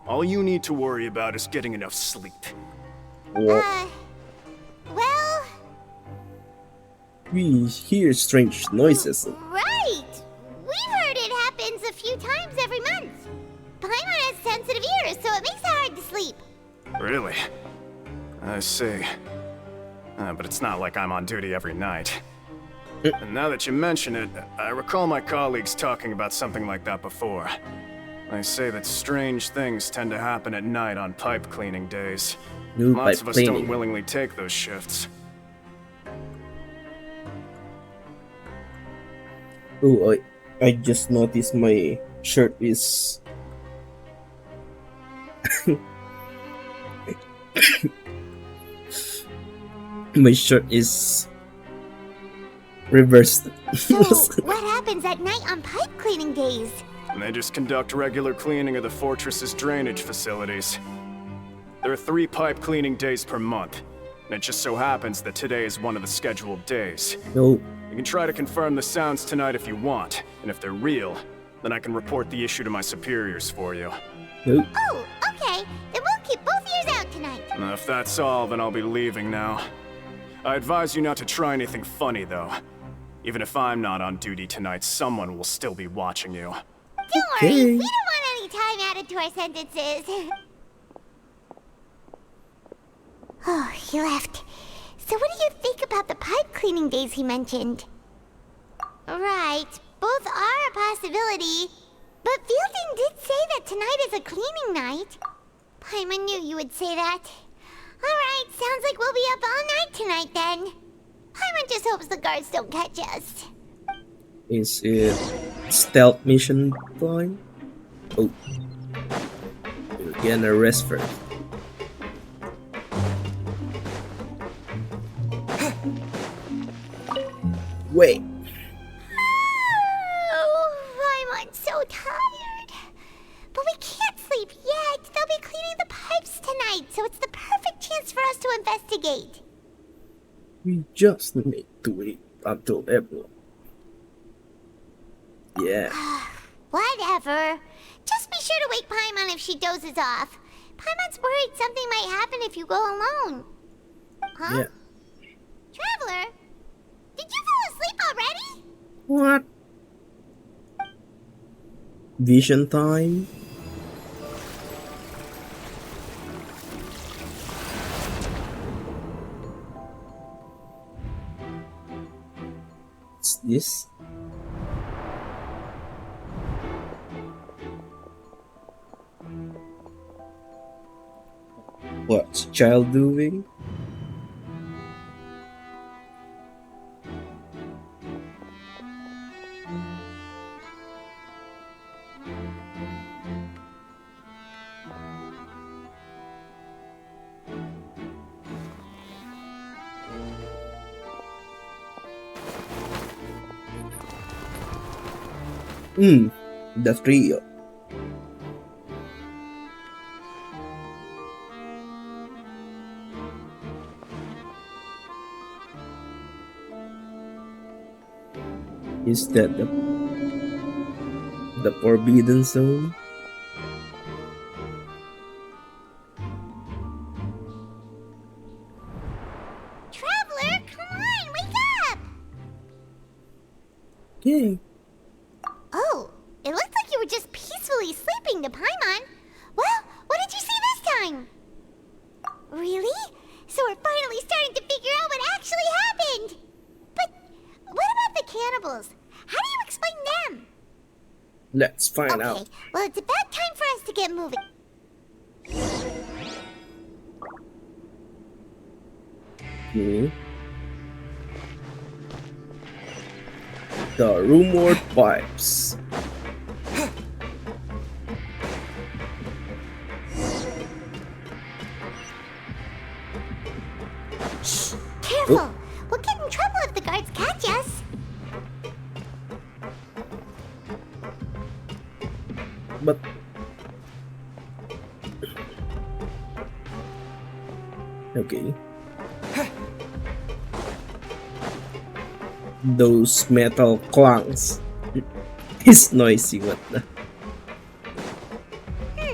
All you need to worry about is getting enough sleep. Well... We hear strange noises. Right! We've heard it happens a few times every month. Paimon has sensitive ears, so it makes it hard to sleep. Really? I see. But it's not like I'm on duty every night. And now that you mention it, I recall my colleagues talking about something like that before. They say that strange things tend to happen at night on pipe cleaning days. Lots of us don't willingly take those shifts. Oh, I just noticed my shirt is... my shirt is... reversed. So, what happens at night on pipe cleaning days? And they just conduct regular cleaning of the fortress's drainage facilities. There are 3 pipe cleaning days per month, and it just so happens that today is one of the scheduled days. No. You can try to confirm the sounds tonight if you want, and if they're real, then I can report the issue to my superiors for you. Nope. Oh, okay. Then we'll keep both ears out tonight. If that's all, then I'll be leaving now. I advise you not to try anything funny, though. Even if I'm not on duty tonight, someone will still be watching you. Don't worry, we don't want any time added to our sentences. Oh, he left. So what do you think about the pipe cleaning days he mentioned? Right, both are a possibility. But Fielding did say that tonight is a cleaning night. Paimon knew you would say that. Alright, sounds like we'll be up all night tonight then. Paimon just hopes the guards don't catch us. Is it stealth mission time? Oh. We're gonna rest first. Wait. Oh, I'm so tired. But we can't sleep yet. They'll be cleaning the pipes tonight, so it's the perfect chance for us to investigate. We just need to wait until everyone. Yeah. Whatever. Just be sure to wake Paimon if she dozes off. Paimon's worried something might happen if you go alone. Huh? Yeah. Traveler? Did you fall asleep already? What? Vision time? What's this? What's child doing? The trio. Is that the Forbidden Zone? Traveler, come on, wake up! Okay. Oh, it looked like you were just peacefully sleeping to Paimon. Well, what did you see this time? Really? So we're finally starting to figure out what actually happened. But what about the cannibals? How do you explain them? Let's find out. Okay, well, it's about time for us to get moving. Okay. The rumored pipes. Shh! Careful! Oh. We'll get in trouble if the guards catch us. But okay. Those metal clangs. It's noisy, what the?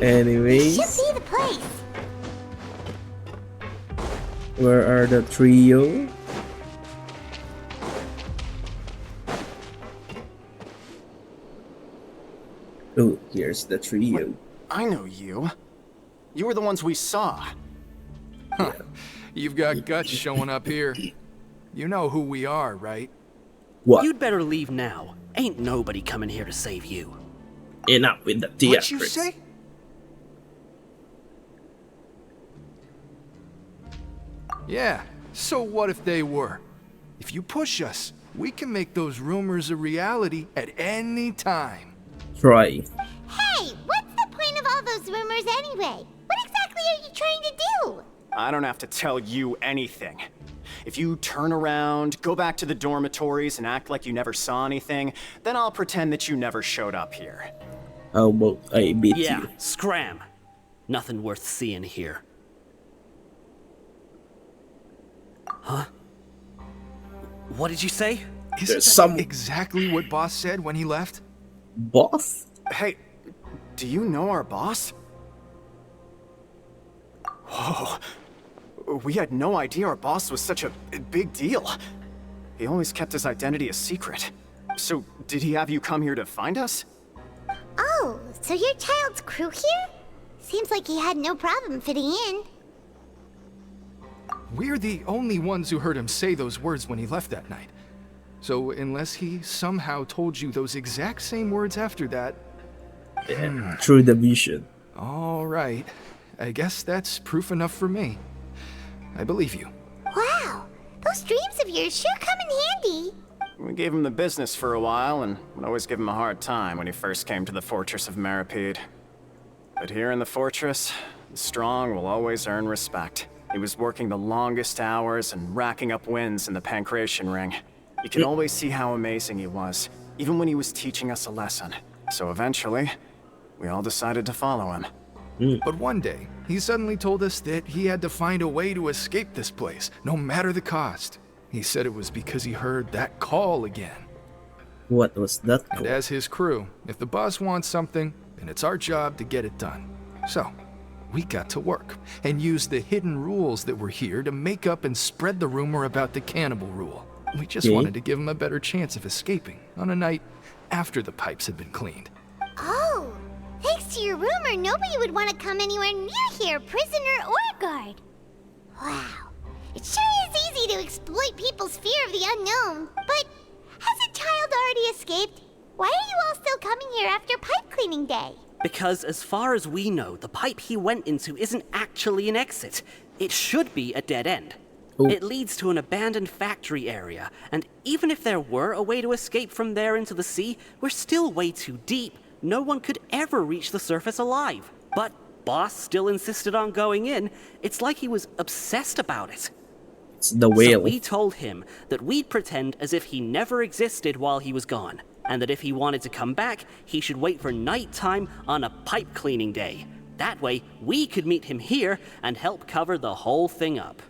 Anyways, Should be the place. where are the trio? Oh, here's the trio. I know you. You were the ones we saw. Huh. You've got guts showing up here. You know who we are, right? What? You'd better leave now. Ain't nobody coming here to save you. Enough with the What'd you theatrics. say? Yeah, so what if they were? If you push us, we can make those rumors a reality at any time. Try. Hey, what's the point of all those rumors anyway? What exactly are you trying to do? I don't have to tell you anything. If you turn around, go back to the dormitories, and act like you never saw anything, then I'll pretend that you never showed up here. How about I beat Yeah, you? scram. Nothing worth seeing here. Huh? What did you say? Isn't that exactly what Boss said when he left? Boss? Hey, do you know our boss? Whoa. We had no idea our boss was such a big deal. He always kept his identity a secret. So, did he have you come here to find us? Oh, so your child's crew here? Seems like he had no problem fitting in. We're the only ones who heard him say those words when he left that night. So unless he somehow told you those exact same words after that... Through the vision. All right. I guess that's proof enough for me. I believe you. Wow, those dreams of yours sure come in handy. We gave him the business for a while and would always give him a hard time when he first came to the fortress of Maripede. But here in the fortress, the strong will always earn respect. He was working the longest hours and racking up wins in the Pancration Ring. You could always see how amazing he was, even when he was teaching us a lesson. So eventually, we all decided to follow him. But one day, he suddenly told us that he had to find a way to escape this place, no matter the cost. He said it was because he heard that call again. What was that call? And as his crew, if the boss wants something, then it's our job to get it done. So, we got to work, and used the hidden rules that were here to make up and spread the rumor about the cannibal rule. We just wanted to give him a better chance of escaping on a night after the pipes had been cleaned. Oh, thanks to your rumor, nobody would want to come anywhere near here, prisoner or guard. Wow, it sure is easy to exploit people's fear of the unknown. But has a child already escaped? Why are you all still coming here after pipe cleaning day? Because as far as we know, the pipe he went into isn't actually an exit. It should be a dead end. Ooh. It leads to an abandoned factory area, and even if there were a way to escape from there into the sea, we're still way too deep. No one could ever reach the surface alive. But Boss still insisted on going in. It's like he was obsessed about it. It's the whale. So we told him that we'd pretend as if he never existed while he was gone, and that if he wanted to come back, he should wait for nighttime on a pipe cleaning day. That way, we could meet him here and help cover the whole thing up.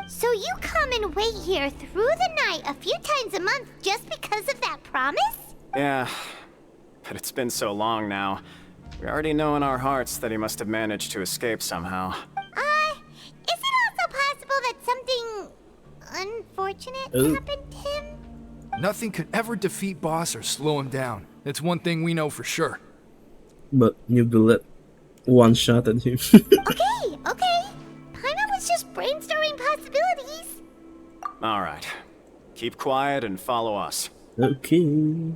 So you come and wait here through the night a few times a month just because of that promise? Yeah, but it's been so long now. We already know in our hearts that he must have managed to escape somehow. Is it also possible that something unfortunate happened to him? Nothing could ever defeat Boss or slow him down. It's one thing we know for sure. But you bullet one-shotted him. Okay. Paimon was just brainstorming possibilities. Alright. Keep quiet and follow us. Okay.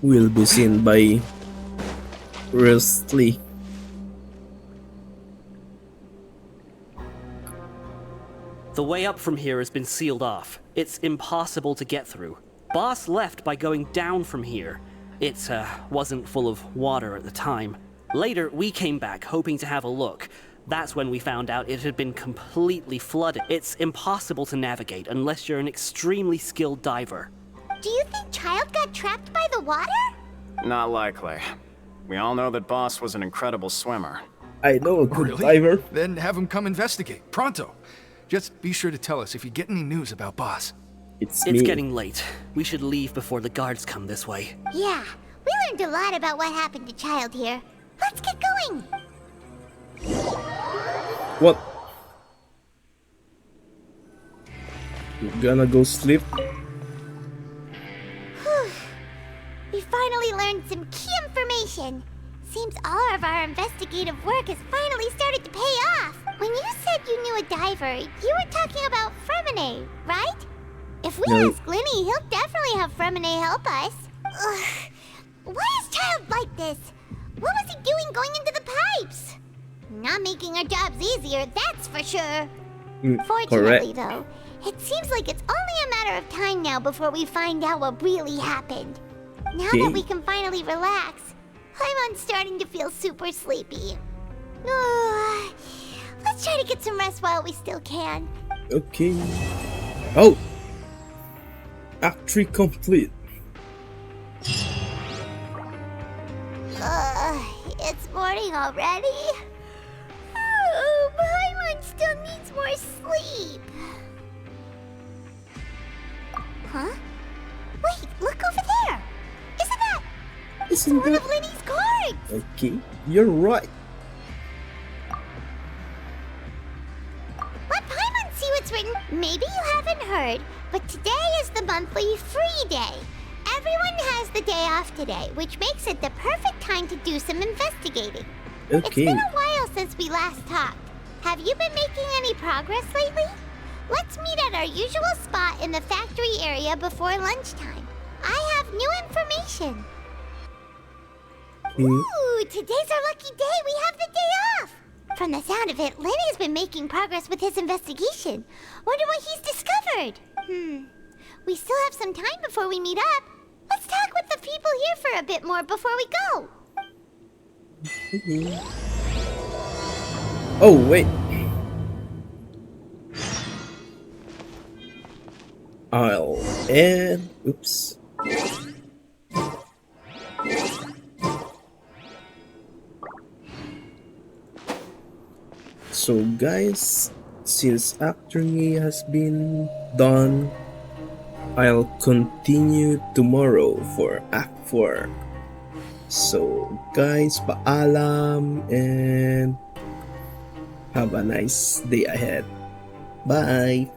Will be seen by Rustley. The way up from here has been sealed off. It's impossible to get through. Boss left by going down from here. It wasn't full of water at the time. Later, we came back hoping to have a look. That's when we found out it had been completely flooded. It's impossible to navigate unless you're an extremely skilled diver. Do you think Child got trapped by the water? Not likely. We all know that Boss was an incredible swimmer. I know a good Really? diver. Then have him come investigate, pronto. Just be sure to tell us if you get any news about Boss. It's It's me. getting late. We should leave before the guards come this way. Yeah, we learned a lot about what happened to Child here. Let's get going. What? You gonna go sleep? Whew. We finally learned some key information. Seems all of our investigative work has finally started to pay off. When you said you knew a diver, you were talking about Fremine, right? If we No. ask Linny, he'll definitely have Fremine help us. Ugh. Why is Child like this? What was he doing going into the pipes? Not making our jobs easier, that's for sure. Fortunately, Correct. though, it seems like it's only a matter of time now before we find out what really happened. Now that we can finally relax, I'm starting to feel super sleepy. Let's try to get some rest while we still can. Okay. Oh, Act 3 complete. It's morning already? Oh, Paimon still needs more sleep. Huh? Wait, look over there! Isn't that... It's one of Linny's cards! Okay, you're right. Let Paimon see what's written. Maybe you haven't heard, but today is the monthly free day. Everyone has the day off today, which makes it the perfect time to do some investigating. It's Okay. been a while since we last talked. Have you been making any progress lately? Let's meet at our usual spot in the factory area before lunchtime. I have new information. Ooh, today's our lucky day. We have the day off. From the sound of it, Lenny's been making progress with his investigation. Wonder what he's discovered. We still have some time before we meet up. Let's talk with the people here for a bit more before we go. Oh, wait. Oops. So guys, since Act 3 has been done, I'll continue tomorrow for Act 4. So guys, paalam and have a nice day ahead. Bye!